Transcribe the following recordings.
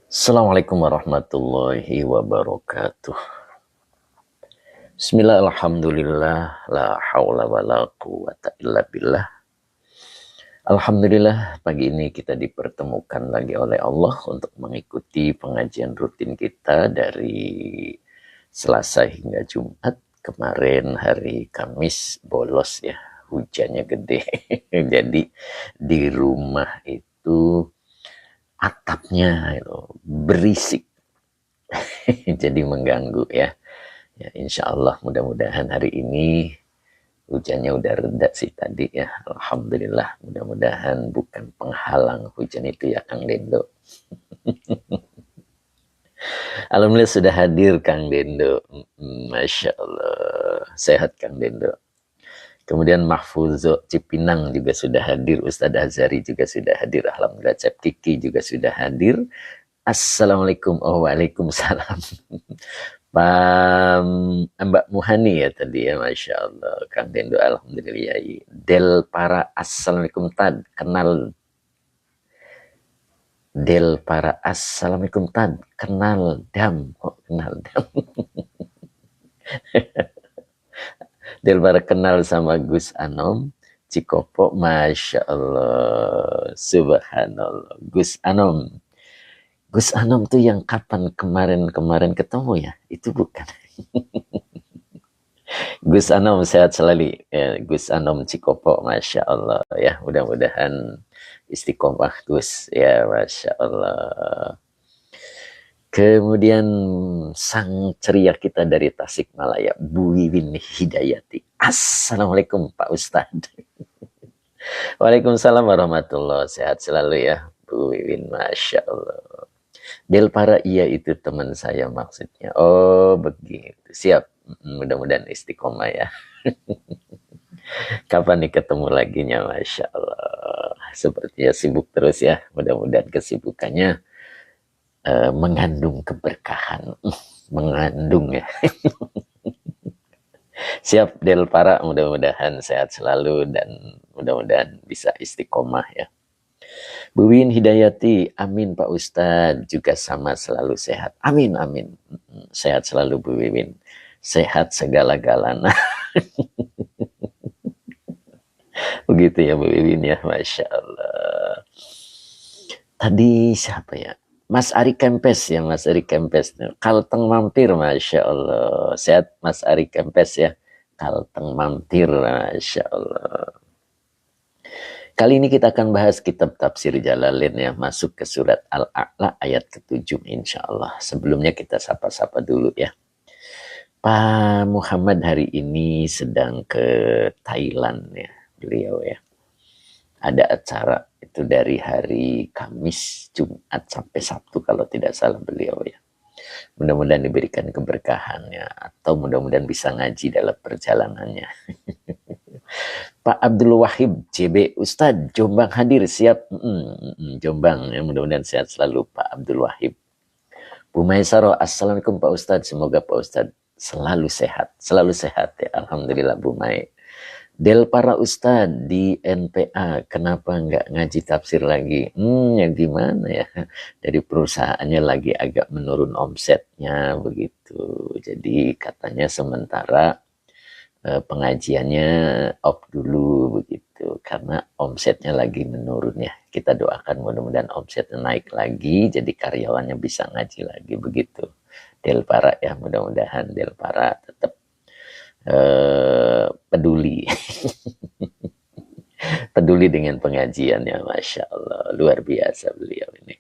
Assalamualaikum warahmatullahi wabarakatuh. Bismillah, alhamdulillah, la haula wa la quwata illa billah. Alhamdulillah, pagi ini kita dipertemukan lagi oleh Allah untuk mengikuti pengajian rutin kita dari Selasa hingga Jumat. Kemarin hari Kamis bolos ya, hujannya gede. Jadi di rumah itu atapnya itu berisik. Jadi mengganggu ya. Ya, insya Allah mudah-mudahan hari ini hujannya udah reda sih tadi ya. Alhamdulillah, mudah-mudahan bukan penghalang hujan itu ya Kang Dendo. Alhamdulillah sudah hadir Kang Dendo. Masya Allah, sehat Kang Dendo. Kemudian Mahfuzo Cipinang juga sudah hadir. Ustadz Azhari juga sudah hadir. Alhamdulillah, Cep Kiki juga sudah hadir. Assalamualaikum. Oh, waalaikumsalam. Pak Mbak Muhani ya tadi ya, Masya Allah. Kang Dendo, alhamdulillah. Del para assalamualaikum tad, kenal. Del para assalamualaikum tad, kenal dam. Oh, kenal dam. Del para kenal sama Gus Anom Cikopo, Masya Allah. Subhanallah. Gus Anom. Gus Anom tuh yang kapan kemarin ketemu ya? Itu bukan. Gus Anom sehat selalu ya, Gus Anom Cikopo, Masya Allah ya, mudah-mudahan istiqomah Gus ya, Masya Allah. Kemudian sang ceria kita dari Tasikmalaya, Bu Wiwin Hidayati. Assalamualaikum Pak Ustadz. Waalaikumsalam warahmatullahi, sehat selalu ya Bu Wiwin, Masya Allah. Del para iya itu teman saya maksudnya. Oh begitu, siap. Mudah-mudahan istiqomah ya. Kapan nih ketemu lagi nya, Masya Allah. Sepertinya sibuk terus ya. Mudah-mudahan kesibukannya mengandung keberkahan. Mengandung ya. Siap Del para, mudah-mudahan sehat selalu dan mudah-mudahan bisa istiqomah ya. Bu Win Hidayati, amin Pak Ustadz, juga sama selalu sehat. Amin, amin. Sehat selalu Bu Wiwin. Sehat segala-galanya. Begitu ya Bu Wiwin ya, Masya Allah. Tadi siapa ya? Mas Ari Kempes ya, Mas Ari Kempes. Kalteng mampir, Masya Allah. Sehat Mas Ari Kempes ya. Kalteng mampir, Masya Allah. Kali ini kita akan bahas kitab tafsir Jalalain ya, masuk ke surat Al-A'la ayat ke-7 insya Allah. Sebelumnya kita sapa-sapa dulu ya. Pak Muhammad hari ini sedang ke Thailand ya, beliau ya. Ada acara itu dari hari Kamis, Jumat sampai Sabtu kalau tidak salah beliau ya. Mudah-mudahan diberikan keberkahannya atau mudah-mudahan bisa ngaji dalam perjalanannya. Pak Abdul Wahid JB, Ustadz Jombang hadir, siap. Jombang ya, mudah-mudahan sehat selalu Pak Abdul Wahid. Bu Maisaro, assalamualaikum Pak Ustadz, semoga Pak Ustadz selalu sehat ya, alhamdulillah Bu Mai. Del para Ustadz di NPA, kenapa nggak ngaji tafsir lagi? Yang gimana ya, dari perusahaannya lagi agak menurun omsetnya begitu, jadi katanya sementara pengajiannya off dulu begitu karena omsetnya lagi menurun ya. Kita doakan mudah-mudahan omsetnya naik lagi jadi karyawannya bisa ngaji lagi begitu. Del para ya, mudah-mudahan Del para tetap peduli. Peduli dengan pengajiannya, Masya Allah, luar biasa beliau ini.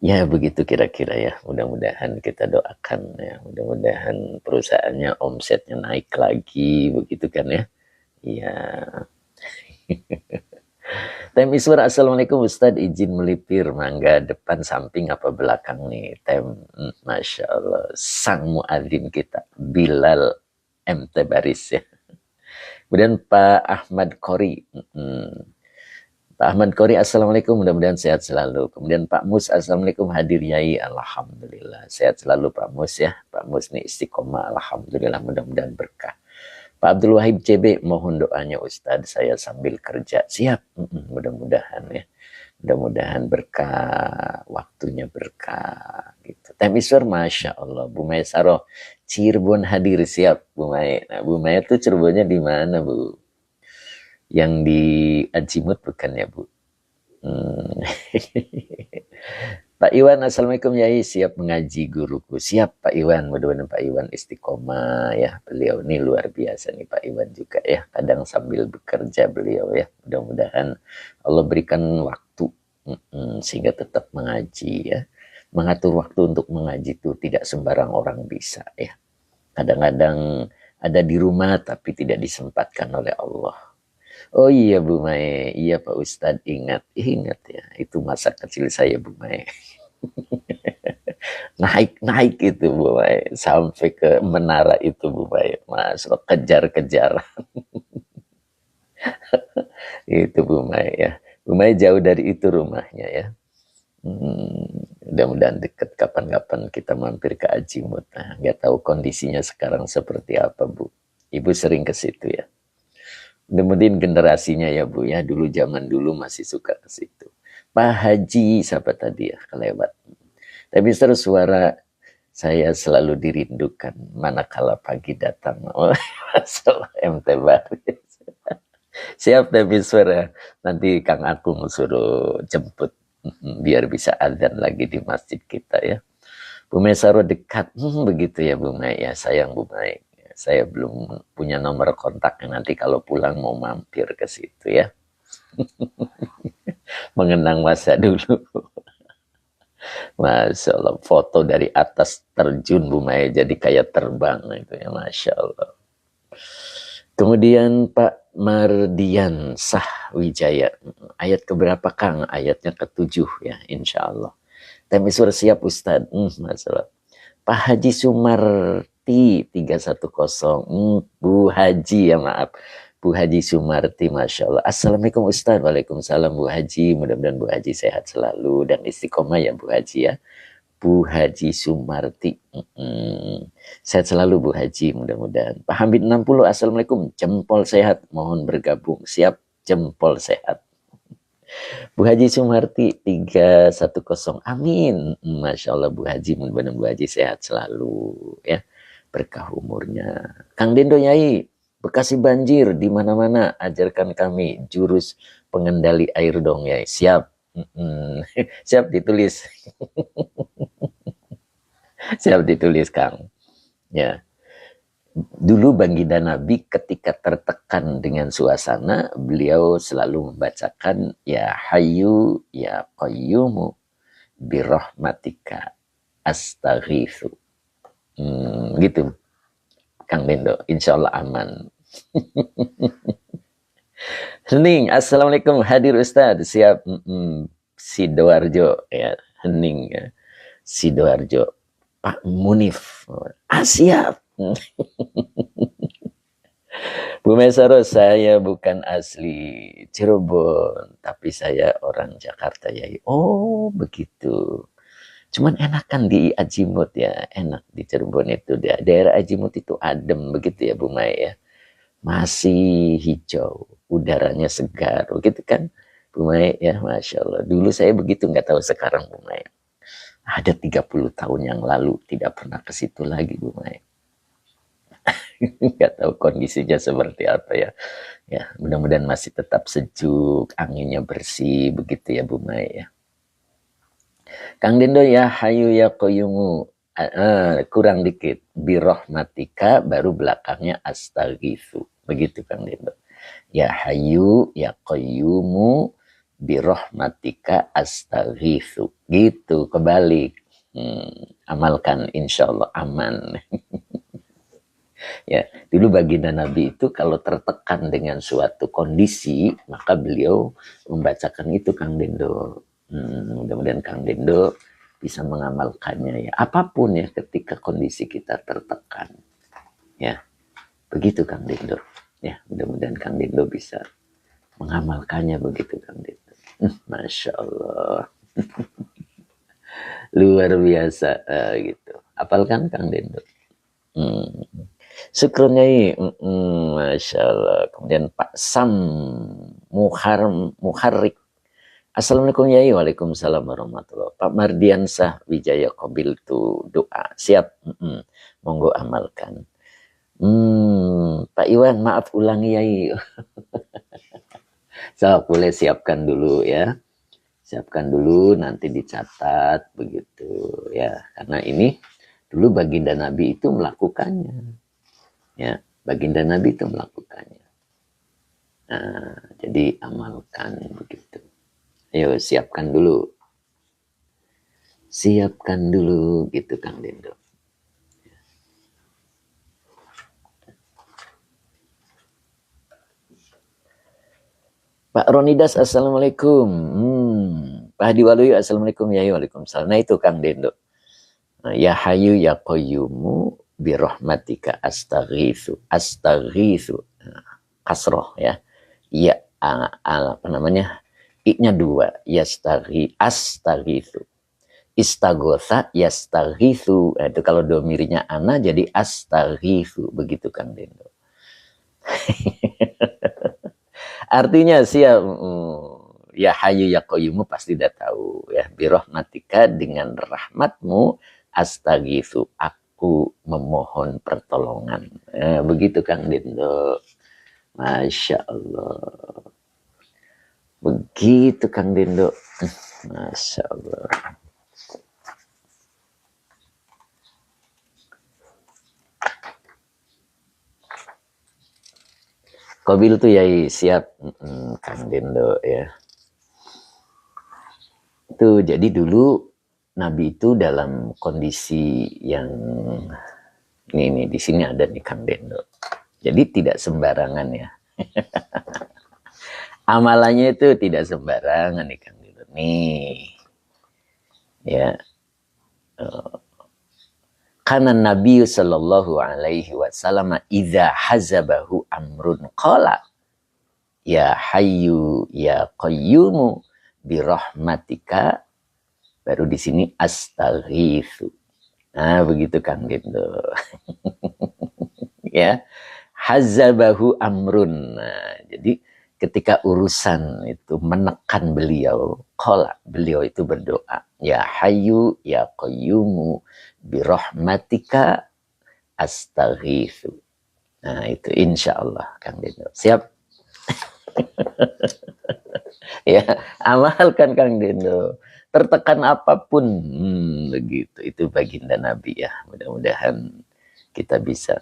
Ya begitu kira-kira ya, mudah-mudahan kita doakan ya, mudah-mudahan perusahaannya omsetnya naik lagi begitu kan ya. Iya. Tem Iswar, assalamualaikum Ustadz, izin melipir, mangga depan samping apa belakang nih Tem. Masya Allah, sang muadzin kita Bilal MT Baris ya. Kemudian Pak Ahmad Kori. Pak Ahmad Kori, assalamualaikum, mudah-mudahan sehat selalu. Kemudian Pak Mus, assalamualaikum, hadir Yai, alhamdulillah sehat selalu Pak Mus ya. Pak Mus nih istiqomah, alhamdulillah, mudah-mudahan berkah. Pak Abdul Wahid CB, mohon doanya Ustadz, saya sambil kerja. Siap. Mudah-mudahan ya. Mudah-mudahan berkah, waktunya berkah. Gitu. Temisur, Masya Allah. Bu Maya Saroh, Cirebon hadir, siap Bu Maya. Nah, Bu Maya tuh Cirebonnya di mana Bu? Yang di Ajimut bukan ya Bu? Pak Iwan, Assalamualaikum Yai, siap mengaji guruku. Siap Pak Iwan, mudah-mudahan Pak Iwan istiqomah ya. Beliau ini luar biasa nih Pak Iwan juga ya. Kadang sambil bekerja beliau ya. Mudah-mudahan Allah berikan waktu sehingga tetap mengaji ya. Mengatur waktu untuk mengaji itu tidak sembarang orang bisa ya. Kadang-kadang ada di rumah tapi tidak disempatkan oleh Allah. Oh iya Bu Mae, iya Pak Ustadz, ingat ya, itu masa kecil saya Bu Mae. Naik itu Bu Mae, sampai ke menara itu Bu Mae, masuk kejar-kejar. Itu Bu Mae ya. Bu Mae jauh dari itu rumahnya ya. Mudah-mudahan deket kapan-kapan kita mampir ke Ajimut. Nah, nggak tahu kondisinya sekarang seperti apa Bu. Ibu sering ke situ ya. Mudah-mudahan generasinya ya Bu ya, dulu zaman dulu masih suka ke situ. Pak Haji siapa tadi ya kelewat. Tapi terus suara saya selalu dirindukan manakala pagi datang. Oh, masalah MT Baris. Siap tapi suara. Nanti Kang Akung suruh jemput biar bisa adzan lagi di masjid kita ya. Bu Mesaro dekat, begitu ya Bu Mai ya, sayang Bu Mai. Saya belum punya nomor kontaknya, nanti kalau pulang mau mampir ke situ ya. Mengenang masa dulu. Masya Allah, foto dari atas terjun Bu Mai, jadi kayak terbang itu ya, Masya Allah. Kemudian Pak Mardian Sah Wijaya, ayat keberapa Kang? Ayatnya ke-7 ya, insya Allah. Temisur siap Ustadz, masalah. Pak Haji Sumarti 310, Bu Haji ya maaf, Bu Haji Sumarti, Masya Allah. Assalamualaikum Ustadz. Waalaikumsalam Bu Haji, mudah-mudahan Bu Haji sehat selalu dan istiqomah ya Bu Haji ya. Bu Haji Sumarti, sehat selalu Bu Haji, mudah-mudahan. Pak Hamid 60, Assalamualaikum, jempol sehat, mohon bergabung, siap jempol sehat. Bu Haji Sumarti 310, amin. Masya Allah Bu Haji, mudah-mudahan Bu Haji sehat selalu ya, berkah umurnya. Kang Dendo Yai, Bekasi banjir di mana-mana, ajarkan kami jurus pengendali air dong Yai. Siap. Siap ditulis. Siap ditulis Kang. Ya. Dulu baginda Nabi ketika tertekan dengan suasana, beliau selalu membacakan ya Hayyu ya Qayyumu birahmatika astaghitsu. Gitu Kang Dendo, insya Allah aman. Hening, Assalamualaikum, hadir Ustadz, siap. Sidoarjo ya, hening ya. Sidoarjo, Pak Munif, siap. Bu Mesaro, saya bukan asli Cirebon, tapi saya orang Jakarta ya. Oh begitu. Cuman enak kan di Ajimut ya, enak di Cirebon itu. Daerah Ajimut itu adem begitu ya Bu Mai ya. Masih hijau, udaranya segar, begitu kan Bu Mai ya, Masya Allah. Dulu saya begitu, nggak tahu sekarang Bu Mai. Ada 30 tahun yang lalu, tidak pernah ke situ lagi Bu Mai. Nggak tahu kondisinya seperti apa ya. Ya, mudah-mudahan masih tetap sejuk, anginnya bersih, begitu ya Bu Mai ya. Kang Dendo ya Hayu ya Qayyumu, kurang dikit, birahmatika baru belakangnya astaghitsu, begitu Kang Dendo. Ya Hayu ya Qayyumu birahmatika astaghitsu, gitu kebalik. Amalkan insya Allah aman. Ya, dulu baginda Nabi itu kalau tertekan dengan suatu kondisi, maka beliau membacakan itu Kang Dendo. Mudah-mudahan Kang Dendo bisa mengamalkannya ya. Apapun ya ketika kondisi kita tertekan. Ya, begitu Kang Dendo. Ya, mudah-mudahan Kang Dendo bisa mengamalkannya begitu Kang Dendo. Masya Allah. Luar biasa gitu. Apalkan Kang Dendo. Syukur Nyai. Masya Allah. Kemudian Pak Sam Muharrik. Assalamualaikum Yai. Waalaikumsalam warahmatullahi wabarakatuh. Pak Mardiansah Wijaya Qabil tu doa. Siap. Monggo amalkan. Pak Iwan, maaf ulangi Yai. So, boleh siapkan dulu ya. Siapkan dulu, nanti dicatat begitu ya. Karena ini dulu baginda Nabi itu melakukannya. Ya, baginda Nabi itu melakukannya. Nah, jadi amalkan begitu. Ayo siapkan dulu. Siapkan dulu gitu Kang Dendo. Pak Ronidas, Assalamualaikum. Pak Hadi Waluyo, Assalamualaikum. Ya, waalaikumsalam. Nah itu Kang Dendo. Ya Hayu ya Qayyumu birahmatika astaghitsu. Astaghitsu. Kasroh ya. Ya apa namanya? I-nya 2. Astaghitsu. Istaghosa yastaghitsu. Itu kalau domirinya ana jadi astaghitsu. Begitu Kang Dendo. Artinya siap. Ya Hayu ya Qayyumu pasti udah tahu ya. Birahmatika dengan rahmatmu astaghitsu, aku memohon pertolongan. Begitu Kang Dendo. Masya Allah. Begitu Kang Dendo. Masya Allah. Qabil tuh Yai, siap. Kang Dendo ya. Itu jadi dulu Nabi itu dalam kondisi yang ini di sini ada nih Kang Dendo. Jadi tidak sembarangan ya. Amalannya itu tidak sembarangan nih Kang Dendo. Nih. Ya. Karena Nabi sallallahu alaihi wasallam idza hazabahu amrun qala ya hayyu ya qayyumu birahmatika, baru di sini astaghitsu. Nah, begitu Kang Dendo. Ya. Hazabahu amrun. Nah, jadi ketika urusan itu menekan beliau, qala, beliau itu berdoa, ya hayyu ya qayyumu birahmatika astaghitsu. Nah, itu insyaallah Kang Dendo. Siap? Ya, amalkan Kang Dendo. Tertekan apapun, begitu. Itu baginda Nabi ya. Mudah-mudahan kita bisa.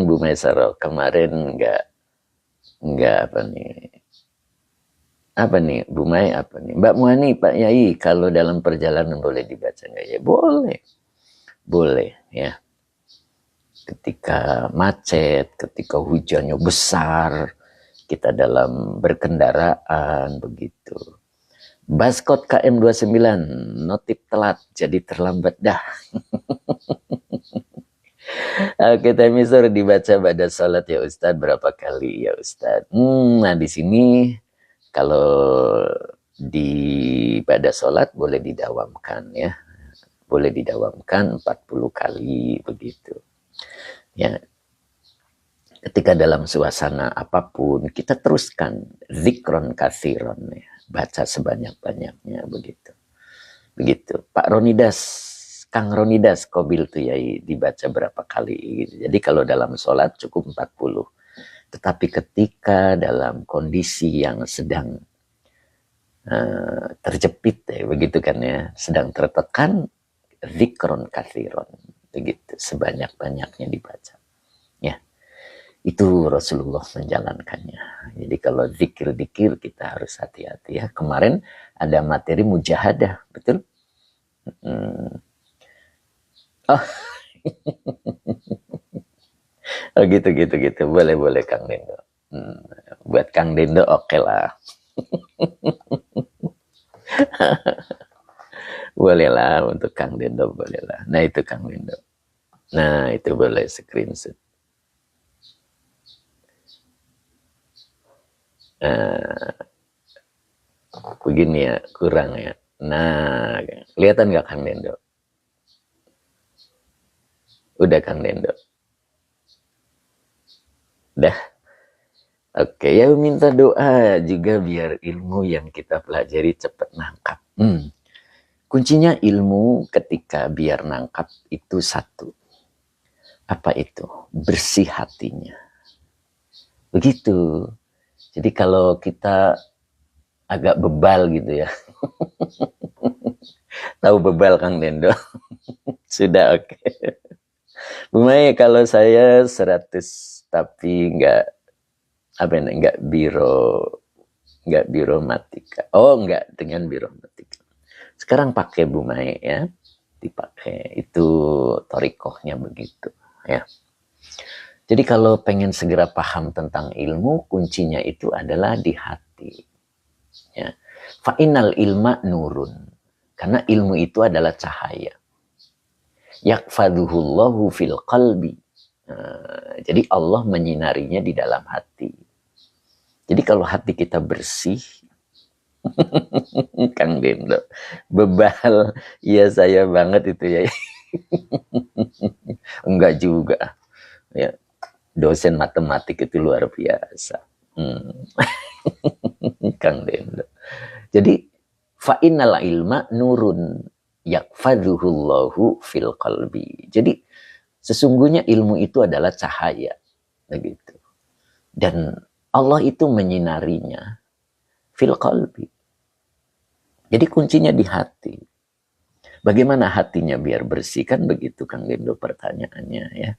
Bu Maisaro kemarin enggak apa nih Bu Mai, apa nih Mbak Muani, Pak Yai, kalau dalam perjalanan boleh dibaca nggak ya? Boleh ya. Ketika macet, ketika hujannya besar, kita dalam berkendaraan begitu. Baskot KM 29 notif telat jadi terlambat dah. Oke, Temisur dibaca pada salat ya Ustadz, berapa kali ya Ustadz? Nah di sini kalau di pada salat boleh didawamkan ya. Boleh didawamkan 40 kali begitu. Ya. Ketika dalam suasana apapun kita teruskan zikron katsiron ya. Baca sebanyak-banyaknya begitu. Begitu. Pak Ronidas, Kang Ronidas Qabil tuh ya dibaca berapa kali gitu. Jadi kalau dalam sholat cukup 40. Tetapi ketika dalam kondisi yang sedang terjepit ya, begitu kan ya, sedang tertekan, zikron katsiron, begitu, sebanyak-banyaknya dibaca. Ya. Itu Rasulullah menjalankannya. Jadi kalau zikir-zikir kita harus hati-hati ya. Kemarin ada materi mujahadah, betul? Oh. Oh gitu. Boleh Kang Dendo. Buat Kang Dendo oke lah. Boleh lah untuk Kang Dendo, boleh lah. Nah itu Kang Dendo. Nah itu boleh screenshot. Begini ya, kurang ya. Nah, kelihatan gak Kang Dendo? Udah Kang Dendo. Dah. Oke, ya minta doa juga biar ilmu yang kita pelajari cepat nangkap. Kuncinya ilmu ketika biar nangkap itu satu. Apa itu? Bersih hatinya. Begitu. Jadi kalau kita agak bebal gitu ya. Tahu bebal Kang Dendo? Sudah oke. Bu Mai, kalau saya 100 tapi nggak biromatika. Oh, nggak dengan biromatika. Sekarang pakai Bu Mai ya. Dipakai. Itu torikohnya begitu ya. Jadi kalau pengen segera paham tentang ilmu, kuncinya itu adalah di hati. Ya. Fa'inal ilma nurun. Karena ilmu itu adalah cahaya. Yakfaduhullahu fil qalbi. Jadi Allah menyinarinya di dalam hati. Jadi kalau hati kita bersih, Kang Dendo, bebal, ya saya banget itu ya. Enggak juga. Ya, dosen matematik itu luar biasa. Kang Dendo. Jadi fa'innal ilma nurun yakfaduhullahu fil qalbi. Jadi sesungguhnya ilmu itu adalah cahaya, begitu. Dan Allah itu menyinarinya fil qalbi. Jadi kuncinya di hati. Bagaimana hatinya biar bersih? Kan begitu Kang Dendo pertanyaannya ya.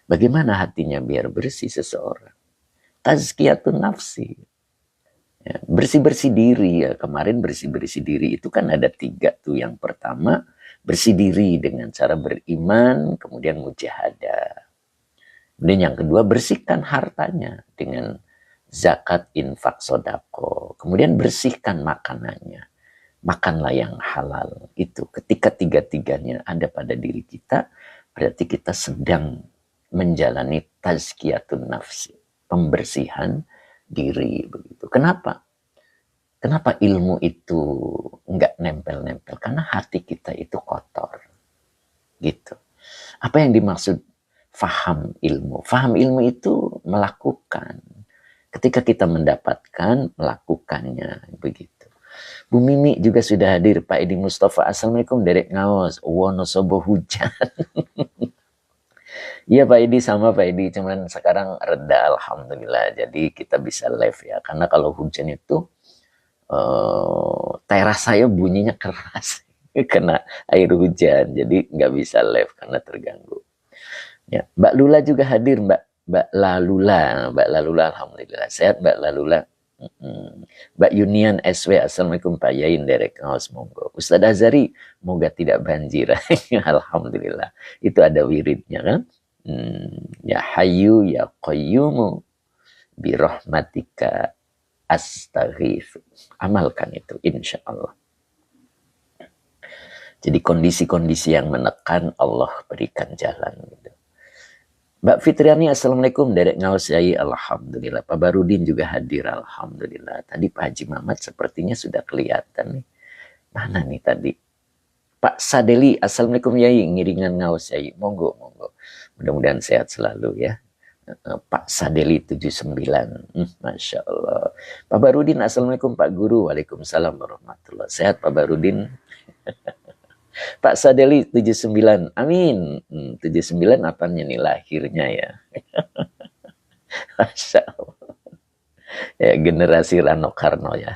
Bagaimana hatinya biar bersih seseorang? Tazkiyatun nafsi. Ya, bersih-bersih diri ya. Kemarin bersih-bersih diri itu kan ada 3 tuh. Yang pertama bersih diri dengan cara beriman, kemudian mujahadah. Kemudian yang kedua bersihkan hartanya dengan zakat, infak, sodako. Kemudian bersihkan makanannya. Makanlah yang halal. Itu ketika 3-tiganya ada pada diri kita, berarti kita sedang menjalani tazkiyatun nafsi, pembersihan diri begitu. Kenapa? Kenapa ilmu itu enggak nempel-nempel? Karena hati kita itu kotor. Gitu. Apa yang dimaksud faham ilmu? Faham ilmu itu melakukan. Ketika kita mendapatkan, melakukannya begitu. Bu Mimi juga sudah hadir. Pak Edi Mustafa, assalamualaikum. Derek ngaos, wono sobo hujan. Iya Pak Edi, sama Pak Edi, cuman sekarang reda alhamdulillah. Jadi kita bisa live ya. Karena kalau hujan itu teras saya bunyinya keras kena air hujan. Jadi nggak bisa live karena terganggu. Ya, Mbak Lula juga hadir, Mbak Lalula, alhamdulillah sehat Mbak Lalula. Mbak Yunian SW, assalamualaikum Pak Yain Derek Ngaos, monggo. Ustadz Azari, moga tidak banjir. Alhamdulillah, itu ada wiridnya kan. Ya Hayyu ya Qayyumu birahmatika astaghith. Amalkan itu insya Allah. Jadi kondisi-kondisi yang menekan Allah berikan jalan gitu. Mbak Fitriani, assalamualaikum. Derek Ngaus Yai, alhamdulillah. Pak Barudin juga hadir, alhamdulillah. Tadi Pak Haji Mamat sepertinya sudah kelihatan nih. Mana nih tadi? Pak Sadeli, assalamualaikum Yai. Ngiringan Ngaus Yai, monggo. Mudah-mudahan sehat selalu ya. Pak Sadeli 79, Masya Allah. Pak Barudin, assalamualaikum Pak Guru. Waalaikumsalam warahmatullahi. Sehat Pak Barudin. Pak Sadeli 79, amin. 79 apanya nih lahirnya ya. Masya Allah. Ya generasi Rano Karno ya.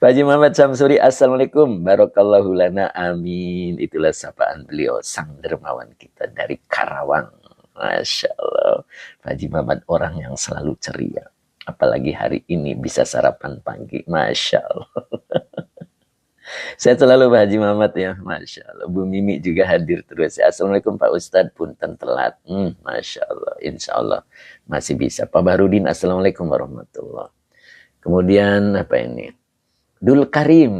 Pak Haji Muhammad Samsuri, assalamualaikum. Barakallahu lana, amin. Itulah sapaan beliau, sang dermawan kita dari Karawang. Masya Allah. Pak Haji Muhammad orang yang selalu ceria. Apalagi hari ini bisa sarapan pagi. Masya Allah. Saya selalu Pak Haji Muhammad ya, Masya Allah. Bu Mimi juga hadir terus. Assalamualaikum Pak Ustadz, punten telat. Masya Allah, insya Allah masih bisa. Pak Barudin, assalamualaikum warahmatullahi. Kemudian apa ini? Dul Karim,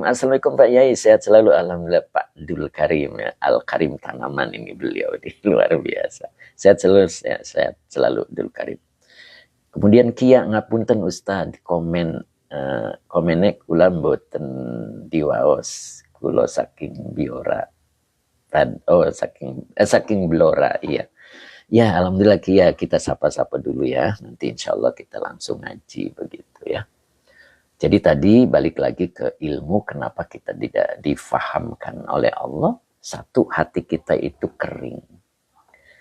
assalamualaikum Pak Yai, sehat selalu, alhamdulillah Pak Dul Karim ya. Al Karim tanaman ini beliau di luar biasa. Sehat selalu Dul Karim. Kemudian Kia ngapunten Ustadz, komenek kula mboten diwaos kula saking biora. Oh, saking Blora, iya. Ya, alhamdulillah ya, kita sapa-sapa dulu ya. Nanti insya Allah kita langsung ngaji begitu ya. Jadi tadi balik lagi ke ilmu, kenapa kita tidak difahamkan oleh Allah. Satu, hati kita itu kering.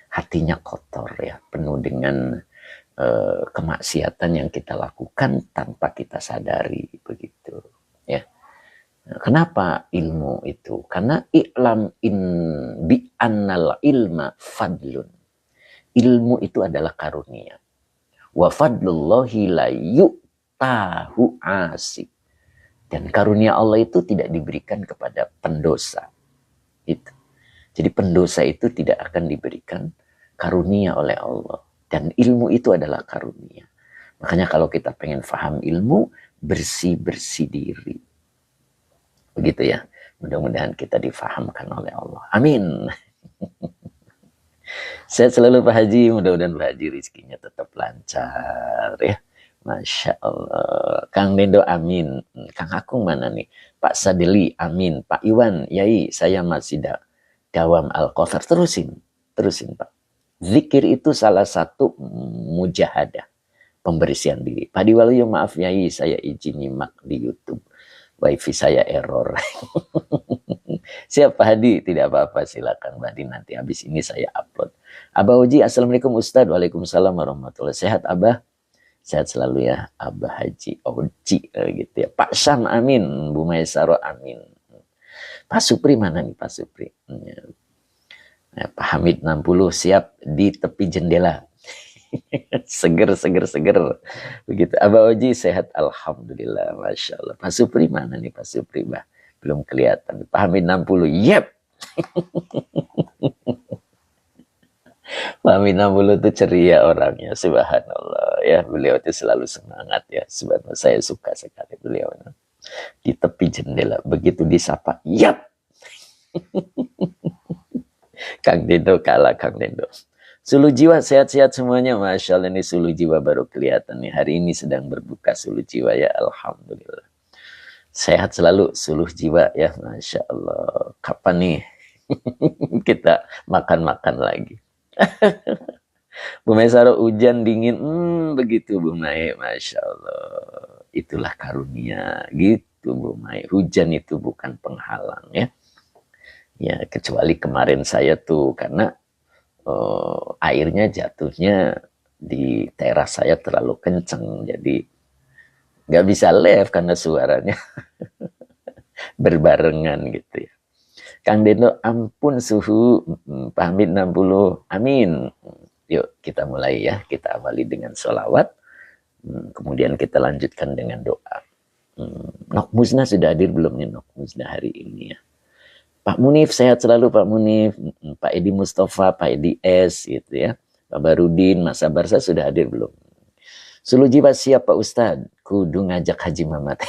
Hatinya kotor ya, penuh dengan kemaksiatan yang kita lakukan tanpa kita sadari begitu ya. Kenapa ilmu itu? Karena i'lam in bi annal ilma fadlun. Ilmu itu adalah karunia. Wa fadlullahi la yu'tahu asik. Dan karunia Allah itu tidak diberikan kepada pendosa. Itu. Jadi pendosa itu tidak akan diberikan karunia oleh Allah. Dan ilmu itu adalah karunia. Makanya kalau kita pengen paham ilmu, bersih-bersih diri. Begitu ya. Mudah-mudahan kita difahamkan oleh Allah. Amin. Sehat selalu Pak Haji. Mudah-mudahan Pak Haji rezekinya tetap lancar ya. Masya Allah. Kang Nendo amin. Kang Akung mana nih? Pak Sadeli amin. Pak Iwan, yai saya masih dawam Al-Kautsar. Terusin Pak. Zikir itu salah satu mujahadah, pembersihan diri. Pak Diwaluyo maaf yai, saya izin nyimak di YouTube. Wifi saya error. Siap Pak Hadi, tidak apa-apa, silakan Pak Hadi, nanti habis ini saya upload. Abah Oji, assalamualaikum Ustadz. Waalaikumsalam warahmatullahi. Sehat Abah? Sehat selalu ya Abah Haji Oji gitu ya. Pak Syam amin, Bu Maisaro amin. Pak Supri mana nih Pak Supri? Ya, Pak Hamid 60 siap di tepi jendela. seger. Begitu. Abah Oji sehat alhamdulillah, masya Allah. Pak Supri mana nih Pak Supri bah? Belum kelihatan. Pak Hamid 60, yep. Pak Hamid 60 itu ceria orangnya, subhanallah ya. Beliau itu selalu semangat ya. Subhanallah, saya suka sekali beliau. Di tepi jendela, begitu disapa, yep. Kang Dendo kalah Kang Dendo. Suluh jiwa sehat-sehat semuanya. Masya Allah ini suluh jiwa baru kelihatan nih. Hari ini sedang berbuka suluh jiwa ya. Alhamdulillah. Sehat selalu suluh jiwa ya. Masya Allah. Kapan nih kita makan-makan lagi. Bu Maisaro hujan dingin. Begitu Bu Mai. Masya Allah. Itulah karunia. Gitu Bu Mai. Hujan itu bukan penghalang ya. Ya, kecuali kemarin saya tuh karena airnya jatuhnya di teras saya terlalu kenceng, jadi nggak bisa live karena suaranya berbarengan gitu ya. Kang Deno, ampun suhu, Pak Hamid 60, amin. Yuk kita mulai ya, kita awali dengan sholawat, kemudian kita lanjutkan dengan doa. Nok Musna sudah hadir belum nih Nok Musna hari ini ya? Pak Munif, sehat selalu Pak Munif. Pak Edi Mustafa, Pak Edi S, gitu ya. Pak Barudin, Mas Sabarsa sudah hadir belum? Suluh jiwa siap Pak Ustadz. Kudu ngajak Haji Mamat.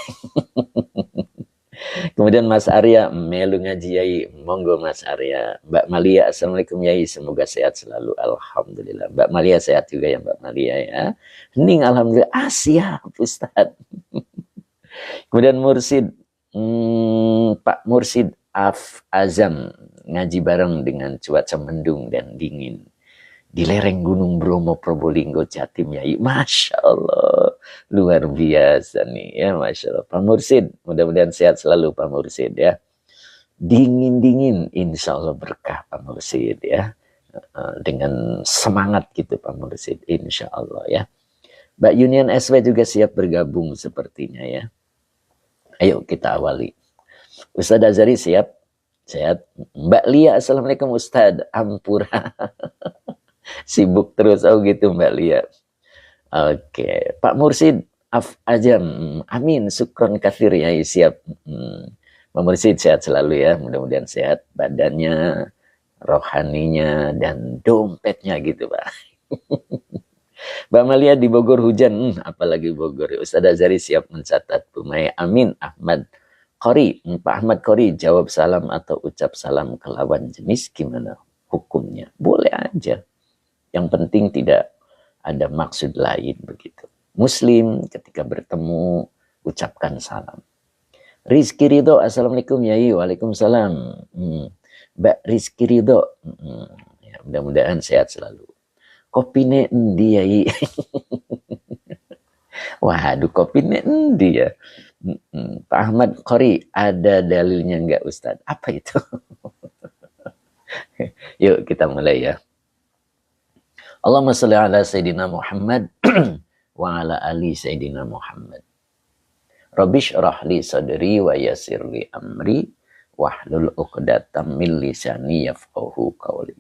Kemudian Mas Arya, melu ngaji Yai. Monggo Mas Arya. Mbak Malia, assalamualaikum Yai. Semoga sehat selalu. Alhamdulillah. Mbak Malia sehat juga ya Mbak Malia ya. Hening alhamdulillah. Siap Ustadz. Kemudian Mursid. Pak Mursid Azam ngaji bareng dengan cuaca mendung dan dingin di lereng Gunung Bromo Probolinggo Jatim ya. Masya Allah luar biasa nih ya. Masya Allah Pak Mursid, mudah-mudahan sehat selalu Pak Mursid ya. Dingin insya Allah berkah Pak Mursid ya. Dengan semangat gitu Pak Mursid insya Allah ya. Mbak Union SW juga siap bergabung sepertinya ya. Ayo kita awali. Ustadz Azari siap? Sehat. Mbak Lia, assalamualaikum Ustadz. Ampura. Sibuk terus, oh gitu Mbak Lia. Oke, Pak Mursid Azam, amin, syukron kathir ya, siap. Pak Mursid sehat selalu ya, mudah-mudahan sehat badannya, rohaninya, dan dompetnya gitu Pak. Mbak Malia di Bogor hujan, apalagi Bogor. Ustadz Azari siap mencatat. Pumai amin, Ahmad Qori, Pak Ahmad Qori, jawab salam atau ucap salam ke lawan jenis gimana hukumnya? Boleh aja. Yang penting tidak ada maksud lain begitu. Muslim ketika bertemu ucapkan salam. Rizky Ridho, assalamualaikum Yai, waalaikumsalam. Mbak Rizky Ridho, ya, mudah-mudahan sehat selalu. Kopine endi yai? Waduh, kopine endi ya? Pak Ahmad Qori, ada dalilnya enggak Ustadz? Apa itu? Yuk kita mulai ya. Allahumma sholli ala Sayyidina Muhammad wa ala ali Sayyidina Muhammad. Rabbi shrah li sadri wa yassir li amri wahlul 'uqdatam min lisani yafqahu qawli.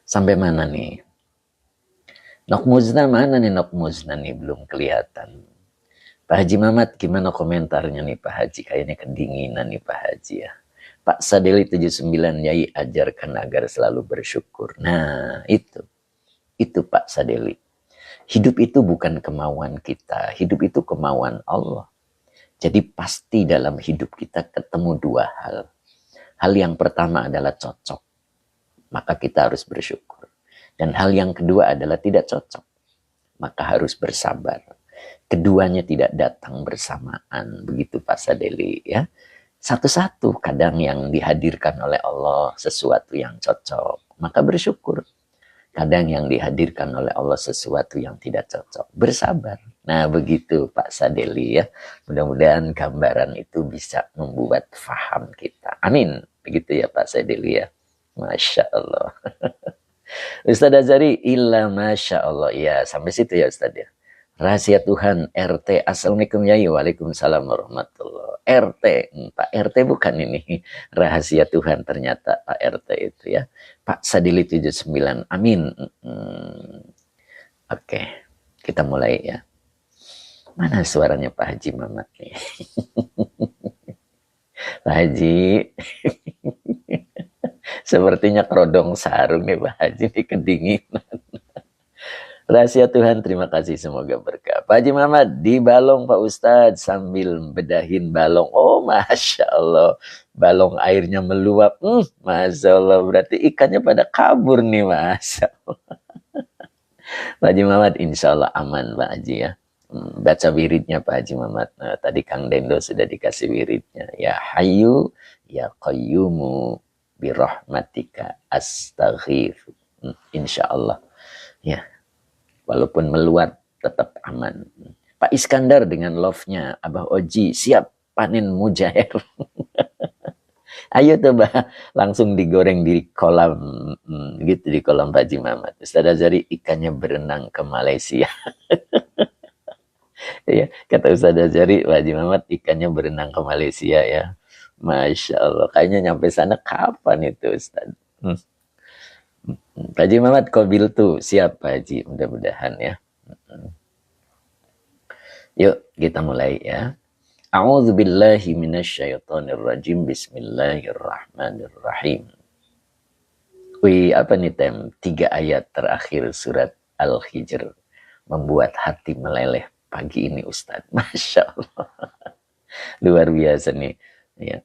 Sampai mana nih? Nokmuzna mana nih Nokmuzna nih? Belum kelihatan. Pak Haji Mamat, gimana komentarnya nih Pak Haji? Kayaknya kedinginan nih Pak Haji ya. Pak Sadeli 79, Yai ajarkan agar selalu bersyukur. Nah, itu Pak Sadeli. Hidup itu bukan kemauan kita, hidup itu kemauan Allah. Jadi pasti dalam hidup kita ketemu dua hal. Hal yang pertama adalah cocok, maka kita harus bersyukur. Dan hal yang kedua adalah tidak cocok, maka harus bersabar. Keduanya tidak datang bersamaan, begitu Pak Sadeli ya. Satu-satu, kadang yang dihadirkan oleh Allah sesuatu yang cocok, maka bersyukur. Kadang yang dihadirkan oleh Allah sesuatu yang tidak cocok, bersabar. Nah begitu Pak Sadeli ya. Mudah-mudahan gambaran itu bisa membuat faham kita. Amin. Begitu ya Pak Sadeli ya. Masya Allah. Ustadz Azhari, illa Masya Allah. Ya sampai situ ya Ustadz ya. Rahasia Tuhan, RT. Assalamualaikum Yai. Waalaikumsalam warahmatullahi. RT, Pak RT bukan ini. Rahasia Tuhan ternyata Pak RT itu ya. Pak Sadili 79, amin. Oke, kita mulai ya. Mana suaranya Pak Haji Mamat nih? Pak Haji, sepertinya kerodong sarung nih Pak Haji, ini kedinginan. Rahasia Tuhan, terima kasih, semoga berkah. Pak Haji Muhammad, di balong Pak Ustadz sambil bedahin balong. Oh Masya Allah, balong airnya meluap. Masya Allah, berarti ikannya pada kabur nih Masya Allah. Pak Haji Muhammad, insya Allah aman Pak Haji ya. Baca wiridnya Pak Haji Muhammad. Nah, tadi Kang Dendo sudah dikasih wiridnya. Ya Hayyu, Ya Qayyumu, birahmatika astaghfir. Insya Allah ya. Walaupun meluap tetap aman. Pak Iskandar dengan love-nya, Abah Oji siap panen mujair. Ayo coba langsung digoreng di kolam gitu, di kolam Pak Haji Mamat. Ustadz Azhari, ikannya berenang ke Malaysia. Ya, kata Ustadz Azhari, Pak Haji Mamat ikannya berenang ke Malaysia ya. Masya Allah, kayaknya nyampe sana kapan itu Ustadz? Pak Haji Mamat Kobil tuh siap Pak Haji, mudah-mudahan ya. Yuk kita mulai ya. A'udzubillahi minasyaitonirrajim. Bismillahirrahmanirrahim. Wih, apa nih Tem? 3 ayat terakhir surat Al-Hijr membuat hati meleleh pagi ini Ustadz. Masya Allah. Luar biasa nih ya.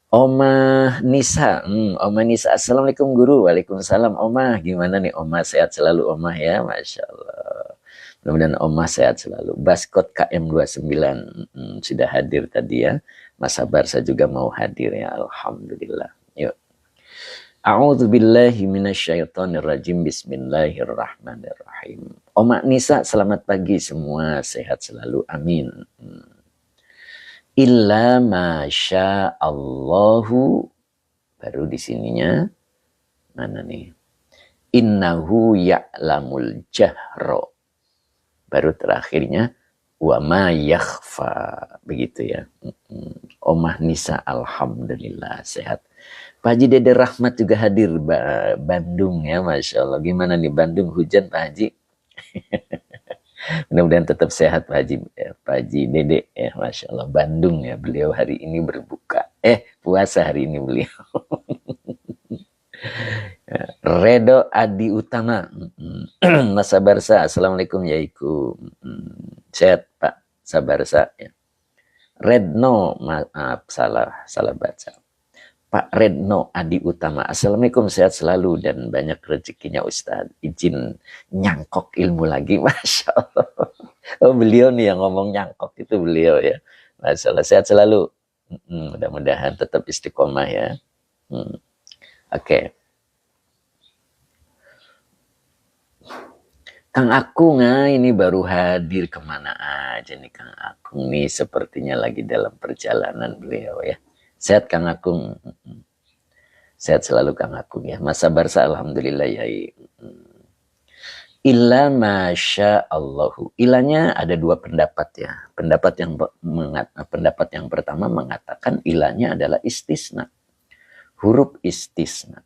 Omah Nisa, Omah Nisa, assalamualaikum guru. Waalaikumsalam Omah, gimana nih Omah, sehat selalu Omah ya, Masya Allah. Mudah-mudahan Omah sehat selalu. Baskot KM29 sudah hadir tadi ya. Mas Sabarsa juga mau hadir ya, alhamdulillah. Yuk. A'udzubillahi minasyaitonirrajim. Bismillahirrahmanirrahim. Omah Nisa, selamat pagi semua, sehat selalu, amin. Illa masya Allahu, baru di sininya mana nih? Innahu ya'lamul jahro. Baru terakhirnya wa ma yakhfa, begitu ya. Omah Nisa alhamdulillah sehat. Pak Haji Dede Rahmat juga hadir Bandung ya, Masya Allah. Gimana nih Bandung, hujan Pak Haji? Mudah-mudahan tetap sehat Pak Haji, Pak Haji Dede ya, Masya Allah. Bandung ya, beliau hari ini berbuka. Puasa hari ini beliau. Redo Adi Utama, Mas Sabarsa, assalamualaikum yaiku. Sehat Pak Sabarsa ya. Redno, maaf salah baca. Pak Redno Adi Utama, assalamualaikum, sehat selalu dan banyak rezekinya Ustadz. Izin nyangkok ilmu lagi, Masya Allah. Oh beliau nih yang ngomong nyangkok itu beliau ya. Masya Allah, sehat selalu Mudah-mudahan tetap istiqomah ya. Oke. Kang Akung ini baru hadir, kemana aja nih Kang Akung nih, sepertinya lagi dalam perjalanan beliau ya. Sehat Kang Akung. Sehat selalu Kang Akung ya. Mas Sabarsa alhamdulillah ya. Illa masya Allahu. Ilanya ada dua pendapat ya. Pendapat yang pertama mengatakan ilanya adalah istisna. Huruf istisna.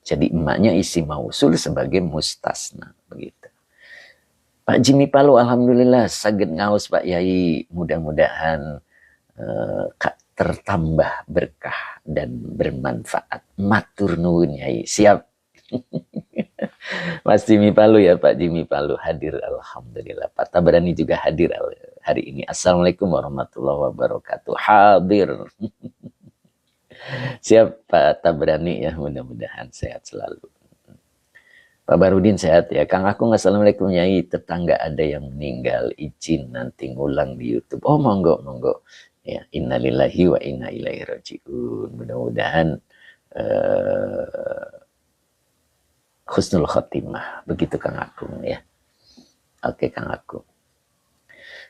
Jadi emaknya isi mausul sebagai mustasna begitu. Pak Jimmy Palu alhamdulillah saged ngaos Pak Yai, mudah-mudahan tertambah berkah dan bermanfaat. Matur nuwun Yai. Siap. Mas Jimmy Palu ya, Pak Jimmy Palu hadir alhamdulillah. Pak Tabrani juga hadir hari ini. Assalamualaikum warahmatullahi wabarakatuh. Hadir. Siap Pak Tabrani ya, mudah-mudahan sehat selalu. Pak Barudin sehat ya. Kang Akung assalamualaikum Yai. Tetangga ada yang meninggal, izin nanti ngulang di YouTube. Oh monggo monggo. Ya, innalillahi wa inna ilaihi rajiun. Mudah-mudahan husnul khotimah. Begitu Kang Akung ya. Oke Kang Akung.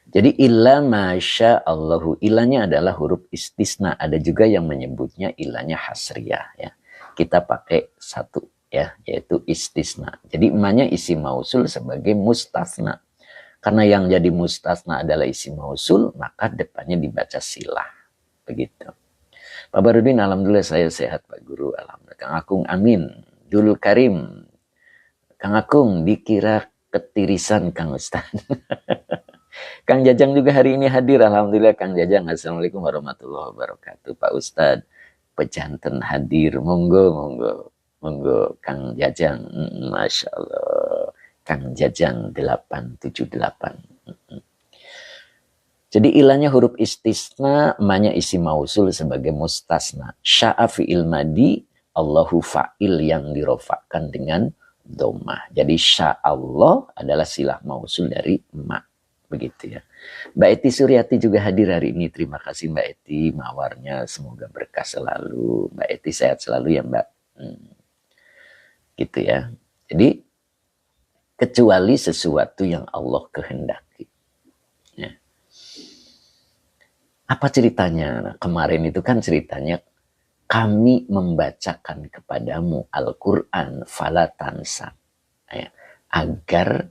Jadi illa masya Allahu. Ilanya adalah huruf istisna. Ada juga yang menyebutnya ilanya hasriyah ya. Kita pakai satu ya, yaitu istisna. Jadi emaknya isi mausul sebagai mustasna. Karena yang jadi mustasna adalah isi mausul, maka depannya dibaca silah. Begitu. Pak Barudin, alhamdulillah saya sehat Pak Guru. Alhamdulillah. Kang Akung, amin. Dul Karim. Kang Akung, dikira ketirisan Kang Ustaz. Kang Jajang juga hari ini hadir. Alhamdulillah Kang Jajang. Assalamualaikum warahmatullahi wabarakatuh. Pak Ustaz, pejanten hadir. Monggo, monggo. Monggo Kang Jajang, Masya Allah. Kang Jajang 878. Jadi ilahnya huruf istisna, emaknya isi mausul sebagai mustasna. Sya'a fi'il madi, Allahu fa'il yang dirofakkan dengan dhammah. Jadi sya'allah adalah silah mausul dari emak. Begitu ya. Mbak Eti Suryati juga hadir hari ini. Terima kasih Mbak Eti, mawarnya semoga berkah selalu. Mbak Eti sehat selalu ya Mbak. Gitu ya. Jadi kecuali sesuatu yang Allah kehendaki. Ya. Apa ceritanya? Nah, kemarin itu kan ceritanya kami membacakan kepadamu Al-Quran falatansa ya, agar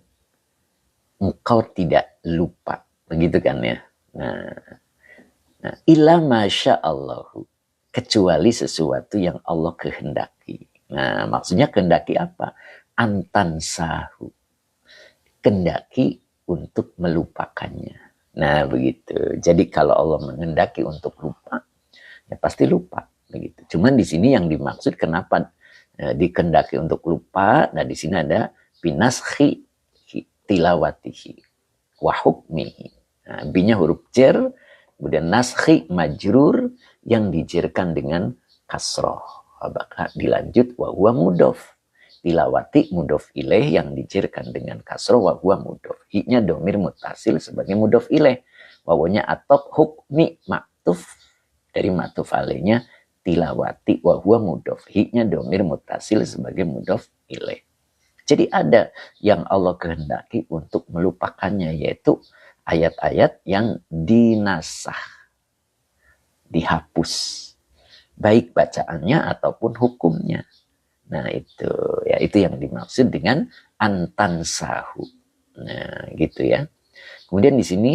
engkau tidak lupa. Begitu kan ya. Nah illa masya Allahu, kecuali sesuatu yang Allah kehendaki. Nah, maksudnya kehendaki apa? Antansahu. Kehendaki untuk melupakannya. Nah, begitu. Jadi kalau Allah menghendaki untuk lupa, ya pasti lupa. Begitu. Cuman di sini yang dimaksud kenapa dikehendaki untuk lupa? Nah, di sini ada binaskhi tilawatihi wa hukmihi. Nah, binya huruf jer, kemudian naskhi majrur yang dijerkan dengan kasroh. Maka dilanjut wa huwa mudhof. Tilawati mudhof ilaih yang dijerkan dengan kasroh wa huwa mudhof. Hi-nya domir mutasil sebagai mudhof ilaih. Wawunya atop hukmi maktuf dari maktuf alaihnya tilawati wa huwa mudhof. Hi-nya domir mutasil sebagai mudhof ilaih. Jadi ada yang Allah kehendaki untuk melupakannya, yaitu ayat-ayat yang dinasah, dihapus. Baik bacaannya ataupun hukumnya. Nah itu ya, itu yang dimaksud dengan antansahu. Nah gitu ya. Kemudian di sini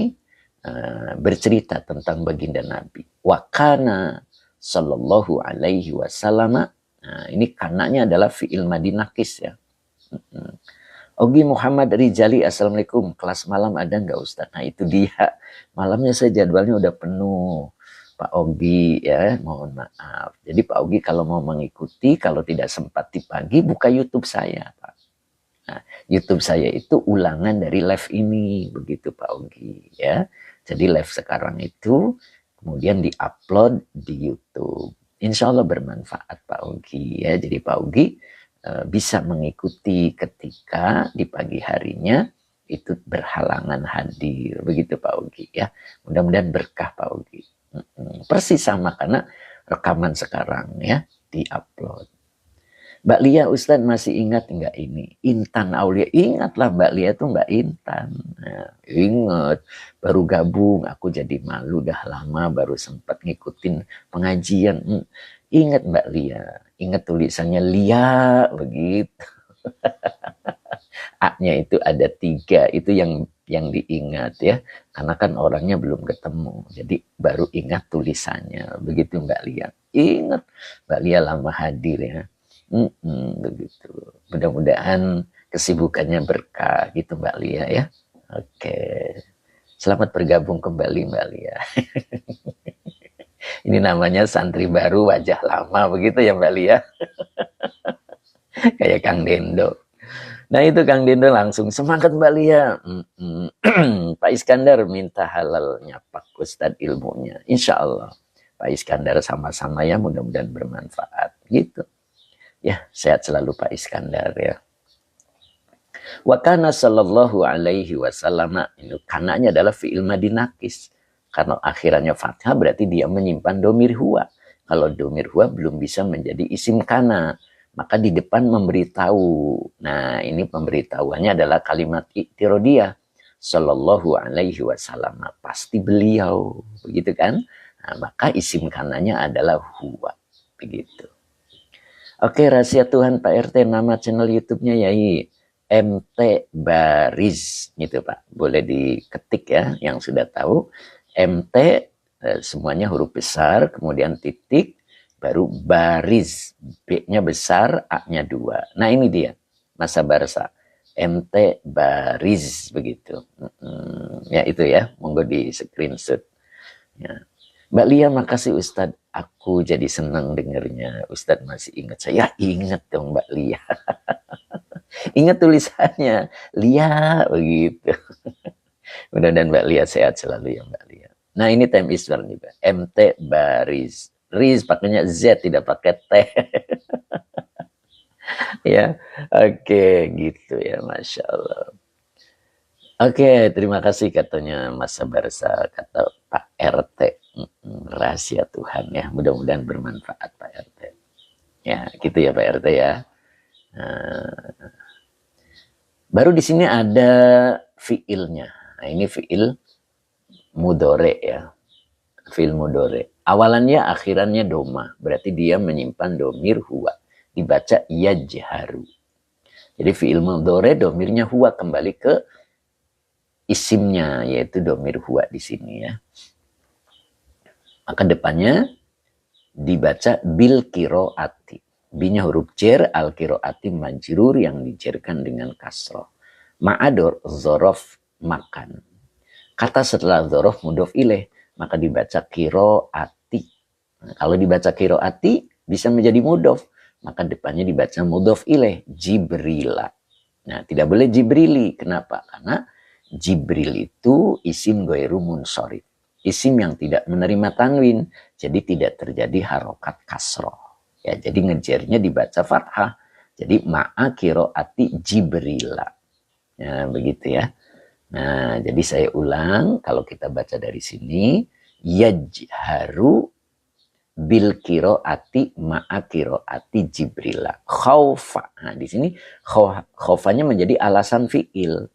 bercerita tentang baginda Nabi. Wakana sallallahu alaihi wasallam. Nah ini kananya adalah fi'il madi nakis ya. Ogi Muhammad Rijali, assalamualaikum. Kelas malam ada nggak Ustaz? Nah itu dia. Malamnya saya jadwalnya udah penuh. Pak Ogi ya, mohon maaf. Jadi Pak Ogi kalau mau mengikuti, kalau tidak sempat di pagi, buka YouTube saya, Pak. Nah, YouTube saya itu ulangan dari live ini, begitu Pak Ogi ya. Jadi live sekarang itu kemudian diupload di YouTube. Insya Allah bermanfaat Pak Ogi ya. Jadi Pak Ogi bisa mengikuti ketika di pagi harinya itu berhalangan hadir, begitu Pak Ogi ya. Mudah-mudahan berkah Pak Ogi. Persis sama karena rekaman sekarang ya diupload. Mbak Lia, Ustadz masih ingat enggak ini? Intan Aulia. Ingatlah Mbak Lia itu Mbak Intan. Nah, ingat, baru gabung, aku jadi malu dah lama baru sempat ngikutin pengajian. Ingat Mbak Lia, ingat tulisannya Lia begitu. A-nya itu ada 3, itu yang diingat ya. Karena kan orangnya belum ketemu, jadi baru ingat tulisannya. Begitu Mbak Lia. Ingat Mbak Lia lama hadir ya. Begitu. Mudah-mudahan kesibukannya berkah gitu Mbak Lia ya. Oke. Selamat bergabung kembali Mbak Lia. Ini namanya santri baru wajah lama begitu ya Mbak Lia. Kayak Kang Dendo. Nah itu Kang Dendo langsung semangat Mbak Lia. Pak Iskandar minta halalnya Pak Ustadz ilmunya. Insya Allah Pak Iskandar sama-sama ya, mudah-mudahan bermanfaat gitu. Ya, sehat selalu Pak Iskandar ya. Wa kana sallallahu alaihi wasallam, ini kananya adalah fi'il madi nakis. Karena akhirannya fathah berarti dia menyimpan domir huwa. Kalau domir huwa belum bisa menjadi isim kana, maka di depan memberitahu. Nah, ini pemberitahuannya adalah kalimat i'tirodiyah. Sallallahu alaihi wasallam, pasti beliau, begitu kan? Nah, maka isim kananya adalah huwa, begitu. Oke, rahasia Tuhan Pak RT, nama channel YouTube-nya Yai MT Baris gitu Pak. Boleh diketik ya yang sudah tahu. MT semuanya huruf besar, kemudian titik, baru Baris. B-nya besar, A-nya 2. Nah ini dia, Masa Barsa. MT Baris begitu. Ya itu ya, monggo di screenshot. Ya. Mbak Lia, makasih Ustadz. Aku jadi senang dengernya. Ustadz masih ingat saya. Ingat dong Mbak Lia. Ingat tulisannya. Lia begitu. Mudah-mudahan Mbak Lia sehat selalu ya Mbak Lia. Nah ini time is one juga. MT Baris. Riz pakainya Z, tidak pakai T. Ya, oke gitu ya, Masya Allah. Oke, terima kasih katanya Mas Sabarsa, kata Pak RT. Rahasia Tuhan ya, mudah-mudahan bermanfaat Pak RT. Ya, gitu ya Pak RT ya. Baru di sini ada fiilnya. Nah, ini fiil mudore ya. Fiil mudore. Awalannya, akhirannya doma. Berarti dia menyimpan domir huwa. Dibaca yajharu. Jadi fiil mudore domirnya huwa, kembali ke isimnya, yaitu domir huwa di sini ya. Maka depannya dibaca bil kiroati. Binya huruf jer, al kiroati majrur yang dijerkan dengan kasroh. Ma'ador zorof makan. Kata setelah zorof mudhof ilaih, maka dibaca kiroati. Nah, kalau dibaca kiroati bisa menjadi mudhof, maka depannya dibaca mudhof ilaih, Jibrila. Nah, tidak boleh Jibrili. Kenapa? Karena Jibril itu isim ghairu munsharif. Isim yang tidak menerima tanwin, jadi tidak terjadi harokat kasroh. Ya, jadi ngejernya dibaca fathah. Jadi ma'a kiroati Jibrila. Ya, begitu ya. Nah, jadi saya ulang, kalau kita baca dari sini, yajharu bil kiroati ma'a kiroati Jibrila. Khaufa. Nah, di sini khaufanya menjadi alasan fi'il.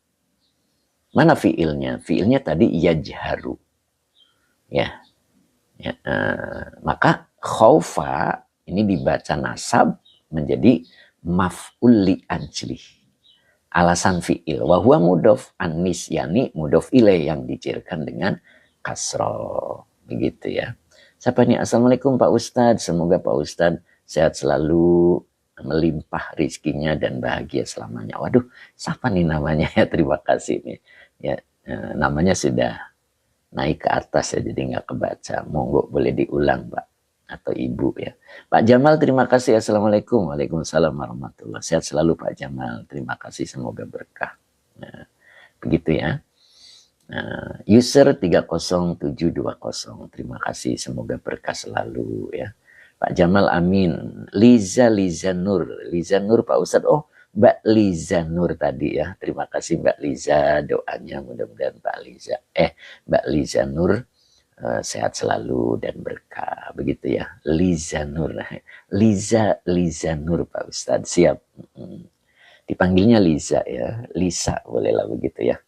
Mana fiilnya? Fiilnya tadi yajharu. Ya. Maka khaufa ini dibaca nasab menjadi maf'ul li ajlih. Alasan fiil. Wa huwa mudhof an-nis, yani mudhof ilaih yang dijerkan dengan kasroh. Begitu ya. Siapa nih? Assalamualaikum Pak Ustadz. Semoga Pak Ustadz sehat selalu, melimpah rizkinya dan bahagia selamanya. Waduh, siapa nih namanya ya? Terima kasih nih. Ya, namanya sudah naik ke atas ya, jadi nggak kebaca. Monggo boleh diulang Pak atau Ibu ya. Pak Jamal, terima kasih. Assalamualaikum. Waalaikumsalam warahmatullahi. Sehat selalu Pak Jamal. Terima kasih, semoga berkah. Nah, begitu ya. Nah, user 30720. Terima kasih, semoga berkah selalu ya. Pak Jamal, amin. Liza Nur Pak Ustadz. Oh, Mbak Liza Nur tadi ya. Terima kasih Mbak Liza, doanya mudah-mudahan Mbak Liza Nur sehat selalu dan berkah begitu ya. Liza Nur, Liza Nur Pak Ustadz, siap. Dipanggilnya Liza ya, Lisa bolehlah begitu ya.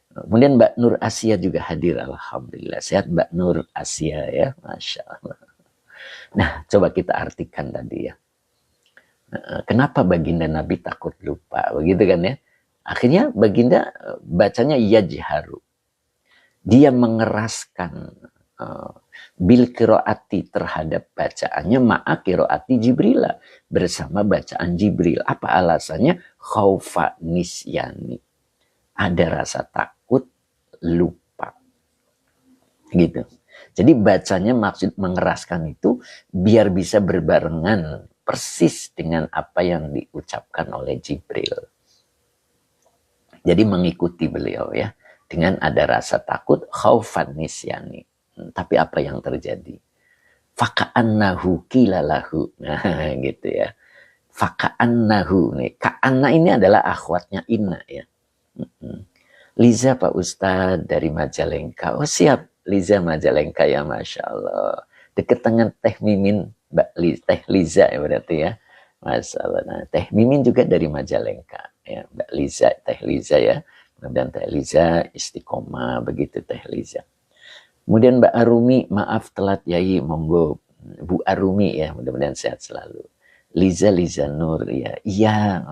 Kemudian Mbak Nur Asia juga hadir, alhamdulillah. Sehat Mbak Nur Asia ya, masya Allah. Nah, coba kita artikan tadi ya. Kenapa baginda Nabi takut lupa, begitu kan ya? Akhirnya baginda bacanya yajharu. Dia mengeraskan bil kiroati terhadap bacaannya ma'a kiroati Jibril, bersama bacaan Jibril. Apa alasannya? Khaufa nisyani. Ada rasa takut lupa. Gitu. Jadi bacanya maksud mengeraskan itu biar bisa berbarengan persis dengan apa yang diucapkan oleh Jibril. Jadi mengikuti beliau ya. Dengan ada rasa takut, khaufan nisyani. Tapi apa yang terjadi? Faka'annahu kilalahu. Nah gitu ya. Faka'annahu. Ka'anna ini adalah akhwatnya inna ya. Liza Pak Ustadz dari Majalengka. Oh siap. Liza Majalengka ya Masya Allah. Deket dengan Teh Mimin. Teh Liza ya berarti ya. Masya Allah. Nah, Teh Mimin juga dari Majalengka. Ya, Mbak Liza, Teh Liza ya. Kemudian Teh Liza istiqomah begitu Teh Liza. Kemudian Mbak Arumi, maaf telat Yai, monggo. Bu Arumi ya, mudah-mudahan sehat selalu. Liza Nur ya. Iya.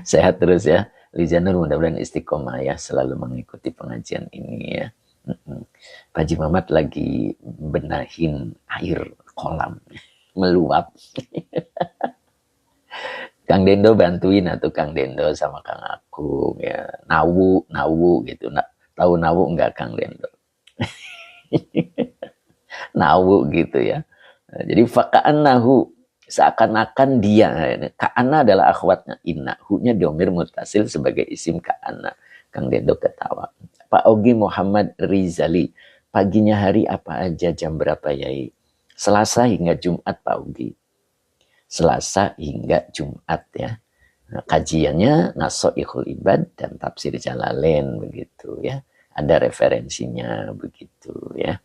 Sehat terus ya. Liza Nur mudah-mudahan istiqomah ya, selalu mengikuti pengajian ini ya. Pak Haji Mamat lagi benahin air kolam meluap. Kang Dendo bantuin atau Kang Dendo sama Kang Akung ya. Nawu gitu. Tahu nawu enggak Kang Dendo? Nawu gitu ya. Jadi faka'annahu, seakan-akan dia. Ka'anna adalah akhwatnya inna. Hu-nya domir mutasil sebagai isim ka'anna. Kang Dendo ketawa. Pak Ogi Muhammad Rizali. Paginya hari apa aja, jam berapa Yai? Selasa hingga Jumat Pak Ogi. Selasa hingga Jumat ya. Nah, kajiannya Nasoihul Ibad dan Tafsir Jalalain begitu ya. Ada referensinya begitu ya.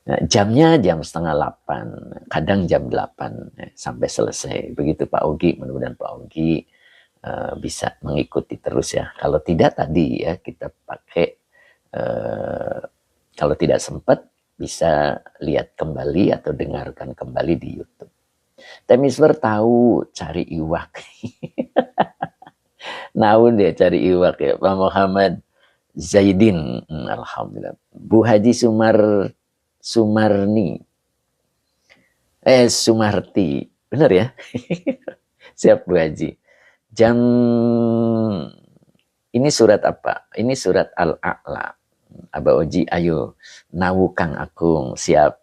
Nah, jamnya jam 7:30, kadang jam 8 sampai selesai. Begitu Pak Ogi, mudah-mudahan Pak Ogi bisa mengikuti terus ya. Kalau tidak tadi ya kita pakai, kalau tidak sempat bisa lihat kembali atau dengarkan kembali di YouTube. Temiswer tahu cari iwak. Naun dia cari iwak ya. Pak Muhammad Zaidin, alhamdulillah. Bu Haji Sumarni. Sumarti. Benar ya? Siap Bu Haji. Jam ini surat apa? Ini surat Al-A'la. Aba Oji, ayo nawu Kang Akung, siap.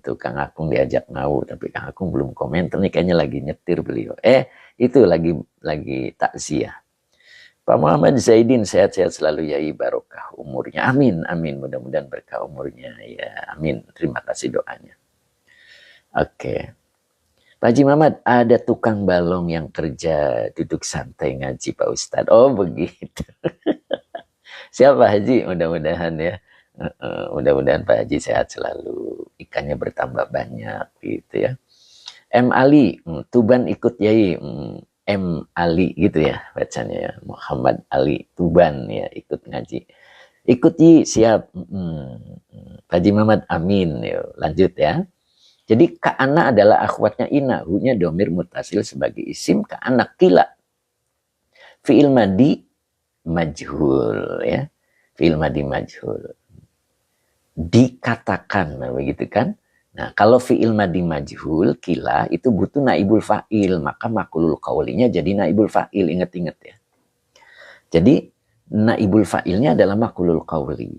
Tuh Kang Akung diajak nawu, tapi Kang Akung belum komentar nih, kayaknya lagi nyetir beliau. Itu lagi takziah. Pak Muhammad Zaidin, sehat-sehat selalu Yai, barokah umurnya. Amin, amin. Mudah-mudahan berkah umurnya ya. Amin. Terima kasih doanya. Oke. Pak Haji Mamat, ada tukang balong yang kerja duduk santai ngaji Pak Ustadz. Oh begitu. Siapa Haji? Mudah-mudahan ya. Mudah-mudahan Pak Haji sehat selalu. Ikannya bertambah banyak gitu ya. M. Ali, Tuban ikut Yai. M. Ali gitu ya bacanya ya. Muhammad Ali Tuban ya ikut ngaji. Ikut Yi, siap. Pak Haji Mamat, amin. Yuk, lanjut ya. Jadi ka'ana adalah akhwatnya ina. Hu-nya domir mutasil sebagai isim. Ka'ana kila. Fi'il madi majhul ya. Fi'il madi majhul. Dikatakan, begitu kan? Nah, kalau fi'il madi majhul kila itu butuh naibul fa'il, maka makulul qaulinya jadi naibul fa'il, ingat-ingat ya. Jadi naibul fa'ilnya adalah makulul qauli.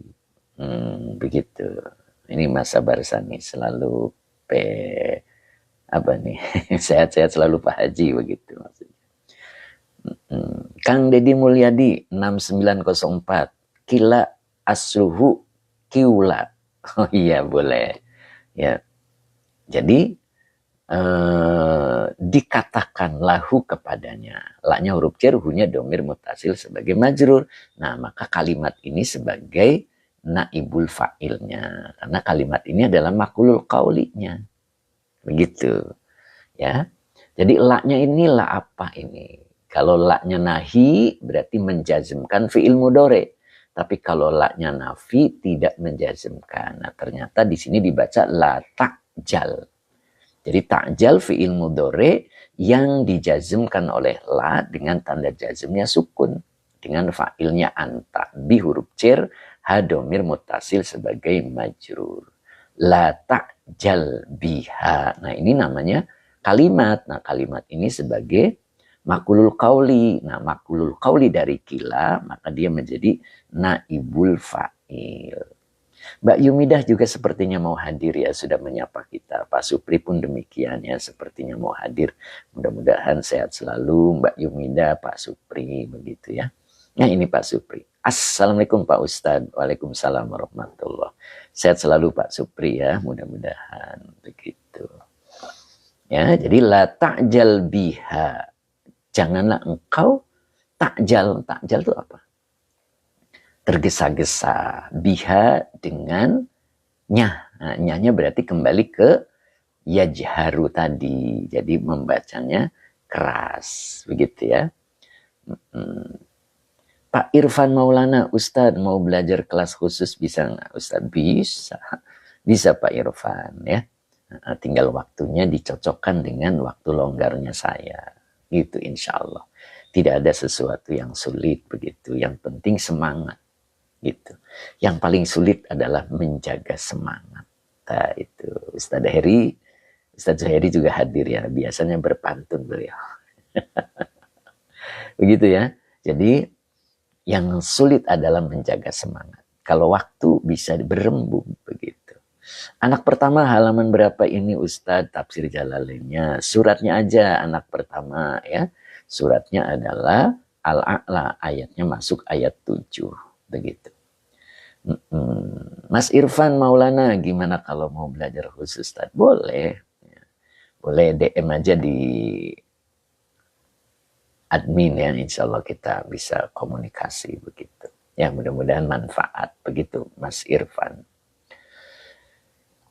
Begitu. Ini masa barsani selalu sehat-sehat selalu Pak Haji begitu maksudnya. Kang Deddy Mulyadi 6904 kila asluhu kiula. Oh iya boleh ya. Jadi dikatakan lahu kepadanya. La-nya huruf jar, hu-nya domir mutasil sebagai majrur. Nah, maka kalimat ini sebagai naibul fa'ilnya. Karena kalimat ini adalah maqulul qaulinya. Begitu. Ya. Jadi la-nya ini la apa ini? Kalau la-nya nahi berarti menjazmkan fi'il mudhari. Tapi kalau la-nya nafi tidak menjazmkan. Nah, ternyata di sini dibaca la ta'jal. Jadi ta'jal fi'il mudhari yang dijazmkan oleh la dengan tanda jazmnya sukun. Dengan fa'ilnya anta. Bi huruf jar, ha domir mutasil sebagai majrur. La ta'jal biha. Nah, ini namanya kalimat. Nah, kalimat ini sebagai maqulul qauli. Nah, maqulul qauli dari kila, maka dia menjadi naibul fa'il. Mbak Yumidah juga sepertinya mau hadir ya, sudah menyapa kita. Pak Supri pun demikian ya, sepertinya mau hadir. Mudah-mudahan sehat selalu Mbak Yumidah, Pak Supri, begitu ya. Nah, ini Pak Supri. Assalamualaikum Pak Ustadz. Waalaikumsalam warahmatullahi. Sehat selalu Pak Supri ya, mudah-mudahan begitu. Ya, jadi la ta'jal biha. Janganlah engkau ta'jal. Ta'jal itu apa? Tergesa-gesa. Biha dengan nyah. Nah, nyahnya berarti kembali ke yajharu tadi. Jadi membacanya keras. Begitu ya. Pak Irfan Maulana, Ustadz mau belajar kelas khusus bisa nggak? Ustadz bisa. Bisa Pak Irfan ya. Tinggal waktunya dicocokkan dengan waktu longgarnya saya. Gitu insya Allah. Tidak ada sesuatu yang sulit begitu. Yang penting semangat. Gitu. Yang paling sulit adalah menjaga semangat. Nah, itu Ustadz Heri, Ustadz Zuhairi juga hadir ya. Biasanya berpantun beliau. Begitu ya. Jadi yang sulit adalah menjaga semangat. Kalau waktu bisa berembung begitu. Anak pertama halaman berapa ini Ustadz? Tafsir Jalalainnya. Suratnya aja anak pertama ya. Suratnya adalah Al-A'la. Ayatnya masuk ayat 7. Begitu. Mas Irfan Maulana, gimana kalau mau belajar khusus Ustadz? Boleh. Boleh DM aja di admin ya, insya Allah kita bisa komunikasi begitu. Ya mudah-mudahan manfaat begitu Mas Irfan.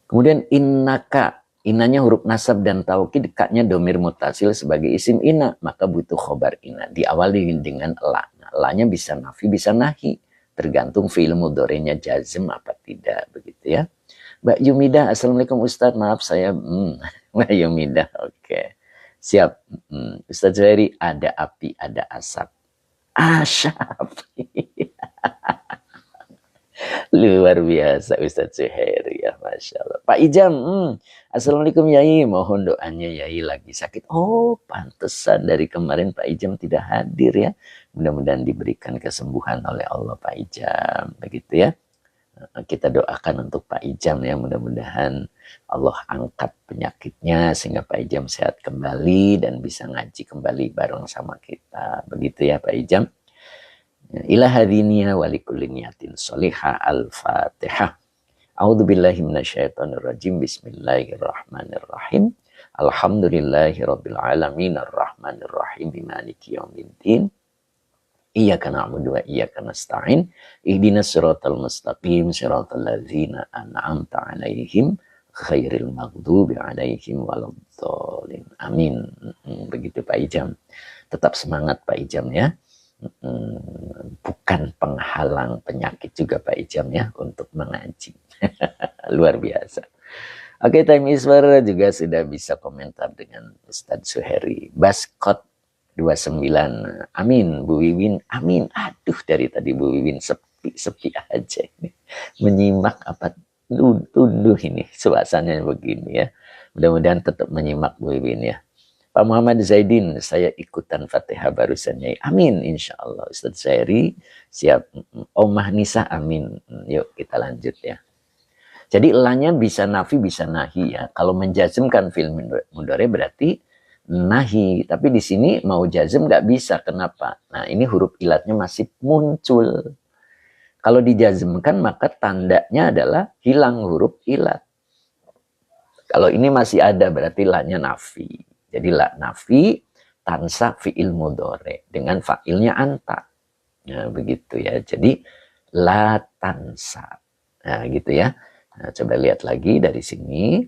Kemudian innaka, inanya huruf nasab dan taukid, dekatnya domir mutasil sebagai isim inna, maka butuh khobar inna. Diawali dengan la. La-nya bisa nafi, bisa nahi. Tergantung fi'il mudhari'nya jazm apa tidak begitu ya. Mbak Yumidah, Assalamualaikum Ustadz, maaf saya Mbak Yumidah, oke. Siap. Ustadz Zuhairi, ada api, ada asap. Asyap. Luar biasa Ustadz Zuhairi ya, Masya Allah. Pak Ijam, Assalamualaikum Yai, mohon doanya Yai lagi sakit. Oh, pantesan dari kemarin Pak Ijam tidak hadir ya. Mudah-mudahan diberikan kesembuhan oleh Allah Pak Ijam, begitu ya. Kita doakan untuk Pak Ijam ya, mudah-mudahan Allah angkat penyakitnya sehingga Pak Ijam sehat kembali dan bisa ngaji kembali bareng sama kita. Begitu ya Pak Ijam. Ila hadiniya wa likulli niyatin sholihah. Al-Fatihah. A'udzubillahi minasyaitonirrajim. Bismillahirrahmanirrahim. Alhamdulillahirabbil alamin arrahmanirrahim maliki yaumiddin. Iyyaka na'budu wa iyyaka nasta'in. Ihdinas siratal mustaqim siratal ladzina an'amta 'alaihim ghairil maghdubi 'alaihim waladdallin. Amin. Begitu Pak Ijam. Tetap semangat Pak Ijam ya. Bukan penghalang penyakit juga Pak Ijam ya untuk mengaji. Luar biasa. Oke, Time Iswar juga sudah bisa komentar dengan Ustadz Zuhairi. Baskot 29, amin. Bu Wiwin, amin. Aduh, dari tadi Bu Wiwin sepi aja ini. Menyimak apa tuduh ini, suasananya begini ya. Mudah-mudahan tetap menyimak Bu Wiwin ya. Pak Muhammad Zaidin, saya ikutan Fatihah barusan ya. Amin, insya Allah. Ustadz Zuhairi, siap. Omah Nisa, amin. Yuk kita lanjut ya. Jadi elanya bisa nafi, bisa nahi ya. Kalau menjazmkan fi'il mudhari berarti nahi, tapi di sini mau jazm nggak bisa. Kenapa? Nah, ini huruf ilatnya masih muncul. Kalau dijazmkan maka tandanya adalah hilang huruf ilat. Kalau ini masih ada berarti la-nya nafi. Jadi la nafi tansa fi'il mudhari dengan fa'ilnya anta. Nah, begitu ya. Jadi la tansa. Nah, gitu ya. Nah, coba lihat lagi dari sini.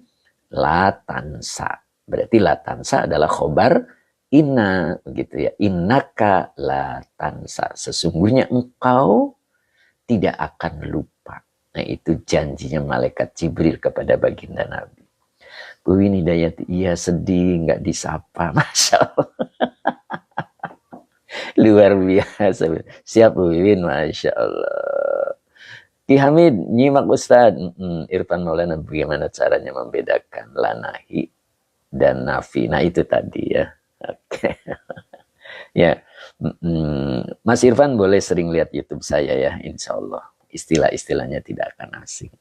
La tansa. Berarti la tansa adalah khobar inna, begitu ya. Innaka la tansa. Sesungguhnya engkau tidak akan lupa. Nah, itu janjinya malaikat Jibril kepada baginda Nabi. Bu Win Hidayati, iya sedih, nggak disapa. Masya Allah. Luar biasa. Siap Bu Win, Masya Allah. Ki Hamid, nyimak Ustaz. Irfan Maulana, bagaimana caranya membedakan lanahi dan nafi. Nah, itu tadi ya. Oke. Ya. Mas Irfan boleh sering lihat YouTube saya ya, insya Allah. Istilah-istilahnya tidak akan asing.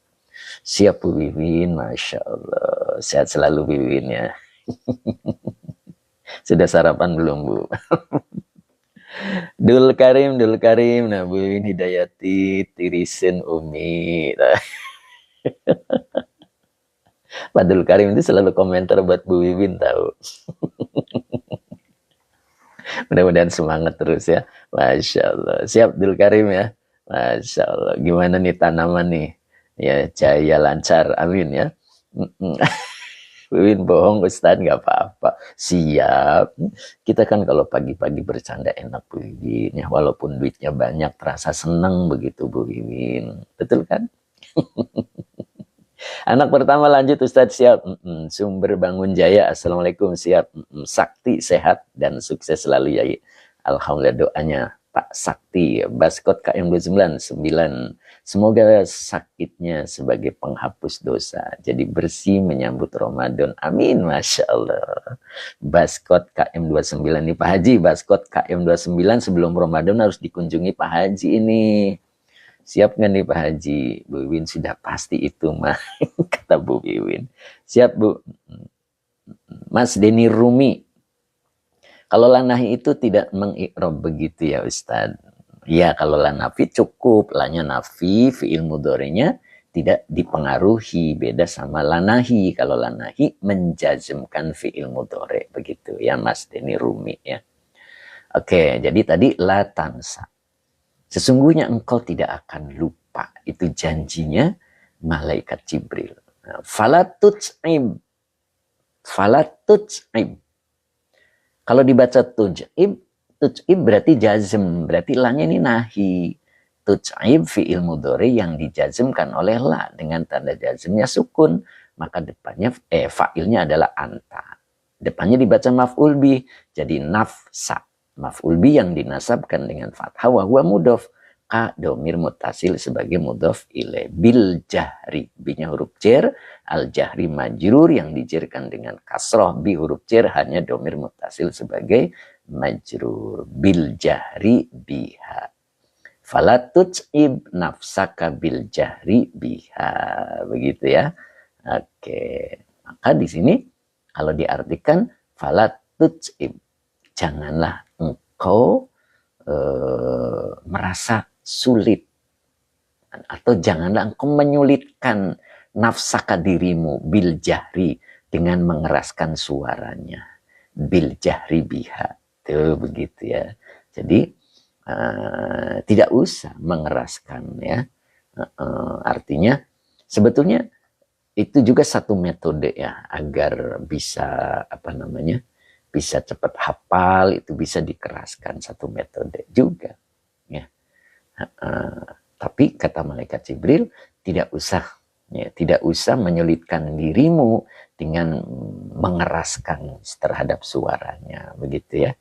Siap Bu Wiwin, Masya Allah. Sehat selalu Bu Wiwin ya. Sudah sarapan belum Bu? Dul Karim. Nah Bu Wiwin Hidayati, tirisin Umi. Pak Dul Karim itu selalu komentar buat Bu Wiwin tahu. Mudah-mudahan semangat terus ya. Masya Allah. Siap Dul Karim ya. Masya Allah. Gimana nih tanaman nih? Ya jaya lancar. Amin ya. Win bohong Ustaz, nggak apa-apa. Siap. Kita kan kalau pagi-pagi bercanda enak Bu Wiwin ya. Walaupun duitnya banyak terasa senang begitu Bu Wiwin. Betul kan? Anak pertama lanjut Ustaz, siap. Sumber Bangun Jaya, Assalamualaikum, siap. Sakti sehat dan sukses selalu ya. Alhamdulillah doanya Pak Sakti, Baskot KM 29. Semoga sakitnya sebagai penghapus dosa, jadi bersih menyambut Ramadan. Amin, Masya Allah. Baskot KM 29 ini Pak Haji, Baskot KM 29 sebelum Ramadan harus dikunjungi Pak Haji ini. Siap nggak nih Pak Haji? Bu Wiwin sudah pasti itu mah, kata Bu Wiwin. Siap Bu. Mas Denny Rumi. Kalau lanahi itu tidak mengi'rob begitu ya Ustaz. Ya kalau lanafi cukup. Lanya nafi, fi'il mudhari'nya tidak dipengaruhi. Beda sama lanahi. Kalau lanahi menjazmkan fi'il mudhari'. Begitu ya Mas Denny Rumi ya. Oke, jadi tadi la tansa. Sesungguhnya engkau tidak akan lupa. Itu janjinya malaikat Jibril. Falatut'ib. Kalau dibaca tuj'ib berarti jazm. Berarti lanya ini nahi. Tuj'ib fi'il mudhari yang dijazmkan oleh la. Dengan tanda jazmnya sukun. Maka depannya, fa'ilnya adalah anta. Depannya dibaca maf'ul bih. Jadi nafsa. Maf'ul bi yang dinasabkan dengan fathah wa huwa mudhof, ka domir mutasil sebagai mudhof ilaih. Bil jahri, binya huruf jar, al jahri majrur yang dijerkan dengan kasroh, bi huruf jar hanya domir mutasil sebagai majrur. Bil jahri biha. Falatut'ib nafsaka bil jahri biha. Begitu ya. Oke. Maka di sini kalau diartikan falatut'ib, janganlah engkau merasa sulit atau janganlah engkau menyulitkan nafsaka dirimu bil jahri dengan mengeraskan suaranya bil jahri biha. Tuh begitu ya. Jadi tidak usah mengeraskan ya. Artinya sebetulnya itu juga satu metode ya agar bisa bisa cepat hafal, itu bisa dikeraskan, satu metode juga ya. Tapi kata malaikat Jibril tidak usah menyulitkan dirimu dengan mengeraskan terhadap suaranya, begitu ya.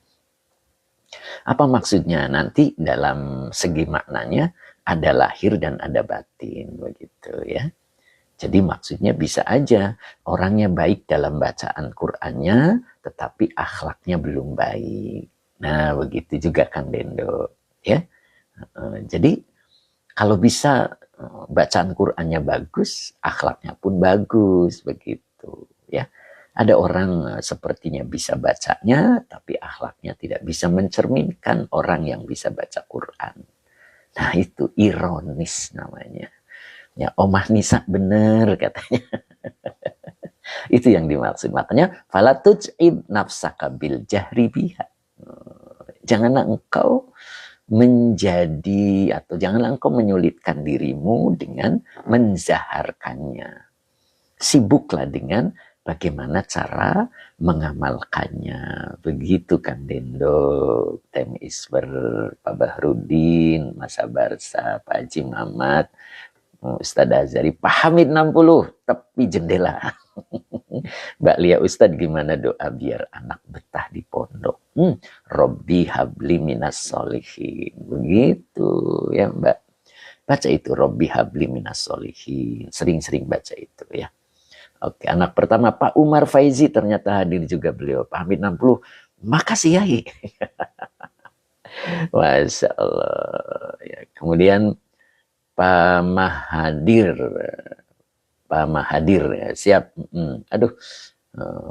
Apa maksudnya? Nanti dalam segi maknanya ada lahir dan ada batin, begitu ya. Jadi maksudnya bisa aja orangnya baik dalam bacaan Qur'annya, tetapi akhlaknya belum baik. Nah begitu juga Kang Dendo. Ya. Jadi kalau bisa bacaan Qur'annya bagus, akhlaknya pun bagus. Begitu. Ya. Ada orang sepertinya bisa bacanya, tapi akhlaknya tidak bisa mencerminkan orang yang bisa baca Qur'an. Nah itu ironis namanya. Ya, Omah Nisa bener katanya. Itu yang dimaksud. Makanya fala tuj'ib nafsaka bil jahri biha. Janganlah engkau menjadi atau janganlah engkau menyulitkan dirimu dengan menzaharkannya. Sibuklah dengan bagaimana cara mengamalkannya. Begitu kan Dendo, Tem Isber, Pak Bahrudin, Mas Abarsa, Pak Haji Mamat, Ustadz Azari, Pak Hamid 60, tepi jendela. Mbak Lia, Ustadz gimana doa biar anak betah di pondok? Robbi habli minas solihin. Begitu ya Mbak. Baca itu, Robbi habli minas solihin. Sering-sering baca itu ya. Oke, anak pertama Pak Umar Faizi ternyata hadir juga beliau. Pak Hamid 60, makasih Yai. Masya Allah. Ya, kemudian Pak Mahadir. Pak Mahadir ya, siap. Aduh,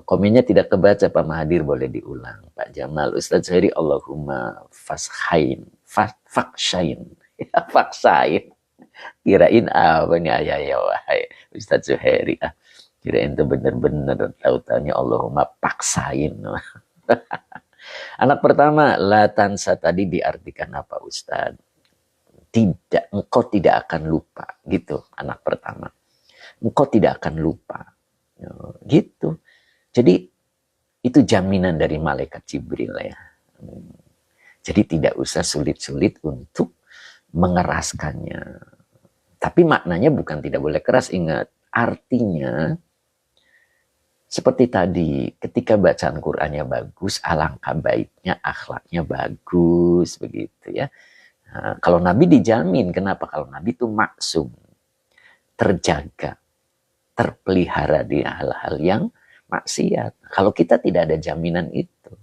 komennya tidak kebaca Pak Mahadir, boleh diulang. Pak Jamal, Ustadz Zuhairi, Allahumma fashain, fakshain, faksain. Kirain apa nih ayah wahai Ustadz Zuhairi. Kirain itu bener-bener tahu-taunya Allahumma paksain. Anak pertama, la tansa tadi diartikan apa Ustadz? Tidak, engkau tidak akan lupa. Gitu, anak pertama. Engkau tidak akan lupa. Gitu. Jadi, itu jaminan dari malaikat Jibril ya. Jadi tidak usah sulit-sulit untuk mengeraskannya. Tapi maknanya bukan tidak boleh keras, ingat. Artinya, seperti tadi, ketika bacaan Qur'annya bagus, alangkah baiknya akhlaknya bagus, begitu ya. Nah, kalau Nabi dijamin, kenapa? Kalau Nabi itu maksum, terjaga, terpelihara di hal-hal yang maksiat. Kalau kita tidak ada jaminan itu.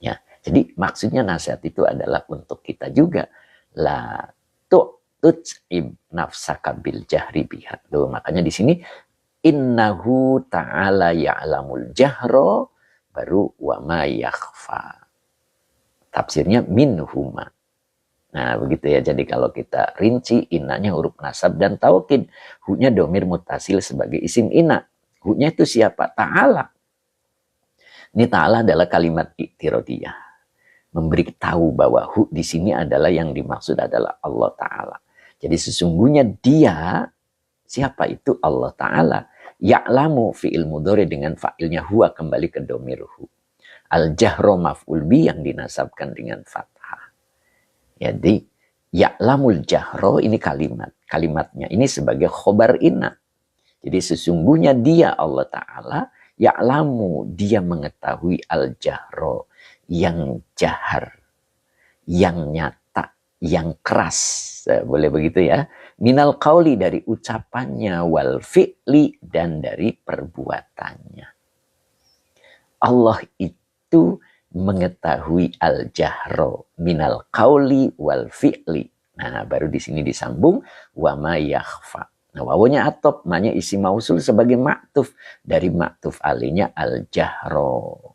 Ya, jadi maksudnya nasihat itu adalah untuk kita juga. La tu'ib nafsaka bil jahri biha. Tuh, makanya di sini innahu ta'ala ya'lamul jahro baru wa ma yakhfa. Tafsirnya minhuma. Nah begitu ya, jadi kalau kita rinci, innanya huruf nasab dan taukid, hu-nya domir mutasil sebagai isim inna. Hu-nya itu siapa? Ta'ala. Ini ta'ala adalah kalimat iktirodiyah. Memberi tahu bahwa hu di sini adalah yang dimaksud adalah Allah Ta'ala. Jadi sesungguhnya dia, siapa itu? Allah Ta'ala. Ya'lamu fi'il mudhari dengan fa'ilnya huwa kembali ke domir hu. Al-jahro maf'ul bi yang dinasabkan dengan fathah. Jadi ya'lamul jahro ini kalimatnya ini sebagai khobar inna. Jadi sesungguhnya dia Allah Ta'ala ya'lamu, dia mengetahui al-jahro, yang jahar, yang nyata, yang keras, boleh begitu ya, minal qauli dari ucapannya, wal fi'li dan dari perbuatannya. Allah itu mengetahui al-jahro minal qauli wal fi'li. Nah, baru di sini disambung wa ma yakhfa. Nah, wawunya atop, manya isi mausul sebagai maktuf dari maktuf alinya al-jahro.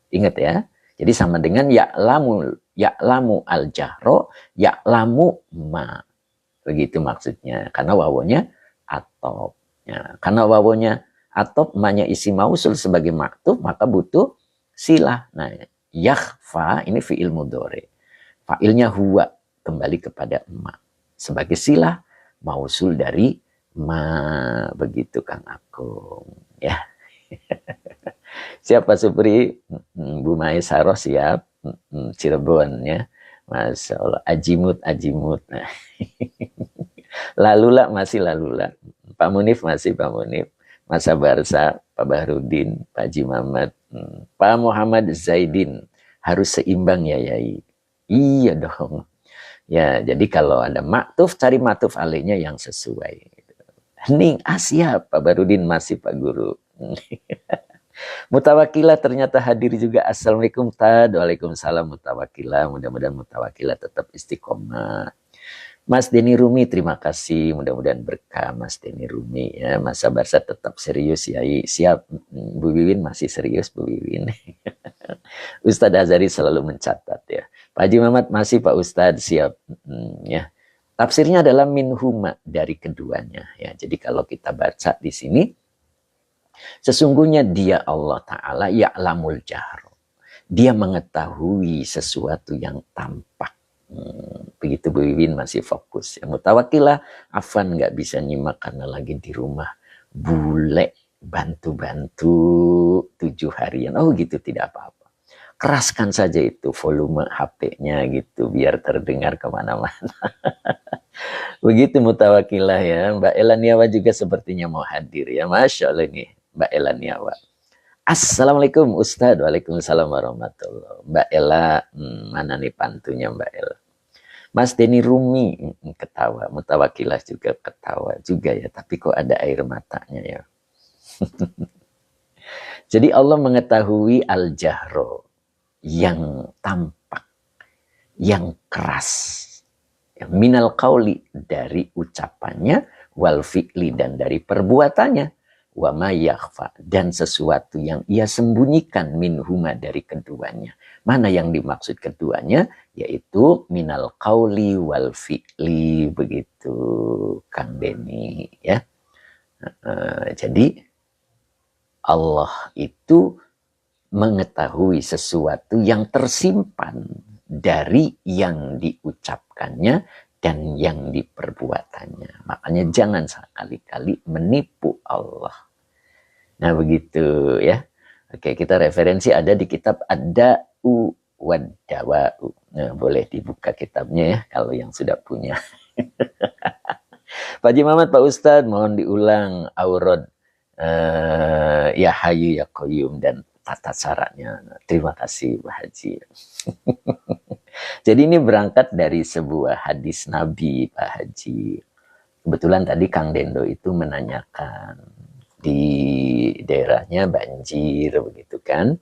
Ingat ya. Jadi sama dengan ya'lamu al-jahro, ya'lamu ma. Begitu maksudnya. Karena wawunya atop. Ya, karena wawunya atop, manya isi mausul sebagai maktuf, maka butuh silah. Nah, yakhfa ini fi'il mudhari. Fa'ilnya huwa kembali kepada ma. Sebagai silah mausul dari ma. Begitu Kang Akung. Ya. Siapa Supri? Bu Maisaro siap. Cirebon ya. Masya Allah. Ajimut. Nah. Lalula masih lalula. Pak Munif masih Pak Munif. Mas Abarsa, Pak Bahrudin, Pak Haji Mamat, Pak Muhammad Zaidin. Harus seimbang ya Yai. Iya dong. Ya, jadi kalau ada maktuf, cari maktuf alainya yang sesuai. Hening, siap. Pak Bahrudin masih Pak Guru. Mutawakila ternyata hadir juga. Assalamualaikum Tad. Waalaikumsalam Mutawakila. Mudah-mudahan Mutawakila tetap istiqomah. Mas Denny Rumi, terima kasih. Mudah-mudahan berkah Mas Denny Rumi. Ya, Mas Abarsa tetap serius ya. Siap. Bu Wiwin masih serius Bu Wiwin. Ustadz Azari selalu mencatat ya. Pak Haji Mamat masih Pak Ustadz siap. Ya. Tafsirnya adalah minhuma, dari keduanya. Ya, jadi kalau kita baca di sini, Sesungguhnya dia Allah Ta'ala ya'lamul jahro. Dia mengetahui sesuatu yang tampak. Begitu Bu Wiwin masih fokus. Yang mutawakilah, Afan nggak bisa nyimak karena lagi di rumah. Bule bantu-bantu 7 harian. Oh gitu, tidak apa-apa. Keraskan saja itu volume HP-nya gitu, biar terdengar kemana-mana. Begitu mutawakilah ya. Mbak Elaniawa juga sepertinya mau hadir ya. Masya Allah ini Mbak Elaniawa. Assalamualaikum Ustadz. Waalaikumsalam warahmatullahi. Mbak Ella, mana nih pantunya Mbak Ella? Mas Denny Rumi ketawa, mutawakilah juga ketawa juga ya. Tapi kok ada air matanya ya. Jadi Allah mengetahui al-jahro, yang tampak, yang keras. Yang minal qauli, dari ucapannya, wal fi'li, dan dari perbuatannya. Wa ma yakhfa, dan sesuatu yang ia sembunyikan minhuma, dari keduanya. Mana yang dimaksud keduanya? Yaitu minal qauli wal fi'li, begitu Kang Denny ya. Jadi Allah itu mengetahui sesuatu yang tersimpan dari yang diucapkannya dan yang diperbuatannya. Makanya jangan sekali-kali menipu Allah. Nah begitu ya. Oke, kita referensi ada di kitab Ad-Da'u wad-Dawa'u. Nah, boleh dibuka kitabnya ya kalau yang sudah punya. Pak Haji Muhammad, Pak Ustadz, mohon diulang aurad ya Hayyu ya Qayyum dan tata caranya. Terima kasih Pak Haji. Jadi ini berangkat dari sebuah hadis Nabi Pak Haji. Kebetulan tadi Kang Dendo itu menanyakan di daerahnya banjir begitu kan.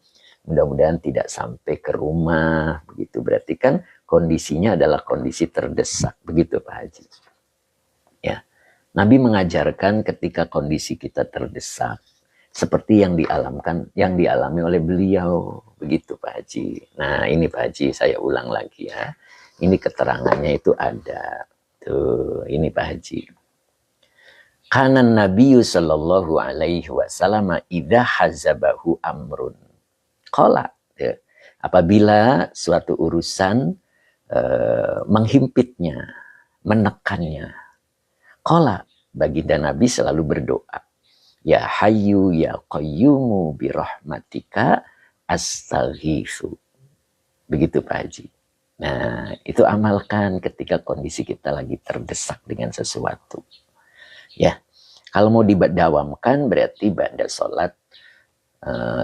Mudah-mudahan tidak sampai ke rumah begitu. Berarti kan kondisinya adalah kondisi terdesak begitu Pak Haji. Ya. Nabi mengajarkan ketika kondisi kita terdesak seperti yang dialami oleh beliau begitu Pak Haji. Nah ini Pak Haji saya ulang lagi ya. Ini keterangannya itu ada tuh ini Pak Haji. Kana Nabi sallallahu alaihi wasallam idza hazabahu amrun. Qala ya. Apabila suatu urusan menghimpitnya, menekannya. Qala baginda Nabi selalu berdoa. Ya Hayyu ya Qayyumu birahmatika astaghitsu. Begitu Pak Haji. Nah, itu amalkan ketika kondisi kita lagi terdesak dengan sesuatu. Ya. Kalau mau didawamkan berarti ba'da sholat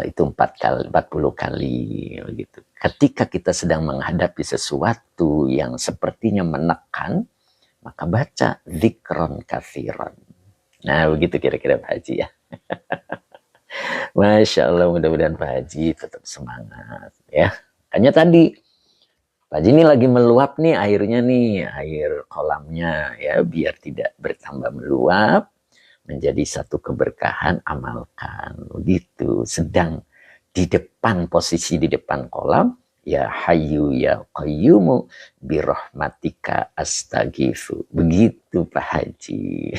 itu 40 kali begitu. Ketika kita sedang menghadapi sesuatu yang sepertinya menekan, maka baca dzikron katsiran. Nah, begitu kira-kira Pak Haji ya. Masya Allah, mudah-mudahan Pak Haji tetap semangat ya. Hanya tadi Pak Haji ini lagi meluap nih airnya nih, air kolamnya ya, biar tidak bertambah meluap, menjadi satu keberkahan, amalkan. Begitu, sedang di depan, posisi di depan kolam, ya Hayyu ya Qayyumu birahmatika astaghitsu. Begitu Pak Haji.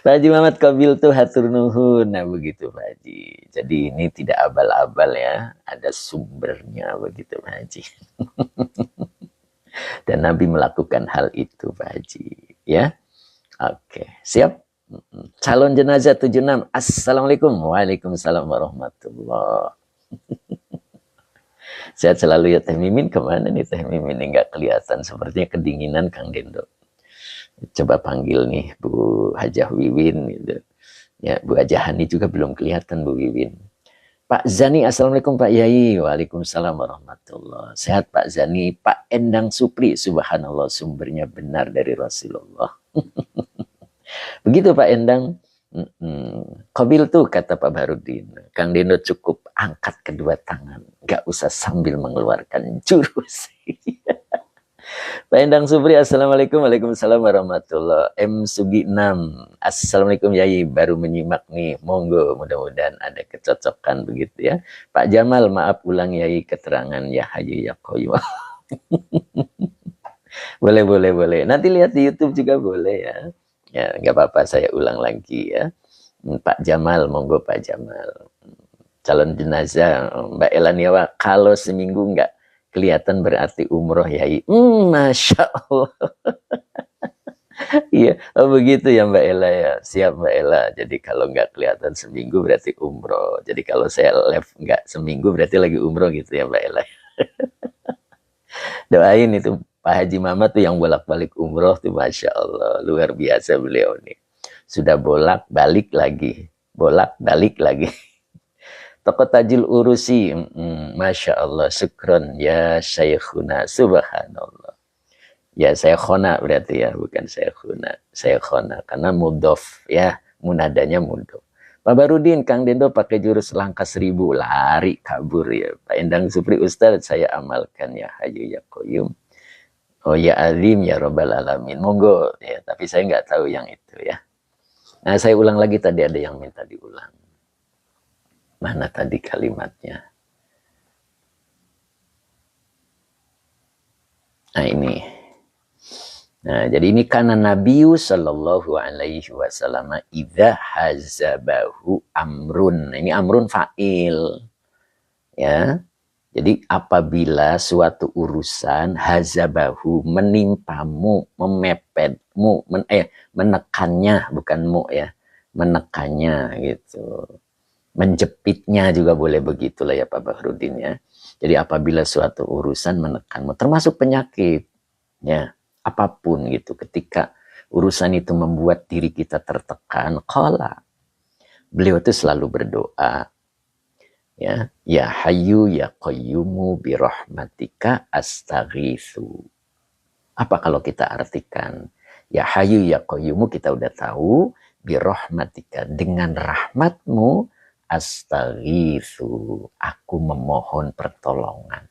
Pak Haji Muhammad Qabil tuh hatur nuhun. Nah begitu Pak Haji. Jadi ini tidak abal-abal ya. Ada sumbernya begitu Pak Haji. Dan Nabi melakukan hal itu Pak Haji. Ya. Oke. Siap? Calon jenazah 76. Assalamualaikum. Waalaikumsalam warahmatullahi. Sehat selalu ya Teh Mimin. Kemana nih Teh Mimin? Nggak kelihatan. Sepertinya kedinginan Kang Dendo. Coba panggil nih Bu Hajah Wiwin gitu. Ya, Bu Hajah Hani juga belum kelihatan Bu Wiwin. Pak Zani, Assalamualaikum Pak Yai. Waalaikumsalam warahmatullahi. Sehat Pak Zani. Pak Endang Supri, subhanallah sumbernya benar dari Rasulullah. Begitu Pak Endang. Qabil tuh kata Pak Barudin. Kang Dendo cukup angkat kedua tangan. Gak usah sambil mengeluarkan jurus. Pak Endang Supri, Assalamualaikum. Waalaikumsalam warahmatullahi. M Sugi 6, Assalamualaikum Yai, baru menyimak nih, monggo, mudah-mudahan ada kecocokan begitu ya. Pak Jamal, maaf ulang Yai keterangan ya Hayyu ya Qayyum. boleh. Nanti lihat di YouTube juga boleh ya. Ya, nggak apa-apa saya ulang lagi ya. Pak Jamal, monggo Pak Jamal. Calon jenazah Mbak Elaniawa, kalau seminggu nggak kelihatan berarti umroh Yai. Masya Allah. Iya, oh begitu ya Mbak Ella ya. Siap Mbak Ella. Jadi kalau nggak kelihatan seminggu berarti umroh. Jadi kalau saya live nggak seminggu berarti lagi umroh gitu ya Mbak Ella. Doain itu Pak Haji Mama tuh yang bolak-balik umroh tuh Masya Allah. Luar biasa beliau nih. Sudah bolak-balik lagi. Bolak-balik lagi. Toko Tajul Urusi. Masya Allah. Syukron ya Syekhuna. Subhanallah. Ya saya khona berarti ya, bukan saya khuna. Saya khona karena mudof ya, munadanya mudof. Pak Barudin, Kang Dendo pakai jurus langkah 1000, lari kabur ya. Pak Endang Supri Ustadz, saya amalkan ya Hayu ya Qayyum. Oh ya Azim ya Rabbal Alamin. Monggo ya, tapi saya nggak tahu yang itu ya. Nah saya ulang lagi, tadi ada yang minta diulang. Mana tadi kalimatnya? Nah ini. Nah, jadi ini karena Nabi sallallahu alaihi wasallam idza hazabahu amrun. Ini amrun fa'il. Ya. Jadi apabila suatu urusan hazabahu menimpamu, memepetmu, menekannya, bukan mu ya. Menekannya gitu. Menjepitnya juga boleh begitulah ya Pak Bahrudin ya. Jadi apabila suatu urusan menekanmu, termasuk penyakit ya. Apapun gitu, ketika urusan itu membuat diri kita tertekan, qala, beliau itu selalu berdoa ya, ya Hayyu ya Qayyumu bi rahmatika astaghitsu. Apa kalau kita artikan ya Hayyu ya Qayyumu, kita udah tahu, bi rahmatika, dengan rahmatmu, astaghitsu, aku memohon pertolongan.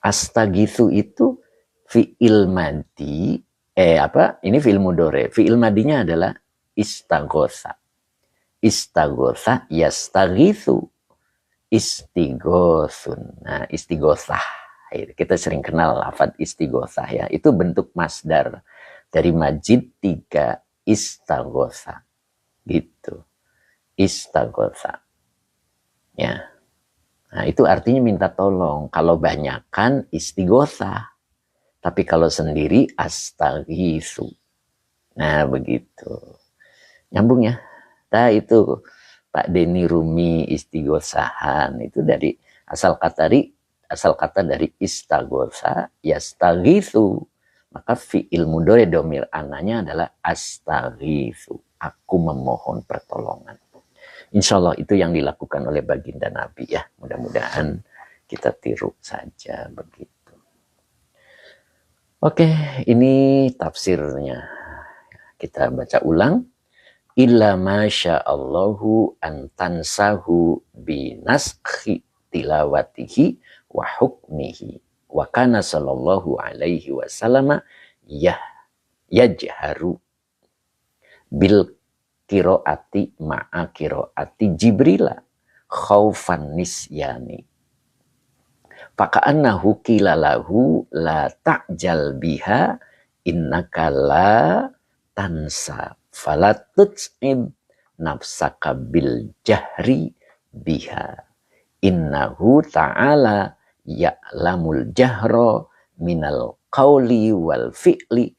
Astaghitsu itu fi'il madi, ini fi'il mudhari. Fi'il madinya adalah istaghosa. Istaghosa yastaghitsu. Istighosun. Nah, istighosah. Kita sering kenal lafaz istighosah ya. Itu bentuk masdar dari majid 3, istaghosa. Gitu. Istaghosa. Ya. Nah, itu artinya minta tolong. Kalau banyakan istighosah. Tapi kalau sendiri astaghitsu. Nah begitu. Nyambung ya. Nah itu Pak Denny Rumi istighosahan. Itu dari asal kata dari istaghosa yastaghitsu. Maka fi'il mudhari dhamir ananya adalah astaghitsu. Aku memohon pertolongan. Insya Allah itu yang dilakukan oleh baginda Nabi ya. Mudah-mudahan kita tiru saja begitu. Oke, ini tafsirnya. Kita baca ulang. Illa masya'allahu antansahu binaskhi tilawatihi wa hukmihi. Wa kana sallallahu alaihi wasallam yajharu bil kiroati ma'a kiroati Jibrila khaufan nisyani. Faka'annahu kilalahu la ta'jal biha innaka la tansa falatut'ib nafsaka bil jahri biha innahu ta'ala ya'lamul jahra minal qawli wal fi'li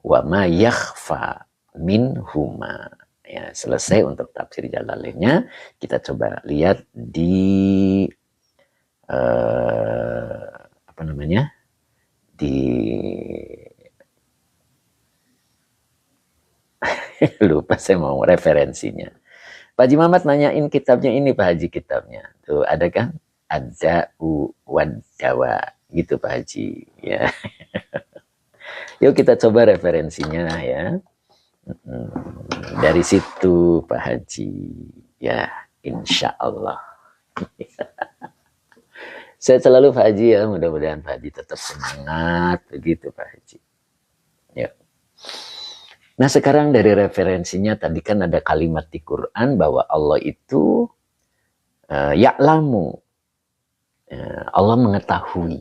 wa ma yakhfa minhuma. Ya, selesai untuk tafsir Jalalainnya. Kita coba lihat di apa namanya, di lupa saya mau referensinya. Pak Haji Mamat nanyain kitabnya ini, Pak Haji, kitabnya tuh ada kan, ada wadawa gitu Pak Haji ya. Yuk kita coba referensinya ya. Dari situ Pak Haji ya, insya Allah. Saya selalu Pak Haji ya, mudah-mudahan Pak Haji tetap semangat begitu Pak Haji. Ya. Nah sekarang dari referensinya tadi kan ada kalimat di Quran bahwa Allah itu ya'lamu, Allah mengetahui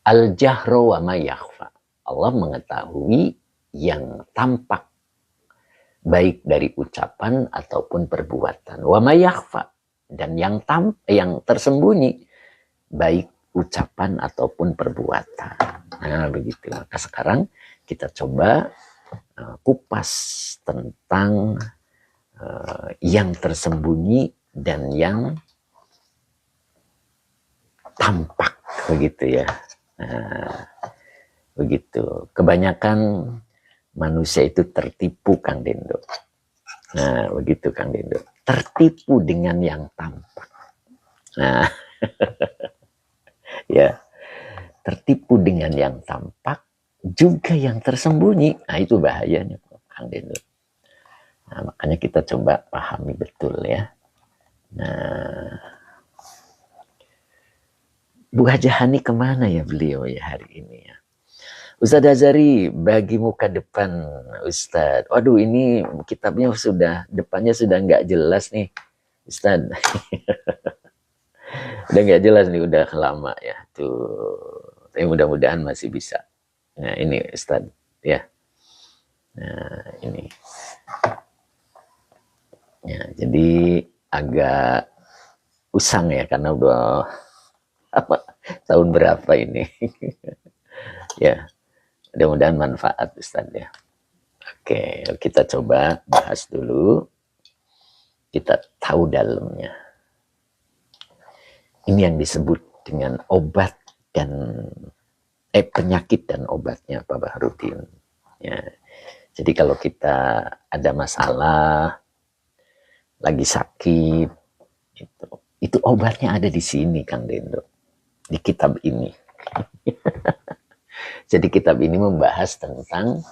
al-jahra wa ma yakhfa. Allah mengetahui yang tampak baik dari ucapan ataupun perbuatan. Wa ma yakhfa, dan yang tersembunyi, baik ucapan ataupun perbuatan. Nah, begitu. Maka sekarang kita coba kupas tentang yang tersembunyi dan yang tampak, begitu ya. Nah, begitu. Kebanyakan manusia itu tertipu, Kang Dendo. Nah, begitu Kang Dendo. Tertipu dengan yang tampak. Nah, ya, tertipu dengan yang tampak, juga yang tersembunyi. Nah, itu bahayanya, Kang Dendo. Nah, makanya kita coba pahami betul ya. Nah, Bu Hajah Hani kemana ya beliau ya hari ini ya? Ustadz Azari, bagi muka depan Ustadz. Waduh, ini kitabnya depannya sudah nggak jelas nih Ustadz. Udah nggak jelas nih, udah lama ya. Tuh, tapi mudah-mudahan masih bisa. Nah ini Ustadz ya. Nah ini. Ya, jadi agak usang ya karena udah tahun berapa ini. Ya, mudah-mudahan manfaat Ustadz ya. Oke, kita coba bahas dulu. Kita tahu dalamnya. Ini yang disebut dengan obat dan penyakit dan obatnya Pak Bahrudin. Ya. Jadi kalau kita ada masalah, lagi sakit, itu obatnya ada di sini, Kang Dendo, di kitab ini. Jadi kitab ini membahas tentang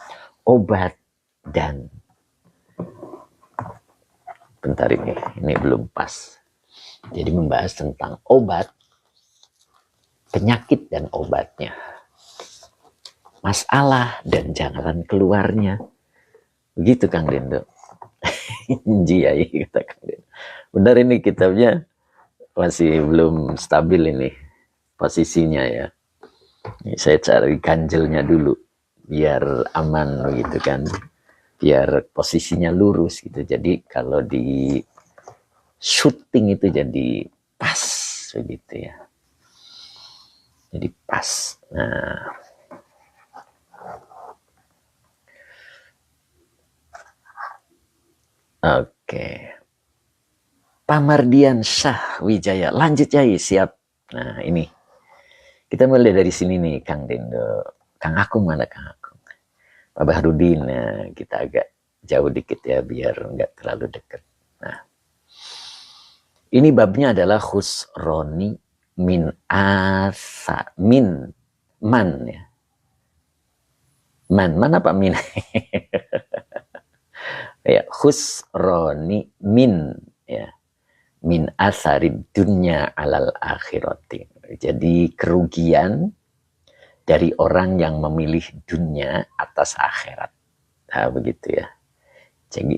obat dan bentar ini belum pas. Jadi membahas tentang obat, penyakit dan obatnya, masalah dan jalan keluarnya. Begitu Kang Dendo. Jiyai kata Kang Dendo. Benar, ini kitabnya masih belum stabil ini posisinya ya. Ini saya cari ganjelnya dulu biar aman begitu kan. Biar posisinya lurus gitu. Jadi kalau di syuting itu jadi pas begitu ya. Jadi pas. Nah, oke. Pak Mardian Syah Wijaya. Lanjut Yai, siap. Nah, ini. Kita mulai dari sini nih, Kang Dendo. Kang Akung mana Kang Akung? Pak Bahrudin. Nah, kita agak jauh dikit ya, biar nggak terlalu dekat. Nah, ini babnya adalah khusroni min asa. Man ya. Man apa min? Ya, khusroni min ya. Min asarid dunya alal akhirati. Jadi kerugian dari orang yang memilih dunia atas akhirat. Nah, begitu ya.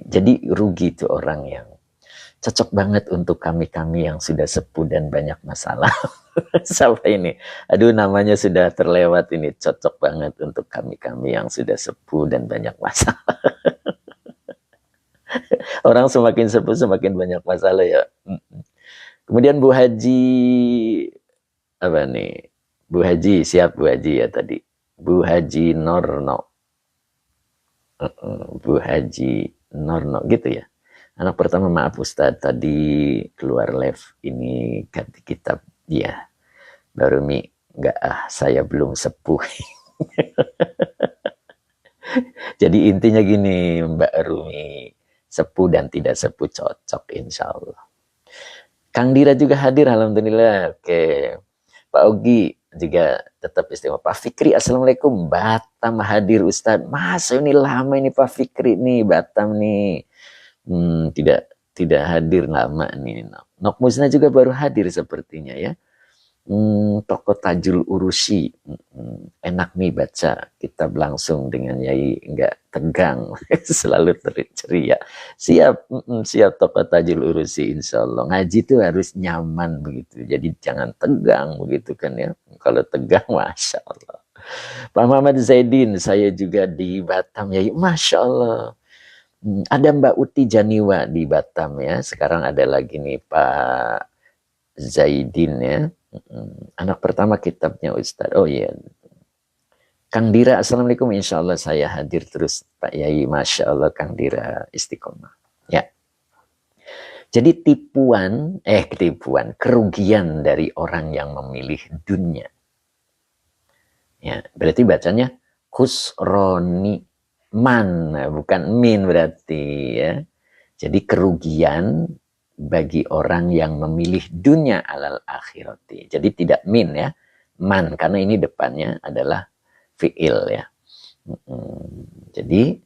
Jadi rugi itu orang yang cocok banget untuk kami-kami yang sudah sepuh dan banyak masalah. Sampai ini. Aduh, namanya sudah terlewat ini. Cocok banget untuk kami-kami yang sudah sepuh dan banyak masalah. Orang semakin sepuh semakin banyak masalah ya. Kemudian Bu Haji apa nih? Bu Haji, siap Bu Haji ya tadi. Bu Haji Norno. Bu Haji Norno gitu ya. Anak pertama, maaf Ustadz, tadi keluar live ini ganti kitab ya. Baru enggak, saya belum sepuh. Jadi intinya gini Mbak Rumi, sepuh dan tidak sepuh cocok insya Allah. Kang Dira juga hadir, alhamdulillah. Oke, Pak Ogi juga tetap istimewa. Pak Fikri, assalamualaikum. Batam hadir Ustadz. Masa ini lama ini Pak Fikri nih, Batam nih. Tidak hadir lama nih. Nok Musna juga baru hadir sepertinya ya. Toko Tajul Urusi, enak nih baca kitab langsung dengan Yai, nggak tegang, selalu ceria. Siap Toko Tajul Urusi, insya Allah. Ngaji itu harus nyaman begitu, jadi jangan tegang begitu kan ya. Kalau tegang, masya Allah. Pak Muhammad Zaidin, saya juga di Batam Yai, masya Allah. Ada Mbak Uti Janiwa di Batam ya. Sekarang ada lagi nih Pak Zaidin ya. Anak pertama kitabnya Ustadz. Oh iya. Kang Dira, Assalamualaikum. Insya Allah saya hadir terus Pak Yai. Masya Allah Kang Dira istiqomah. Ya. Jadi kerugian dari orang yang memilih dunia. Ya, berarti bacanya khusroni man, bukan min berarti ya. Jadi kerugian bagi orang yang memilih dunia alal akhirati. Jadi tidak min ya, man, karena ini depannya adalah fi'il ya. Jadi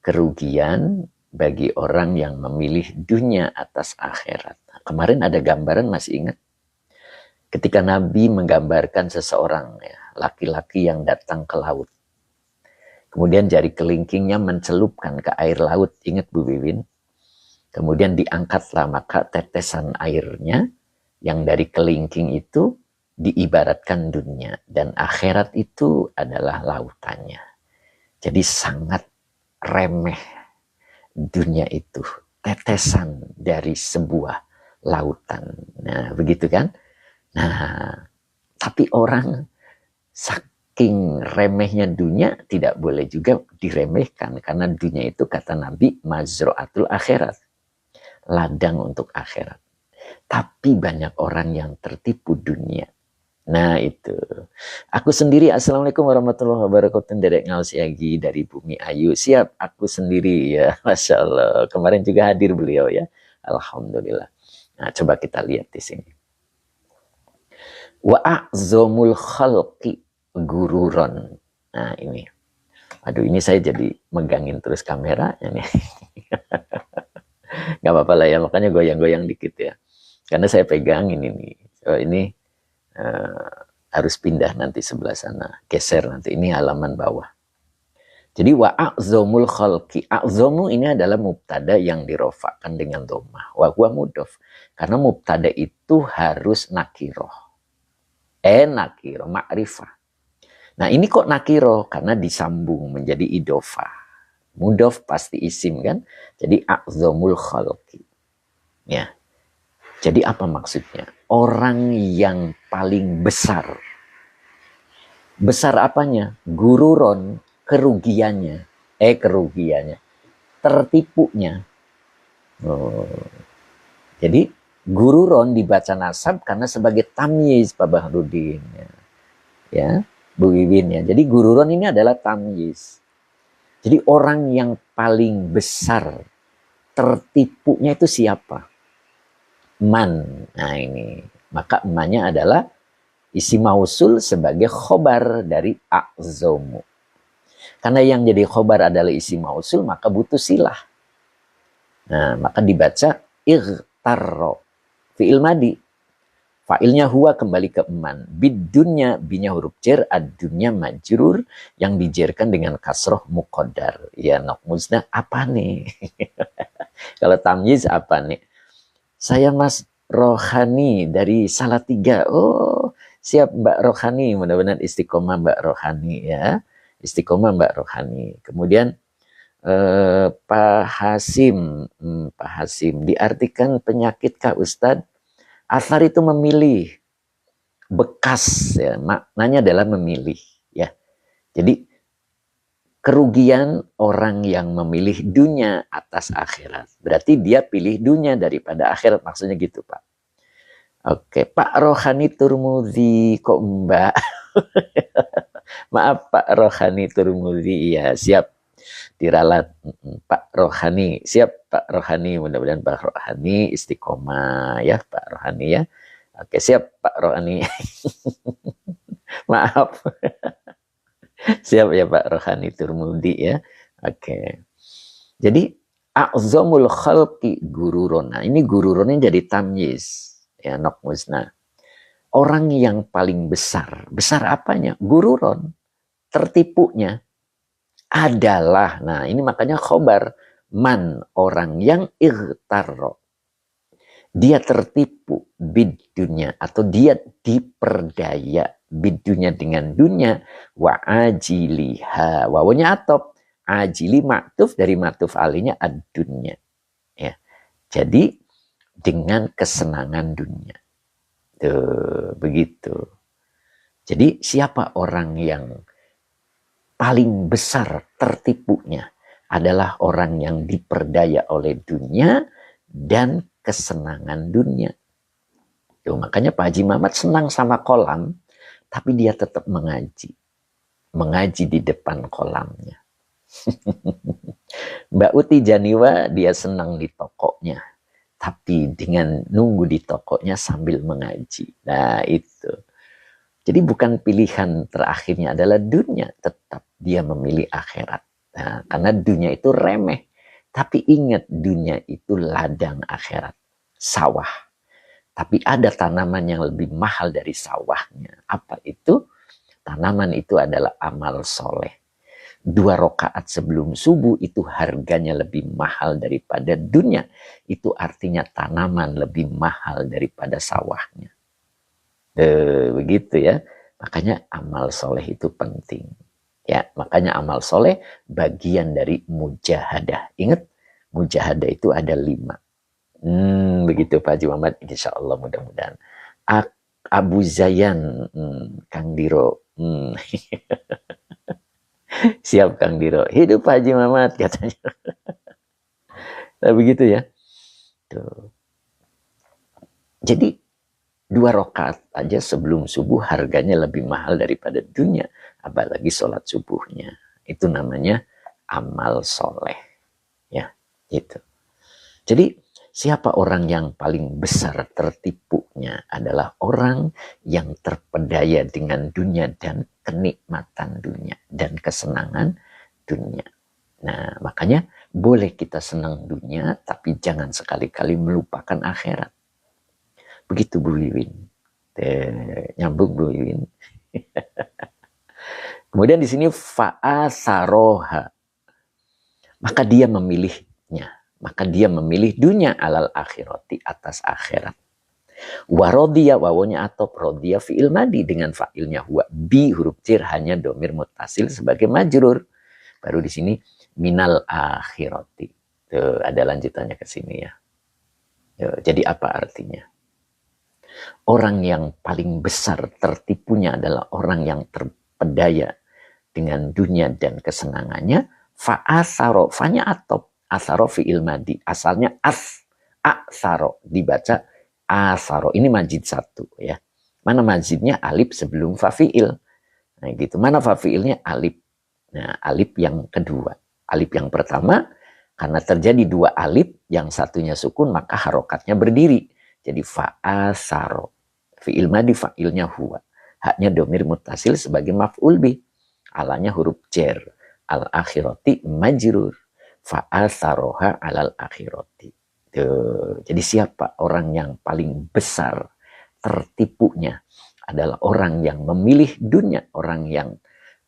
kerugian bagi orang yang memilih dunia atas akhirat. Kemarin ada gambaran, masih ingat? Ketika Nabi menggambarkan seseorang ya, laki-laki yang datang ke laut. Kemudian jari kelingkingnya mencelupkan ke air laut. Ingat Bu Wiwin? Kemudian diangkatlah, maka tetesan airnya yang dari kelingking itu diibaratkan dunia. Dan akhirat itu adalah lautannya. Jadi sangat remeh dunia itu. Tetesan dari sebuah lautan. Nah, begitu kan? Nah, tapi orang saking remehnya dunia tidak boleh juga diremehkan. Karena dunia itu kata Nabi mazro'atul akhirat. Ladang untuk akhirat. Tapi banyak orang yang tertipu dunia. Nah itu. Aku sendiri, Assalamualaikum warahmatullahi wabarakatuh. Dedek Ngausiagi dari Bumi Ayu. Siap, aku sendiri ya. Masya Allah. Kemarin juga hadir beliau ya. Alhamdulillah. Nah coba kita lihat di sini. Wa a'zamul khalqi gururon. Nah ini. Aduh ini saya jadi megangin terus kamera ini. Gak apa-apa lah ya, makanya goyang-goyang dikit ya. Karena saya pegang ini. Oh, ini harus pindah nanti sebelah sana. Geser nanti, ini halaman bawah. Jadi wa a'zamul khalqi. A'zamu ini adalah mubtada yang dirofakkan dengan dhammah. Wa huwa mudhof. Karena mubtada itu harus nakiroh. Nakiroh, ma'rifah. Nah ini kok nakiroh? Karena disambung menjadi idofah. Mudhof pasti isim kan? Jadi a'zamul khalqi. Ya. Jadi apa maksudnya? Orang yang paling besar. Besar apanya? Gururon, kerugiannya. Kerugiannya. Tertipunya. Jadi gururon dibaca nasab karena sebagai tamyiz Pak Bahrudin. Ya, Bu Wiwin ya. Jadi gururon ini adalah tamyiz. Jadi orang yang paling besar tertipunya itu siapa? Man. Nah ini. Maka emannya adalah isi mausul sebagai khobar dari a'zomu. Karena yang jadi khobar adalah isi mausul, maka butuh silah. Nah, maka dibaca ightarro. Fi'il madi. Fa'ilnya huwa kembali ke eman. Bidunya, binya huruf jer, ad-dunya majrur, yang dijerkan dengan kasroh muqaddar. Ya, nokmuzna apa nih? Kalau tamyiz apa nih? Saya Mas Rohani dari Salatiga. Oh, siap Mbak Rohani. Mudah-mudahan istiqomah Mbak Rohani ya. Istiqomah Mbak Rohani. Kemudian Pak Hasim. Pak Hasim. Diartikan penyakit Kak Ustadz? Athar itu memilih. Bekas ya. Maknanya adalah memilih ya. Jadi kerugian orang yang memilih dunia atas akhirat. Berarti dia pilih dunia daripada akhirat. Maksudnya gitu Pak. Oke, Pak Rohani Turmudi. Kok Mbak? Maaf Pak Rohani Turmudi. Ya siap. Diralat Pak Rohani. Siap Pak Rohani. Mudah-mudahan Pak Rohani istiqomah ya Pak Rohani ya. Oke siap Pak Rohani. Maaf. Siap ya Pak Rohani Turmudi ya. Oke. Jadi a'zamul khalqi gururon. Nah, ini gururonnya jadi tamyiz ya nokmuzna. Orang yang paling besar. Besar apanya? Gururon. Tertipunya adalah, nah ini makanya khobar, man, orang yang ightarro. Dia tertipu bidunya, atau dia diperdaya bidunya dengan dunia, wa ajiliha, wawanya atop, ajili ma'tuf dari ma'tuf alinya ad-dunya. Ya. Jadi dengan kesenangan dunia. Tuh, begitu. Jadi siapa orang yang paling besar tertipunya adalah orang yang diperdaya oleh dunia dan kesenangan dunia. Tuh, makanya Pak Haji Mamat senang sama kolam, tapi dia tetap mengaji. Mengaji di depan kolamnya. Mbak Uti Janiwa dia senang di tokonya, tapi dengan nunggu di tokonya sambil mengaji. Nah itu. Jadi bukan pilihan terakhirnya adalah dunia, tetap dia memilih akhirat. Nah, karena dunia itu remeh. Tapi ingat dunia itu ladang akhirat, sawah. Tapi ada tanaman yang lebih mahal dari sawahnya. Apa itu? Tanaman itu adalah amal soleh. 2 rakaat sebelum subuh itu harganya lebih mahal daripada dunia. Itu artinya tanaman lebih mahal daripada sawahnya. Begitu ya. Makanya amal soleh itu penting. Ya, makanya amal soleh bagian dari mujahadah. Ingat, mujahadah itu ada 5. Begitu Pak Haji Muhammad. Insya Allah mudah-mudahan. Abu Zayan, Kang Diro. Siap Kang Diro. Hidup Pak Haji Muhammad katanya. Nah, begitu ya. Tuh. Jadi 2 rakaat aja sebelum subuh harganya lebih mahal daripada dunia. Apalagi sholat subuhnya. Itu namanya amal soleh. Ya, gitu. Jadi siapa orang yang paling besar tertipunya adalah orang yang terpedaya dengan dunia dan kenikmatan dunia dan kesenangan dunia. Nah, makanya boleh kita senang dunia, tapi jangan sekali-kali melupakan akhirat. Begitu Bu Wiwin. Nyambung Bu Wiwin. Kemudian di sini fa'asaroha. Maka dia memilihnya. Maka dia memilih dunia alal akhirati atas akhirat. Warodiyah wawonya atau rodiyah fi'il madi dengan fa'ilnya huwa. Bi huruf jar hanya domir mutasil sebagai majrur. Baru di sini minal akhirati. Tuh, ada lanjutannya ke sini ya. Tuh, jadi apa artinya? Orang yang paling besar tertipunya adalah orang yang terpedaya dengan dunia dan kesenangannya. Fa'asaro, fa'nya atop, asaro fi'il madi. Asalnya asaro, dibaca asaro. Ini majid 1 ya. Mana majidnya? Alif sebelum fafi'il. Nah gitu. Mana fafi'ilnya? Alif. Nah alif yang kedua. Alif yang pertama, karena terjadi 2 alif, yang satunya sukun, maka harokatnya berdiri. Jadi fa'asaro. Fi'il madi fa'ilnya huwa. Haknya domir mutasil sebagai maf'ul bih. Alanya huruf jar. Al-akhirati majrur. Fa'asaroha alal akhirati. Jadi siapa orang yang paling besar tertipunya adalah orang yang memilih dunia. Orang yang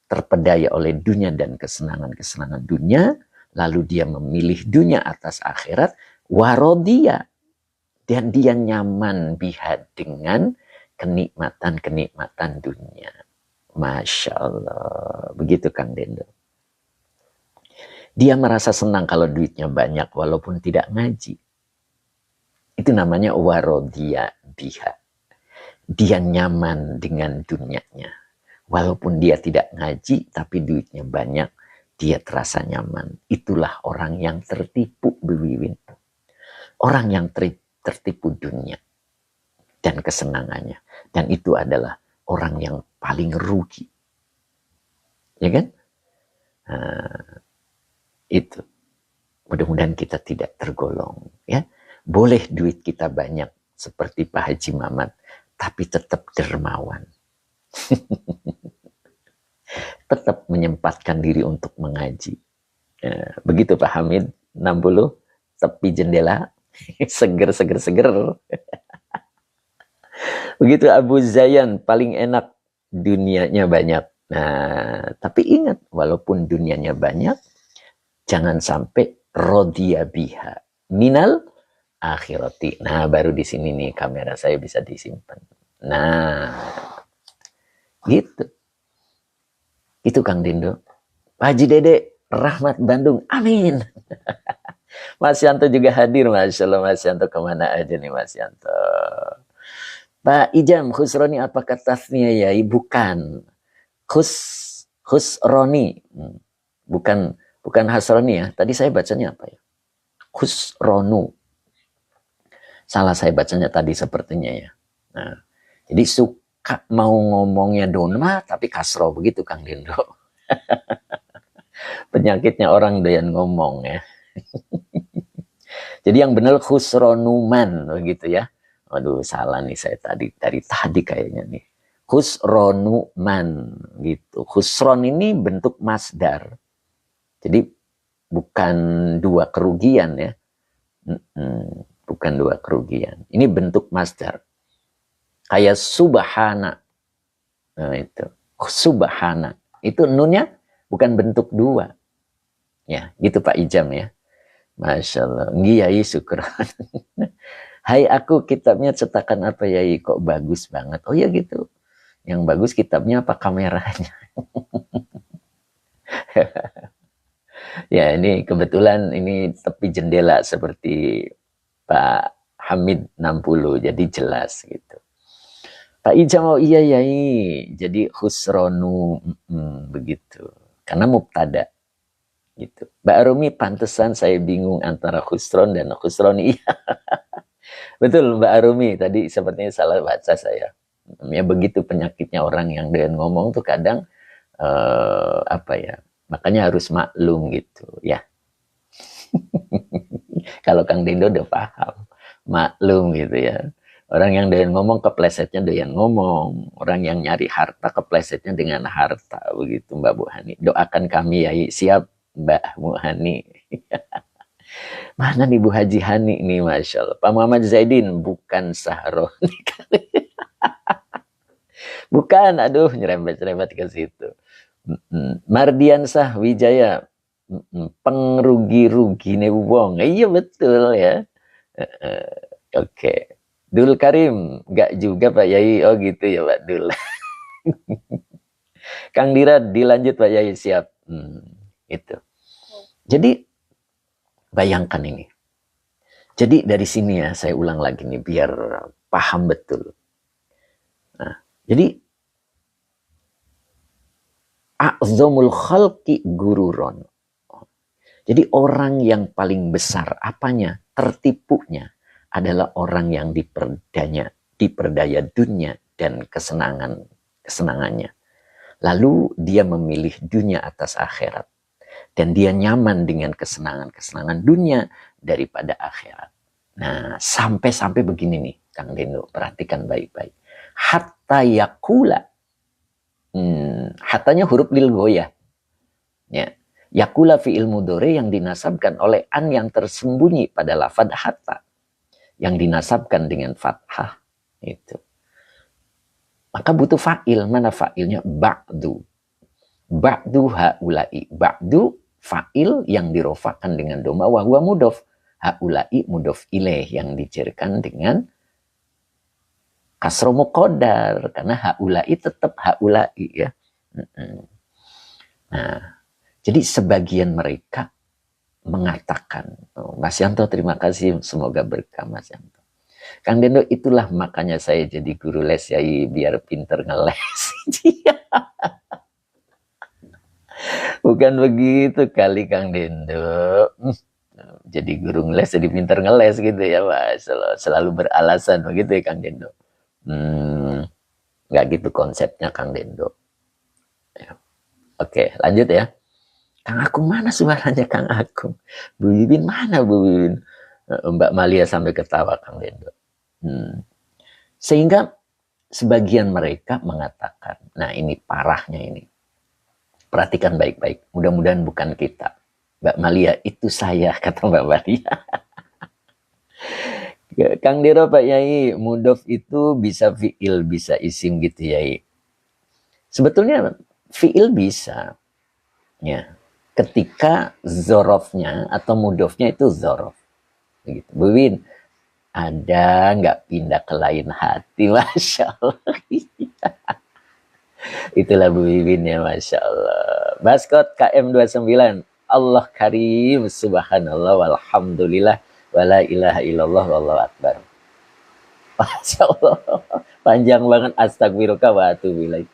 terpedaya oleh dunia dan kesenangan-kesenangan dunia. Lalu dia memilih dunia atas akhirat. Warodiyah. Dan dia nyaman biha dengan kenikmatan-kenikmatan dunia. Masya Allah. Begitu Kang Dendo. Dia merasa senang kalau duitnya banyak walaupun tidak ngaji. Itu namanya warodiyah biha. Dia nyaman dengan dunianya. Walaupun dia tidak ngaji tapi duitnya banyak. Dia terasa nyaman. Itulah orang yang tertipu Bu Wiwin. Orang yang tertipu dunia dan kesenangannya. Dan itu adalah orang yang paling rugi. Ya kan? Itu. Mudah-mudahan kita tidak tergolong. Ya, boleh duit kita banyak seperti Pak Haji Mamat, tapi tetap dermawan. Tetap menyempatkan diri untuk mengaji. Begitu Pak Hamid, 60, tepi jendela, seger. Begitu Abu Zayan, paling enak dunianya banyak. Nah, tapi ingat, walaupun dunianya banyak, jangan sampai rodiyah biha minal akhirati. Nah, baru di sini nih kamera saya bisa disimpan. Nah, gitu. Itu Kang Dindo. Pak Haji Dede, Rahmat Bandung, amin. Mas Yanto juga hadir, Masya Allah. Mas Yanto kemana aja nih Mas Yanto? Pak Ijam, Khusroni apakah tasnya ya? Bukan. Khusroni. Bukan Hasroni ya. Tadi saya bacanya apa ya? Khusronu. Salah saya bacanya tadi sepertinya ya. Nah, jadi suka mau ngomongnya Dona tapi kasro begitu Kang Dindo. Penyakitnya orang doyan ngomong ya. Jadi yang benar khusronuman begitu ya. Waduh, salah nih saya dari tadi kayaknya nih. Khusronuman gitu. Khusron ini bentuk masdar. Jadi bukan dua kerugian ya. Bukan dua kerugian. Ini bentuk masdar. Kayak subhana. Nah itu. Subhana. Itu nunnya bukan bentuk dua. Ya, gitu Pak Ijam ya. Masya Allah. Ngiyai syukran. Hai aku, kitabnya cetakan apa Yai? Kok bagus banget. Oh ya gitu. Yang bagus kitabnya apa kameranya? Ya ini kebetulan ini tepi jendela seperti Pak Hamid 60. Jadi jelas gitu. Pak Ijam, oh iya Yai. Jadi khusronu. Begitu. Karena mubtada. Gitu. Mbak Rumi, pantesan saya bingung antara khusron dan khusroni. Iya. Betul Mbak Arumi, tadi sepertinya salah baca saya. Ya begitu penyakitnya orang yang dengan ngomong tuh kadang apa ya, makanya harus maklum gitu ya. Kalau Kang Dindo udah paham, maklum gitu ya. Orang yang doyan ngomong keplesetnya doyan ngomong, orang yang nyari harta keplesetnya dengan harta begitu Mbak Bu Hani. Doakan kami ya, siap Mbak Bu Hani. Mana nih Bu Haji Hani nih, Masya Allah. Pak Muhammad Zaidin, bukan Sahroni. Bukan, aduh nyerempet-nyerempet ke situ. Mardiansah Wijaya, pengrugi-rugi nih wong. Iya betul ya. Oke. Dul Karim, enggak juga Pak Yai. Oh gitu ya Pak Dul. Kang Dira, dilanjut Pak Yai, siap. Itu. Jadi bayangkan ini. Jadi dari sini ya, saya ulang lagi nih biar paham betul. Nah, jadi a'zamul khalqi gururon. Jadi orang yang paling besar apanya? Tertipunya adalah orang yang diperdaya dunia dan kesenangannya. Lalu dia memilih dunia atas akhirat. Dan dia nyaman dengan kesenangan dunia daripada akhirat. Nah, sampai begini nih, Kang Dindo, perhatikan baik-baik. Hatta yakula. Hatanya huruf lil goyah. Ya. Yakula fi'il mudhari yang dinasabkan oleh an yang tersembunyi pada lafad hatta. Yang dinasabkan dengan fathah. Itu. Maka butuh fa'il. Mana fa'ilnya? Ba'du. Ba'du ha'ulai. Ba'du fa'il yang dirofakan dengan doma wa huwa mudhof. Haulai mudhof ilaih yang dicerkan dengan kasro muqaddar karena haulai tetap haulai ya. Nah, jadi sebagian mereka mengatakan, Mas Yanto terima kasih, semoga berkah Mas Yanto. Kang Dindo, itulah makanya saya jadi guru les ya, biar pinter ngeles. Bukan begitu kali Kang Dindo. Jadi guru ngeles jadi pinter ngeles gitu ya Mas. Selalu beralasan begitu ya Kang Dindo. Nggak gitu konsepnya Kang Dindo. Ya. Oke, lanjut ya. Kang Akung mana suaranya Kang Akung? Bu Bibin mana Bu Bibin? Mbak Malia sampai ketawa Kang Dindo. Sehingga sebagian mereka mengatakan, nah ini parahnya ini. Perhatikan baik-baik, mudah-mudahan bukan kita. Mbak Malia, itu saya, kata Mbak Malia. Kang Diro Pak Yai, mudhof itu bisa fi'il, bisa isim gitu Yai. Sebetulnya fi'il bisa. Ya. Ketika zorofnya atau mudhofnya itu zorof. Begitu. Bu Win, ada nggak pindah ke lain hati? Masya Allah. Itulah Bu Wiwin ya, Masya Allah. Baskot KM29. Allah karim, subhanallah, walhamdulillah, wala ilaha illallah, wallahu akbar. Masya Allah, panjang banget, astagfirullah wa atubu ilaih.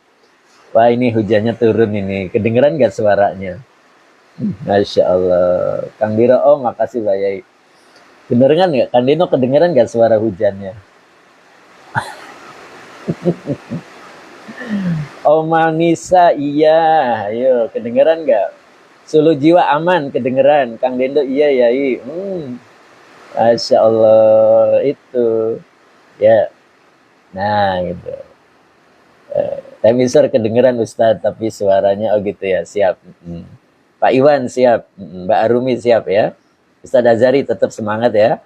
Wah, ini hujannya turun ini, kedengeran gak suaranya? Masya Allah. Kang Diro, oh makasih Pak Yai. Kedengeran nggak? Kang Dino kedengeran nggak suara hujannya? Oh Manisa, iya. Ayo, kedengeran nggak? Sulu jiwa aman, kedengeran. Kang Dendo, iya Yai. Masya Allah, itu. Ya, nah gitu. Temiser kedengeran Ustadz, tapi suaranya, oh gitu ya, siap. Pak Iwan siap, Mbak Arumi siap ya. Ustadz Azari tetap semangat ya.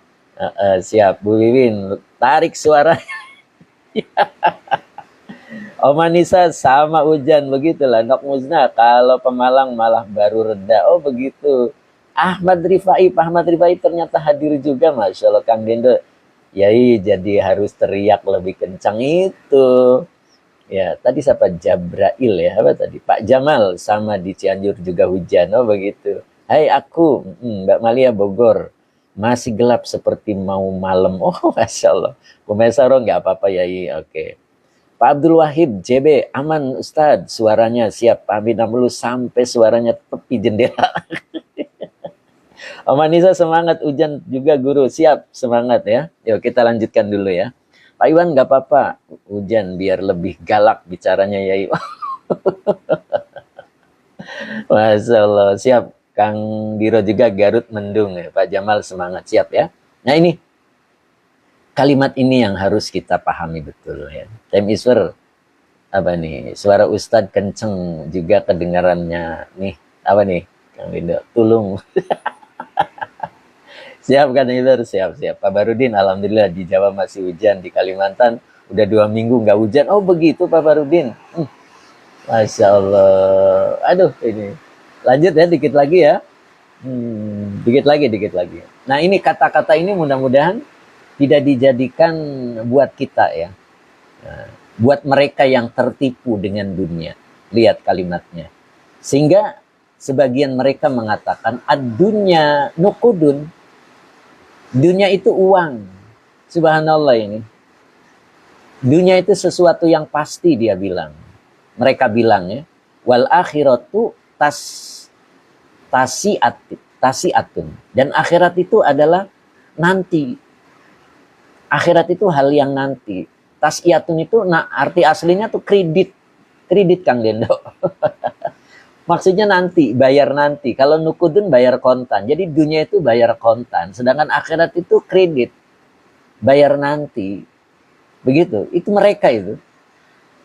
Siap. Bu Wiwin tarik suara. Om Anissa sama hujan begitulah. Nok Musna kalau Pemalang malah baru reda. Oh begitu. Ahmad Rifai, Pak Ahmad Rifai ternyata hadir juga, Masya Allah. Kang Dendo, Yai jadi harus teriak lebih kencang itu. Ya, tadi siapa? Jabrail ya, apa tadi? Pak Jamal sama di Cianjur juga hujan. Oh begitu. Hai aku, Mbak Malia Bogor. Masih gelap seperti mau malam. Oh, Masya Allah. Bu Mesaro nggak apa-apa ya, oke. Pak Abdul Wahid, JB, aman Ustadz. Suaranya siap. Pak Amin Amulu sampai suaranya tepi jendela. Om Anissa semangat, hujan juga guru. Siap, semangat ya. Yuk kita lanjutkan dulu ya. Pak Iwan nggak apa-apa, hujan biar lebih galak bicaranya ya. Masya Allah, siap. Kang Diro juga Garut mendung ya. Pak Jamal semangat, siap ya. Nah ini, kalimat ini yang harus kita pahami betul ya. Time Iswer, apa nih, suara Ustadz kenceng juga kedengarannya nih. Apa nih, Kang Diro, tulung. Siap kan itu, siap. Pak Barudin, alhamdulillah di Jawa masih hujan, di Kalimantan udah 2 minggu nggak hujan. Oh begitu Pak Barudin. Masya Allah. Aduh ini. Lanjut ya, dikit lagi ya. Dikit lagi. Nah ini kata-kata ini mudah-mudahan tidak dijadikan buat kita ya. Nah, buat mereka yang tertipu dengan dunia. Lihat kalimatnya. Sehingga sebagian mereka mengatakan ad-dunya nukudun. Dunia itu uang. Subhanallah ini. Dunia itu sesuatu yang pasti dia bilang. Mereka bilang ya. Wal akhiratu tasiatun. Dan akhirat itu adalah nanti. Akhirat itu hal yang nanti. Tasiatun itu arti aslinya tuh kredit. Kredit Kang Dendo. Maksudnya nanti, bayar nanti. Kalau nukudun bayar kontan. Jadi dunia itu bayar kontan. Sedangkan akhirat itu kredit. Bayar nanti. Begitu. Itu mereka itu.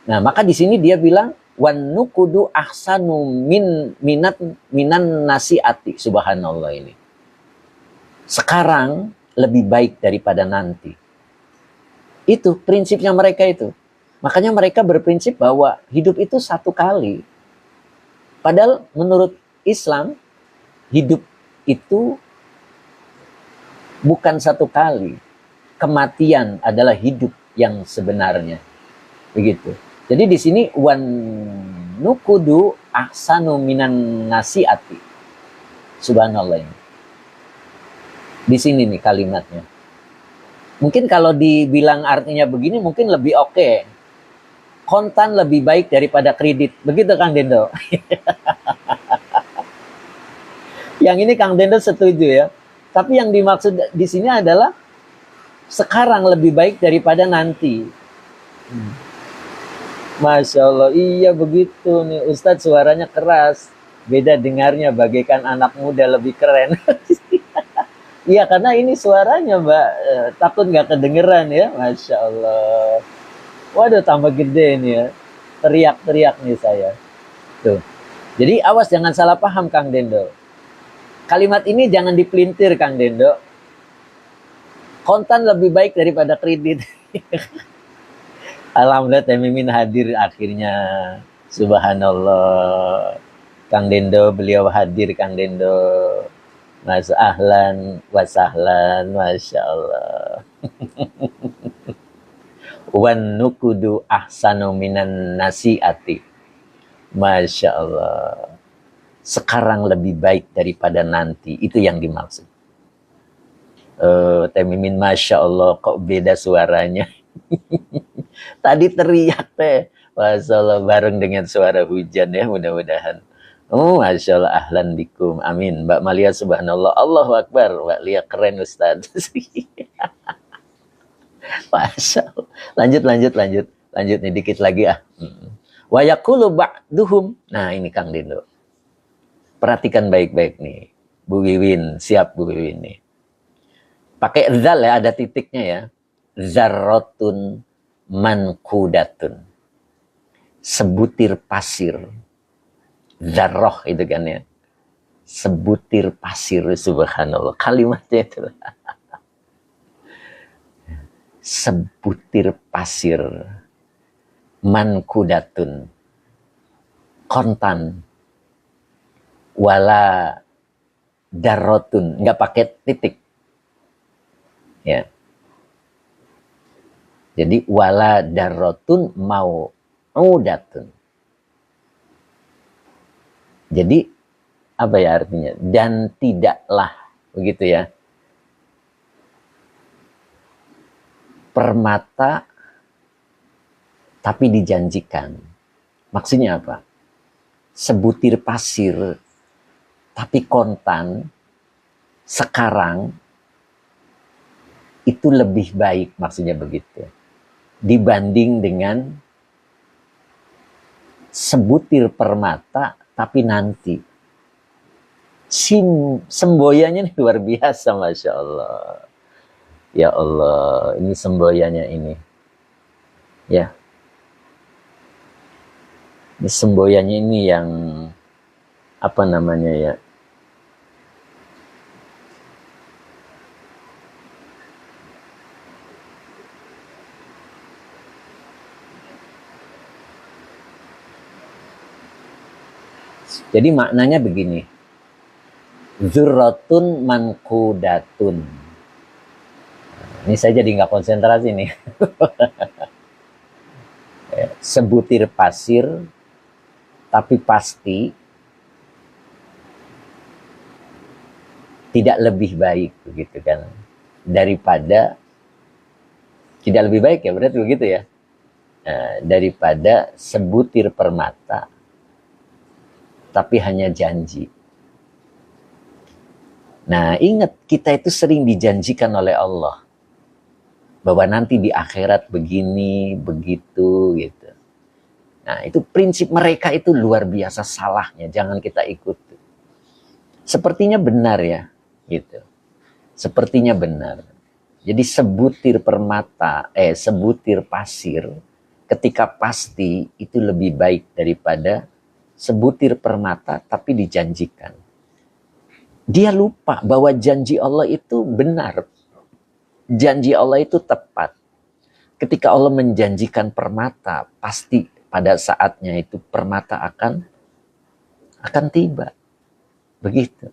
Nah, maka di sini dia bilang wan nukudu ahsanu minan nasiati. Subhanallah ini. Sekarang lebih baik daripada nanti. Itu prinsipnya mereka itu. Makanya mereka berprinsip bahwa hidup itu satu kali. Padahal menurut Islam, hidup itu bukan satu kali. Kematian adalah hidup yang sebenarnya. Begitu. Jadi di sini wan nukudu ahsanu minan nasiati. Subhanallah ini. Di sini nih kalimatnya. Mungkin kalau dibilang artinya begini mungkin lebih oke. Kontan lebih baik daripada kredit. Begitu Kang Dendo. Yang ini Kang Dendo setuju ya. Tapi yang dimaksud di sini adalah sekarang lebih baik daripada nanti. Masya Allah, iya begitu nih. Ustadz suaranya keras. Beda dengarnya bagaikan anak muda lebih keren. Iya karena ini suaranya Mbak. Takut nggak kedengeran ya. Masya Allah. Waduh tambah gede nih ya. Teriak-teriak nih saya. Tuh. Jadi awas jangan salah paham Kang Dendo. Kalimat ini jangan dipelintir Kang Dendo. Kontan lebih baik daripada kredit. Alhamdulillah Teh Mimin hadir akhirnya. Subhanallah. Kang Dendo beliau hadir Kang Dendo. Mas ahlan wa sahlan. Masya Allah. Wan nukudu ahsanu minan nasiati. Masya Allah. sekarang lebih baik daripada nanti. Itu yang dimaksud. Teh Mimin, Masya Allah, kok beda suaranya. Tadi teriak teh. Masya Allah, bareng dengan suara hujan ya, mudah-mudahan. Oh, Masya Allah, ahlan bikum. Amin. Mbak Malia, subhanallah. Allahu Akbar. Mbak Lia, keren Ustaz. Masya Allah. Lanjut. Lanjut nih, dikit lagi ah. Wa yaqulu ba'duhum. Nah, ini Kang Dindo. Perhatikan baik-baik nih. Bu Wiwin, siap Bu Wiwin nih. Pakai zal ya, ada titiknya ya. Zarrotun mankudatun. Sebutir pasir. Zarroh itu kan ya. Sebutir pasir, subhanallah. Kalimatnya itu. Sebutir pasir. Mankudatun. Kontan. Wala darrotun. Nggak pakai titik. Ya. Jadi wala darrotun mau udatun. Jadi apa ya artinya? Dan tidaklah begitu ya. Permata tapi dijanjikan. Maksudnya apa? Sebutir pasir tapi kontan sekarang itu lebih baik, maksudnya begitu, dibanding dengan sebutir permata tapi nanti. Semboyannya luar biasa, Masya Allah. Ya Allah, ini semboyannya ini. Ya. Ini semboyannya ini yang apa namanya ya? Jadi maknanya begini. Zurratun mankudatun. Ini saya jadi nggak konsentrasi nih. Sebutir pasir, tapi pasti tidak lebih baik, begitu kan? Daripada tidak lebih baik ya, berarti begitu ya. Daripada sebutir permata, tapi hanya janji. Nah, ingat, kita itu sering dijanjikan oleh Allah bahwa nanti di akhirat begini, begitu, gitu. Nah, itu prinsip mereka itu luar biasa salahnya, jangan kita ikuti. Sepertinya benar ya, gitu. Sepertinya benar. Jadi sebutir permata, sebutir pasir, ketika pasti itu lebih baik daripada sebutir permata tapi dijanjikan. Dia lupa bahwa janji Allah itu benar. Janji Allah itu tepat. Ketika Allah menjanjikan permata, pasti pada saatnya itu permata akan tiba. Begitu.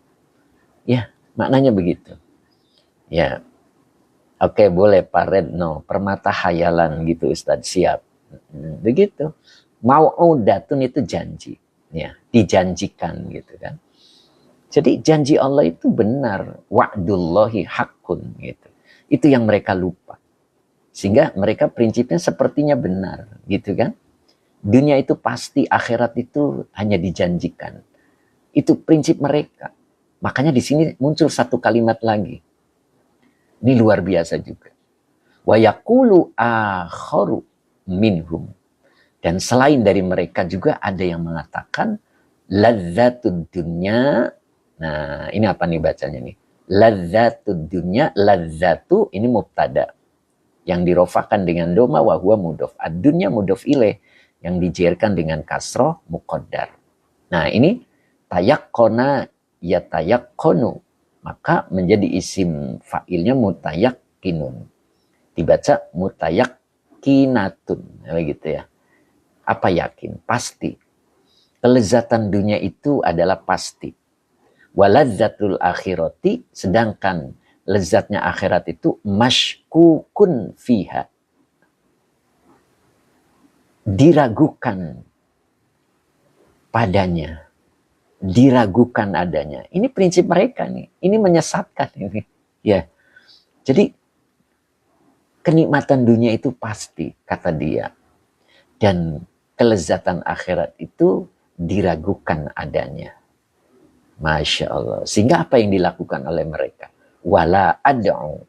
Ya, maknanya begitu. Ya. Oke, boleh Pak Redno, permata hayalan gitu Ustadz, siap. Begitu. Mau'udatun itu janji. Ya, dijanjikan gitu kan. Jadi janji Allah itu benar, wa'dullahi haqqun gitu. Itu yang mereka lupa. Sehingga mereka prinsipnya sepertinya benar, gitu kan? Dunia itu pasti, akhirat itu hanya dijanjikan. Itu prinsip mereka. Makanya di sini muncul satu kalimat lagi. Ini luar biasa juga. Wa yaqulu akharu minhum. Dan selain dari mereka juga ada yang mengatakan lazzatud dunya. Nah, ini apa nih bacanya nih? Lazzatud dunya, lazzatu ini mubtada yang dirofakan dengan doma wa huwa mudhof. Ad-dunya mudhof ilaih yang dijerkan dengan kasroh muqaddar. Nah, ini tayaqqona yatayaqqonu. Maka menjadi isim fa'ilnya mutayakkinun. Dibaca mutayakkinatun. Begitu ya. Apa yakin? Pasti. Kelezatan dunia itu adalah pasti. Waladzatul akhirati, sedangkan lezatnya akhirat itu mashkukun fiha. Diragukan padanya. diragukan adanya. Ini prinsip mereka nih. Ini menyesatkan ini. Ya. Jadi kenikmatan dunia itu pasti, kata dia. Dan kelezatan akhirat itu diragukan adanya. Masya Allah. Sehingga apa yang dilakukan oleh mereka? Wala ad'u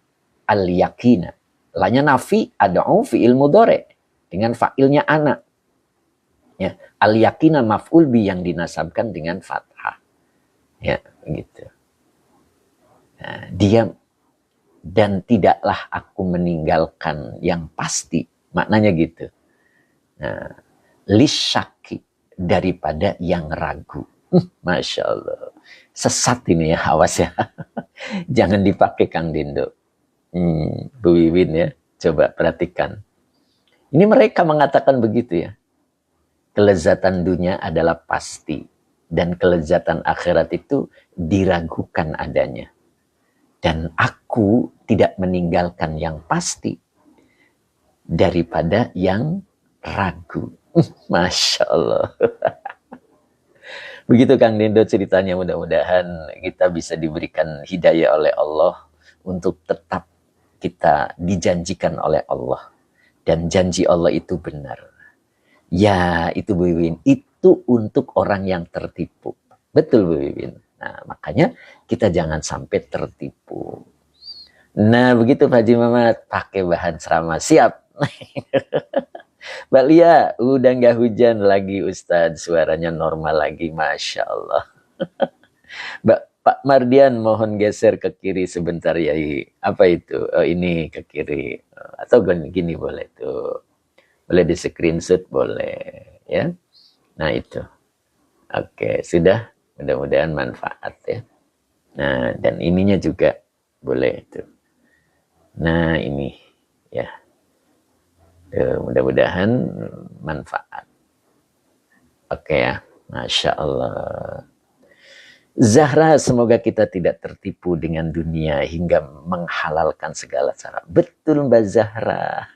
al-yakina. Lanya nafi, ad'u fi'il mudhari. Dengan fa'ilnya anak. Ya. Al-yakina maf'ul bi yang dinasabkan dengan fathah. Ya, begitu. Nah, dia dan tidaklah aku meninggalkan yang pasti. Maknanya gitu. Nah, lisyaki daripada yang ragu. Masya Allah. Sesat ini ya, awas ya. Jangan dipakai Kang Dindo. Bu Wiwin ya, coba perhatikan. Ini mereka mengatakan begitu ya. Kelezatan dunia adalah pasti. Dan kelezatan akhirat itu diragukan adanya. Dan aku tidak meninggalkan yang pasti daripada yang ragu. Masya Allah. Begitu Kang Dindo ceritanya, mudah-mudahan kita bisa diberikan hidayah oleh Allah untuk tetap kita dijanjikan oleh Allah. Dan janji Allah itu benar. Ya, itu Bu Wiwin. Itu untuk orang yang tertipu. Betul Bu Wiwin. Nah, makanya kita jangan sampai tertipu. Nah, begitu Pak Haji Mamat. Pakai bahan serama. Siap. Mbak Lia, udah nggak hujan lagi Ustadz, suaranya normal lagi, Masya Allah. Pak Mardian, mohon geser ke kiri sebentar ya. Apa itu? Oh, ini ke kiri. Atau gini boleh tuh. Boleh di screenshot, boleh. Ya. Nah itu. Oke, sudah. Mudah-mudahan manfaat ya. Nah, dan ininya juga boleh tuh. Nah, ini ya. Mudah-mudahan manfaat. Oke ya, Masya Allah. Zahra, semoga kita tidak tertipu dengan dunia hingga menghalalkan segala cara. Betul Mbak Zahra.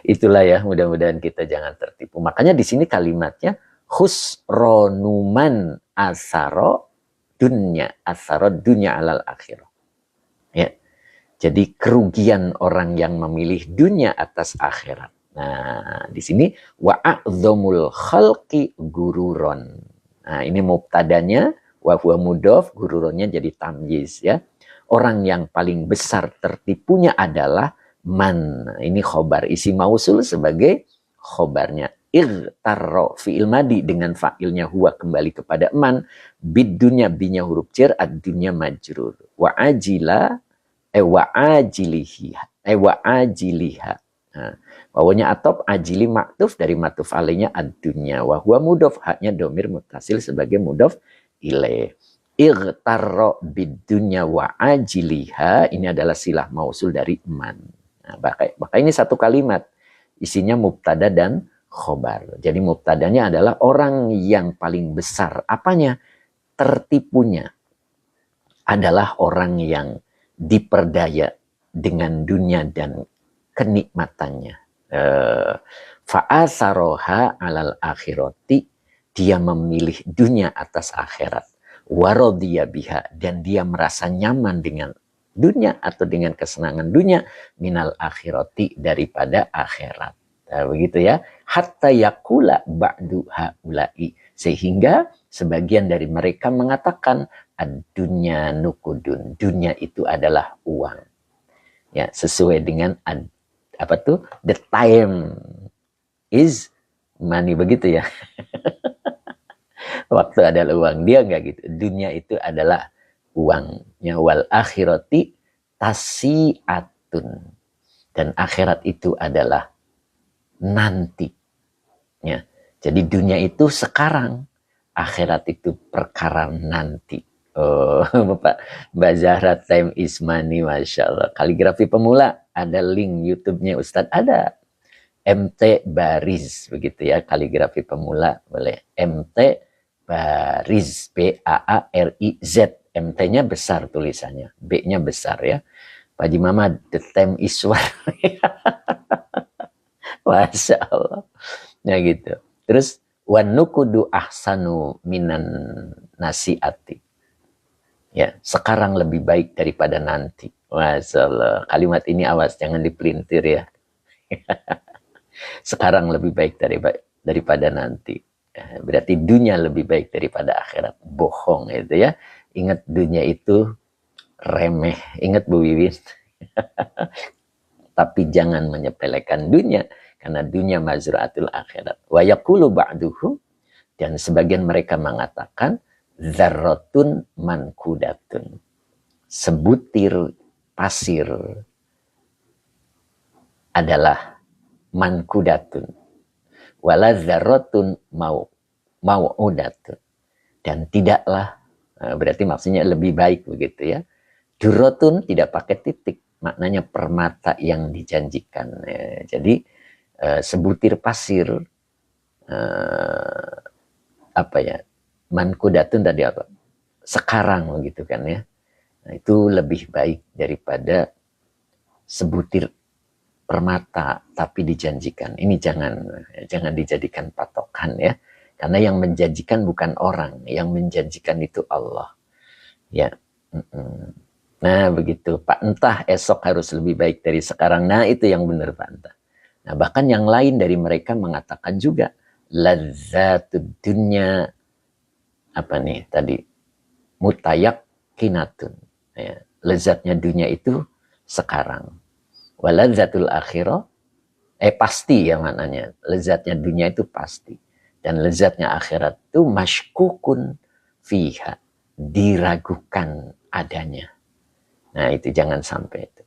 Itulah ya, mudah-mudahan kita jangan tertipu. Makanya di sini kalimatnya khusronuman asaro dunya alal akhirah. Ya. Jadi kerugian orang yang memilih dunia atas akhirat. Nah, di sini wa'adzamul khalqi gururon. Nah, ini mubtadanya wa huwa mudhof, gururonnya jadi tamyiz ya. Orang yang paling besar tertipunya adalah man. Ini khobar, isi mausul sebagai khobarnya. Igtarro fi'il madi dengan fa'ilnya huwa kembali kepada man. Bidunya binya huruf jar, ad-dunya majrur. Wa'ajila wa'ajiliha. Nah, wawunya atop, ajili maktuf dari maktuf alainya ad-dunya. Wa huwa mudhof, haknya domir mutasil sebagai mudhof ilaih. Igtarro bidunya wa'ajiliha, ini adalah silah mausul dari man. Nah, maka ini satu kalimat, isinya mubtada dan khobar. Jadi mubtadanya adalah orang yang paling besar. Apanya? Tertipunya adalah orang yang diperdaya dengan dunia dan kenikmatannya. Fa'asaroha alal akhirati, dia memilih dunia atas akhirat. Warodhiya biha, dan dia merasa nyaman dengan dunia atau dengan kesenangan dunia, minal akhirati, daripada akhirat. Nah, begitu ya. Hatta yakula ba'du haulai, sehingga sebagian dari mereka mengatakan ad-dunya nukudun, dunia itu adalah uang. Ya, sesuai dengan apa tuh? The time is money, begitu ya. Waktu adalah uang. Dia enggak gitu. Dunia itu adalah uangnya. Wal akhirati tasiatun, dan akhirat itu adalah nanti. Ya. Jadi dunia itu sekarang, akhirat itu perkara nanti. Oh, Mbak Zahra, time is money, Masya Allah. Kaligrafi pemula, ada link YouTube-nya Ustadz, ada. MT Baris, begitu ya, kaligrafi pemula, boleh. MT Baris, B-A-A-R-I-Z. MT-nya besar tulisannya, B-nya besar ya. Pak Haji Mama, the time is money. Masya Allah. Ya gitu. Terus wan nukudu ahsanu minan nasiati. Ya, sekarang lebih baik daripada nanti. Masyaallah. Kalimat ini awas jangan dipelintir ya. Sekarang lebih baik daripada nanti. Berarti dunia lebih baik daripada akhirat. Bohong itu ya. Ingat dunia itu remeh. Ingat Bu Wiwin. Tapi jangan menyepelekan dunia. Karena dunia mazra'atul akhirat. Wa yaqulu ba'duhum. Dan sebagian mereka mengatakan, dzarratun mankudatun. Sebutir pasir adalah mankudatun. Wala dzarratun mau'udatun. Dan tidaklah, berarti maksudnya lebih baik begitu ya. Durratun tidak pakai titik. Maknanya permata yang dijanjikan. Jadi sebutir pasir apa ya, mankudatun tadi apa, sekarang begitu kan ya. Nah, itu lebih baik daripada sebutir permata tapi dijanjikan. Ini jangan dijadikan patokan ya, karena yang menjanjikan bukan orang, yang menjanjikan itu Allah ya. Nah begitu Pak, entah esok harus lebih baik dari sekarang. Nah itu yang benar Pak, entah. Nah bahkan yang lain dari mereka mengatakan juga lazzatud dunya apa nih tadi, mutayakkinatun ya, lezatnya dunia itu sekarang. Waladzatul akhirah pasti ya maknanya, lezatnya dunia itu pasti, dan lezatnya akhirat itu mashkukun fiha, diragukan adanya. Nah itu jangan sampai itu.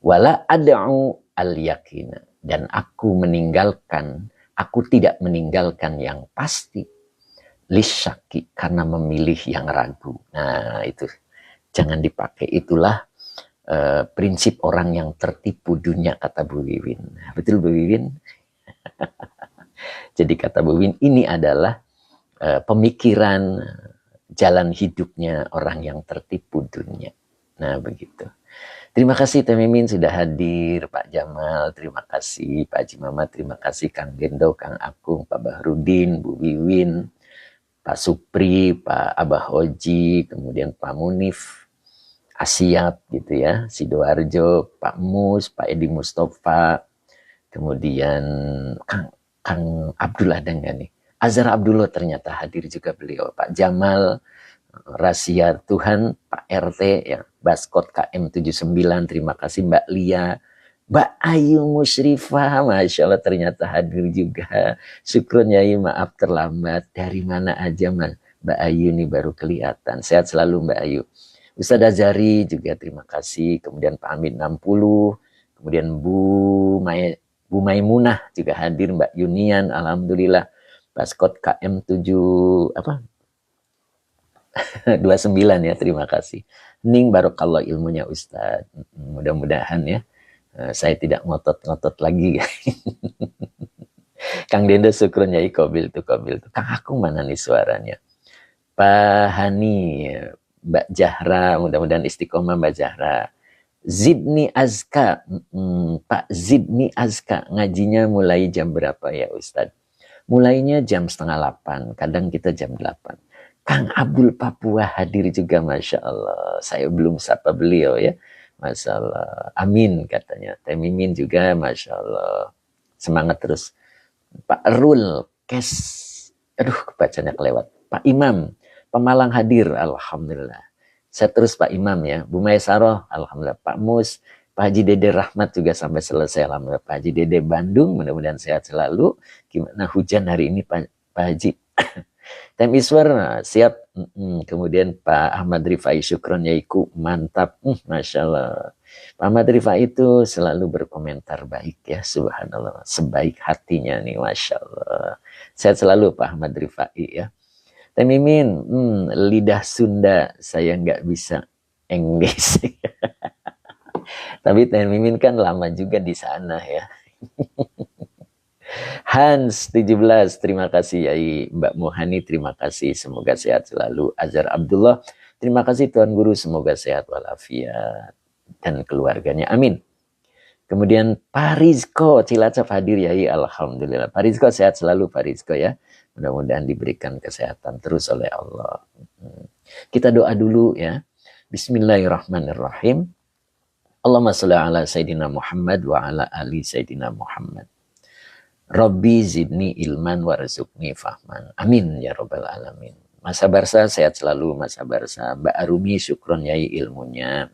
Wala ad'u al yakina, dan aku tidak meninggalkan yang pasti, lisyaki, karena memilih yang ragu. Nah itu jangan dipakai. Itulah prinsip orang yang tertipu dunia, kata Bu Wiwin. Betul Bu Wiwin? Jadi kata Bu Wiwin, ini adalah pemikiran jalan hidupnya orang yang tertipu dunia. Nah begitu. Terima kasih Teh Mimin sudah hadir, Pak Jamal, terima kasih Pak Haji Mamat, terima kasih Kang Gendo, Kang Akung, Pak Bahrudin, Bu Wiwin, Pak Supri, Pak Abah Oji, kemudian Pak Munif, Asyap gitu ya, Sidoarjo, Pak Mus, Pak Edi Mustafa, kemudian Kang Abdullah ada nggak nih? Azhar Abdullah ternyata hadir juga beliau, Pak Jamal, Rahasia Tuhan, Pak RT, ya, Baskot KM 79, terima kasih Mbak Lia, Mbak Ayu Musyrifah, Masya Allah ternyata hadir juga. Syukur Nyai, maaf terlambat. Dari mana aja Mbak Ayu nih baru kelihatan. Sehat selalu Mbak Ayu. Ustaz Azari juga terima kasih. Kemudian Pak Amin 60. Kemudian Bu Maimunah juga hadir. Mbak Yunian, alhamdulillah. Baskot KM 29 ya, terima kasih. Ning barokallah ilmunya Ustaz. Mudah-mudahan ya. Saya tidak ngotot-ngotot lagi. Kang Dendo syukur Nyai, kobil tuh. Kang Akung mana nih suaranya? Pak Hani, Mbak Jahra, mudah-mudahan istiqomah Mbak Jahra. Zidni Azka, Pak Zidni Azka, ngajinya mulai jam berapa ya Ustadz? Mulainya jam 7:30, kadang kita jam 8. Kang Abdul Papua hadir juga, Masya Allah. Saya belum sapa beliau ya. Masya Allah. Amin katanya. Teh Mimin juga, Masya Allah. Semangat terus. Pak Rul, Kes. Aduh, bacanya kelewat. Pak Imam, Pemalang hadir. Alhamdulillah. Saya terus Pak Imam ya. Bu Maesaroh, alhamdulillah. Pak Mus, Pak Haji Dede Rahmat juga sampai selesai. Alhamdulillah. Pak Haji Dede Bandung, mudah-mudahan sehat selalu. Gimana hujan hari ini Pak Haji? Tem Iswar, siap. Kemudian Pak Ahmad Rifai, syukron yaiku, mantap. Masya Allah. Pak Ahmad Rifai itu selalu berkomentar baik ya, subhanallah. Sebaik hatinya nih, Masya Allah. Sehat selalu Pak Ahmad Rifai ya. Teh Mimin, lidah Sunda saya nggak bisa Inggris. Tapi Teh Mimin kan lama juga di sana ya. Hans 17, terima kasih Yai. Mbak Muhani, terima kasih. Semoga sehat selalu. Azhar Abdullah, terima kasih Tuan Guru. Semoga sehat walafiat dan keluarganya. Amin. Kemudian Pak Rizko Cilacap hadir Yai. Alhamdulillah. Pak Rizko sehat selalu Pak Rizko ya. Mudah-mudahan diberikan kesehatan terus oleh Allah. Kita doa dulu ya. Bismillahirrahmanirrahim. Allahumma sholli ala Sayyidina Muhammad wa ala ali Sayyidina Muhammad. Rabbi zidni ilman warzuqni fahman. Amin ya rabbal alamin. Mas Habarsa sehat selalu, Mas Habarsa. Mbak Arumi syukron yai ilmunya.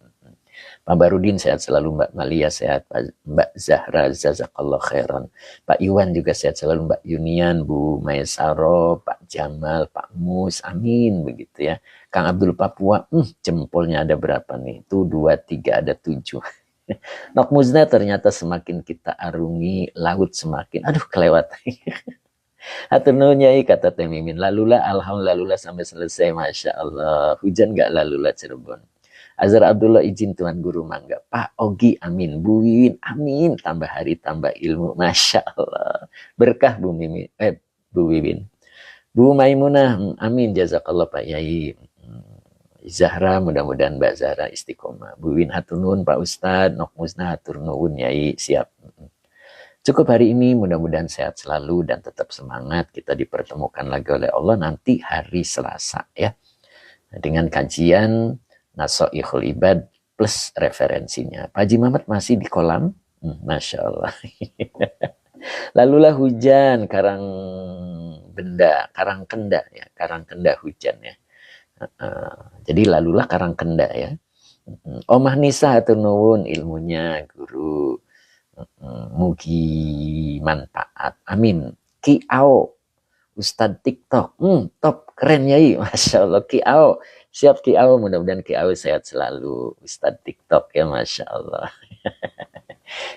Pak Barudin sehat selalu, Mbak Malia sehat, Mbak Zahra jazakallah khairan. Pak Iwan juga sehat selalu, Mbak Yunian, Bu Maesaro, Pak Jamal, Pak Mus, amin begitu ya. Kang Abdul Papua, jempolnya ada berapa nih? Tuh 2, 3, ada 7. Nok Muzna ternyata semakin kita arungi, laut semakin, aduh kelewat. Hatur nuhun Nyai kata Teh Mimin. Lalulah alhamdulillah sampai selesai, Masya Allah. Hujan gak lalulah Cirebon. Azhar Abdullah izin Tuan Guru Mangga. Pak Ogi amin. Bu Wiwin amin. Tambah hari tambah ilmu. Masya Allah. Berkah Bu Mimi. Bu Wiwin. Bu Maimunah amin. Jazakallah Pak Yai. Zahra mudah-mudahan Mbak Zahra istiqomah. Bu Wiwin hatur nuhun Pak Ustadz. Nok Musnah hatur nuhun Yai. Siap. Cukup hari ini, mudah-mudahan sehat selalu dan tetap semangat. Kita dipertemukan lagi oleh Allah nanti hari Selasa ya. Dengan kajian Nasoihul Ibad plus referensinya. Pak Haji Mamat masih di kolam. Masya Allah. Lalulah hujan, karang kenda ya. Karang kenda hujan ya. Jadi lalulah karang kenda ya. Omah Nisa hatur nuwun ilmunya guru. Mugi manfaat. Amin. Ki Ao Ustadz TikTok. Top keren Yai. Masya Allah Ki Ao. Siap Ki Ao, mudah-mudahan Ki Ao sehat selalu. Ustadz TikTok ya, Masya Allah.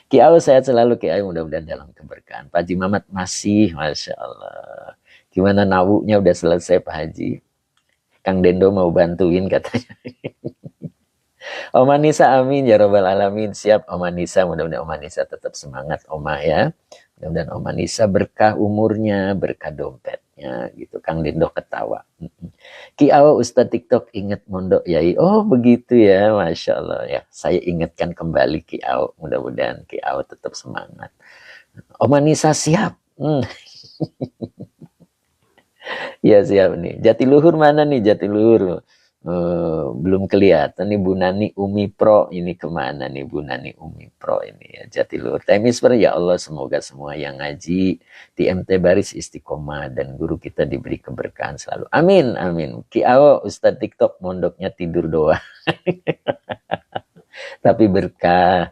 Ki Ao sehat selalu, Ki Ao mudah-mudahan dalam keberkahan. Pak Haji Mamat masih, Masya Allah. Gimana nawunya udah selesai Pak Haji? Kang Dendo mau bantuin katanya. Oma Nisa amin ya robbal alamin. Siap Oma Nisa, mudah-mudahan Oma Nisa tetap semangat Oma ya. Mudah-mudahan Oma Nisa berkah umurnya, berkah dompetnya gitu. Kang Dendo ketawa. Ki Ao Ustadz TikTok ingat mondok Yai. Oh begitu ya, Masya Allah ya. Saya ingatkan kembali Ki Ao. Mudah-mudahan Ki Ao tetap semangat. Oma Nisa siap. Ya siap nih. Jatiluhur mana nih Jatiluhur? Belum kelihatan nih Bu Nani Umi Pro. Ini kemana nih Bu Nani Umi Pro ini ya. Jatiluhur. Temisper ya Allah semoga semua yang ngaji di MT Baris istiqomah dan guru kita diberi keberkahan selalu. Amin amin. Ki Ao Ustadz TikTok mondoknya tidur doang. Tapi berkah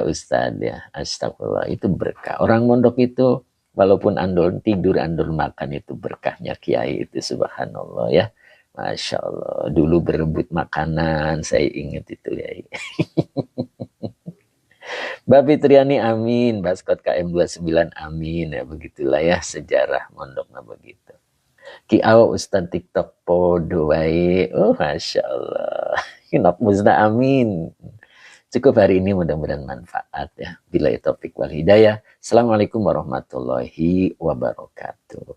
Ustadz ya. Astagfirullah itu berkah. Orang mondok itu walaupun andol tidur andol makan itu berkahnya Kiai itu subhanallah ya. Masya Allah, dulu berebut makanan, saya ingat itu ya. Mbak Fitriani amin, Baskot KM29 amin, ya begitulah ya sejarah mondoknya begitu. Ki Ao Ustadz TikTok podo wae, oh Masya Allah, Nok Musna amin. Cukup hari ini mudah-mudahan manfaat ya. Bila taufiq wal hidayah. Assalamualaikum warahmatullahi wabarakatuh.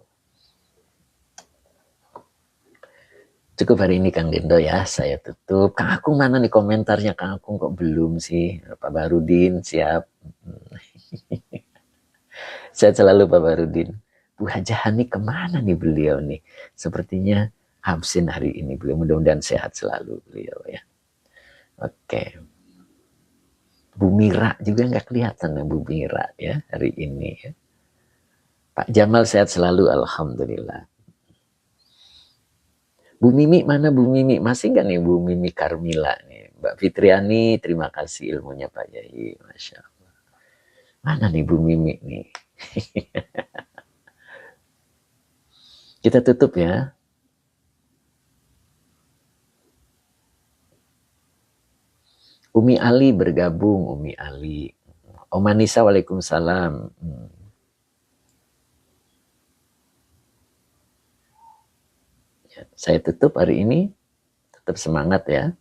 Cukup hari ini Kang Dendo ya, saya tutup. Kang Akung mana nih komentarnya? Kang Akung kok belum sih? Pak Barudin siap. Sehat selalu Pak Barudin. Bu Hajah Hani kemana nih beliau nih? Sepertinya absen hari ini beliau. Mudah-mudahan sehat selalu beliau ya. Oke. Bu Mira juga nggak kelihatan ya Bu Mira ya hari ini ya. Pak Jamal sehat selalu, alhamdulillah. Bu Mimi mana Bu Mimi? Masih nggak nih Bu Mimi Karmila nih? Mbak Fitriani, terima kasih ilmunya Pak Yai. Masya Allah. Mana nih Bu Mimi nih? Kita tutup ya. Umi Ali bergabung, Umi Ali. Om Anissa, waalaikumsalam. Saya tutup hari ini. Tetap semangat ya.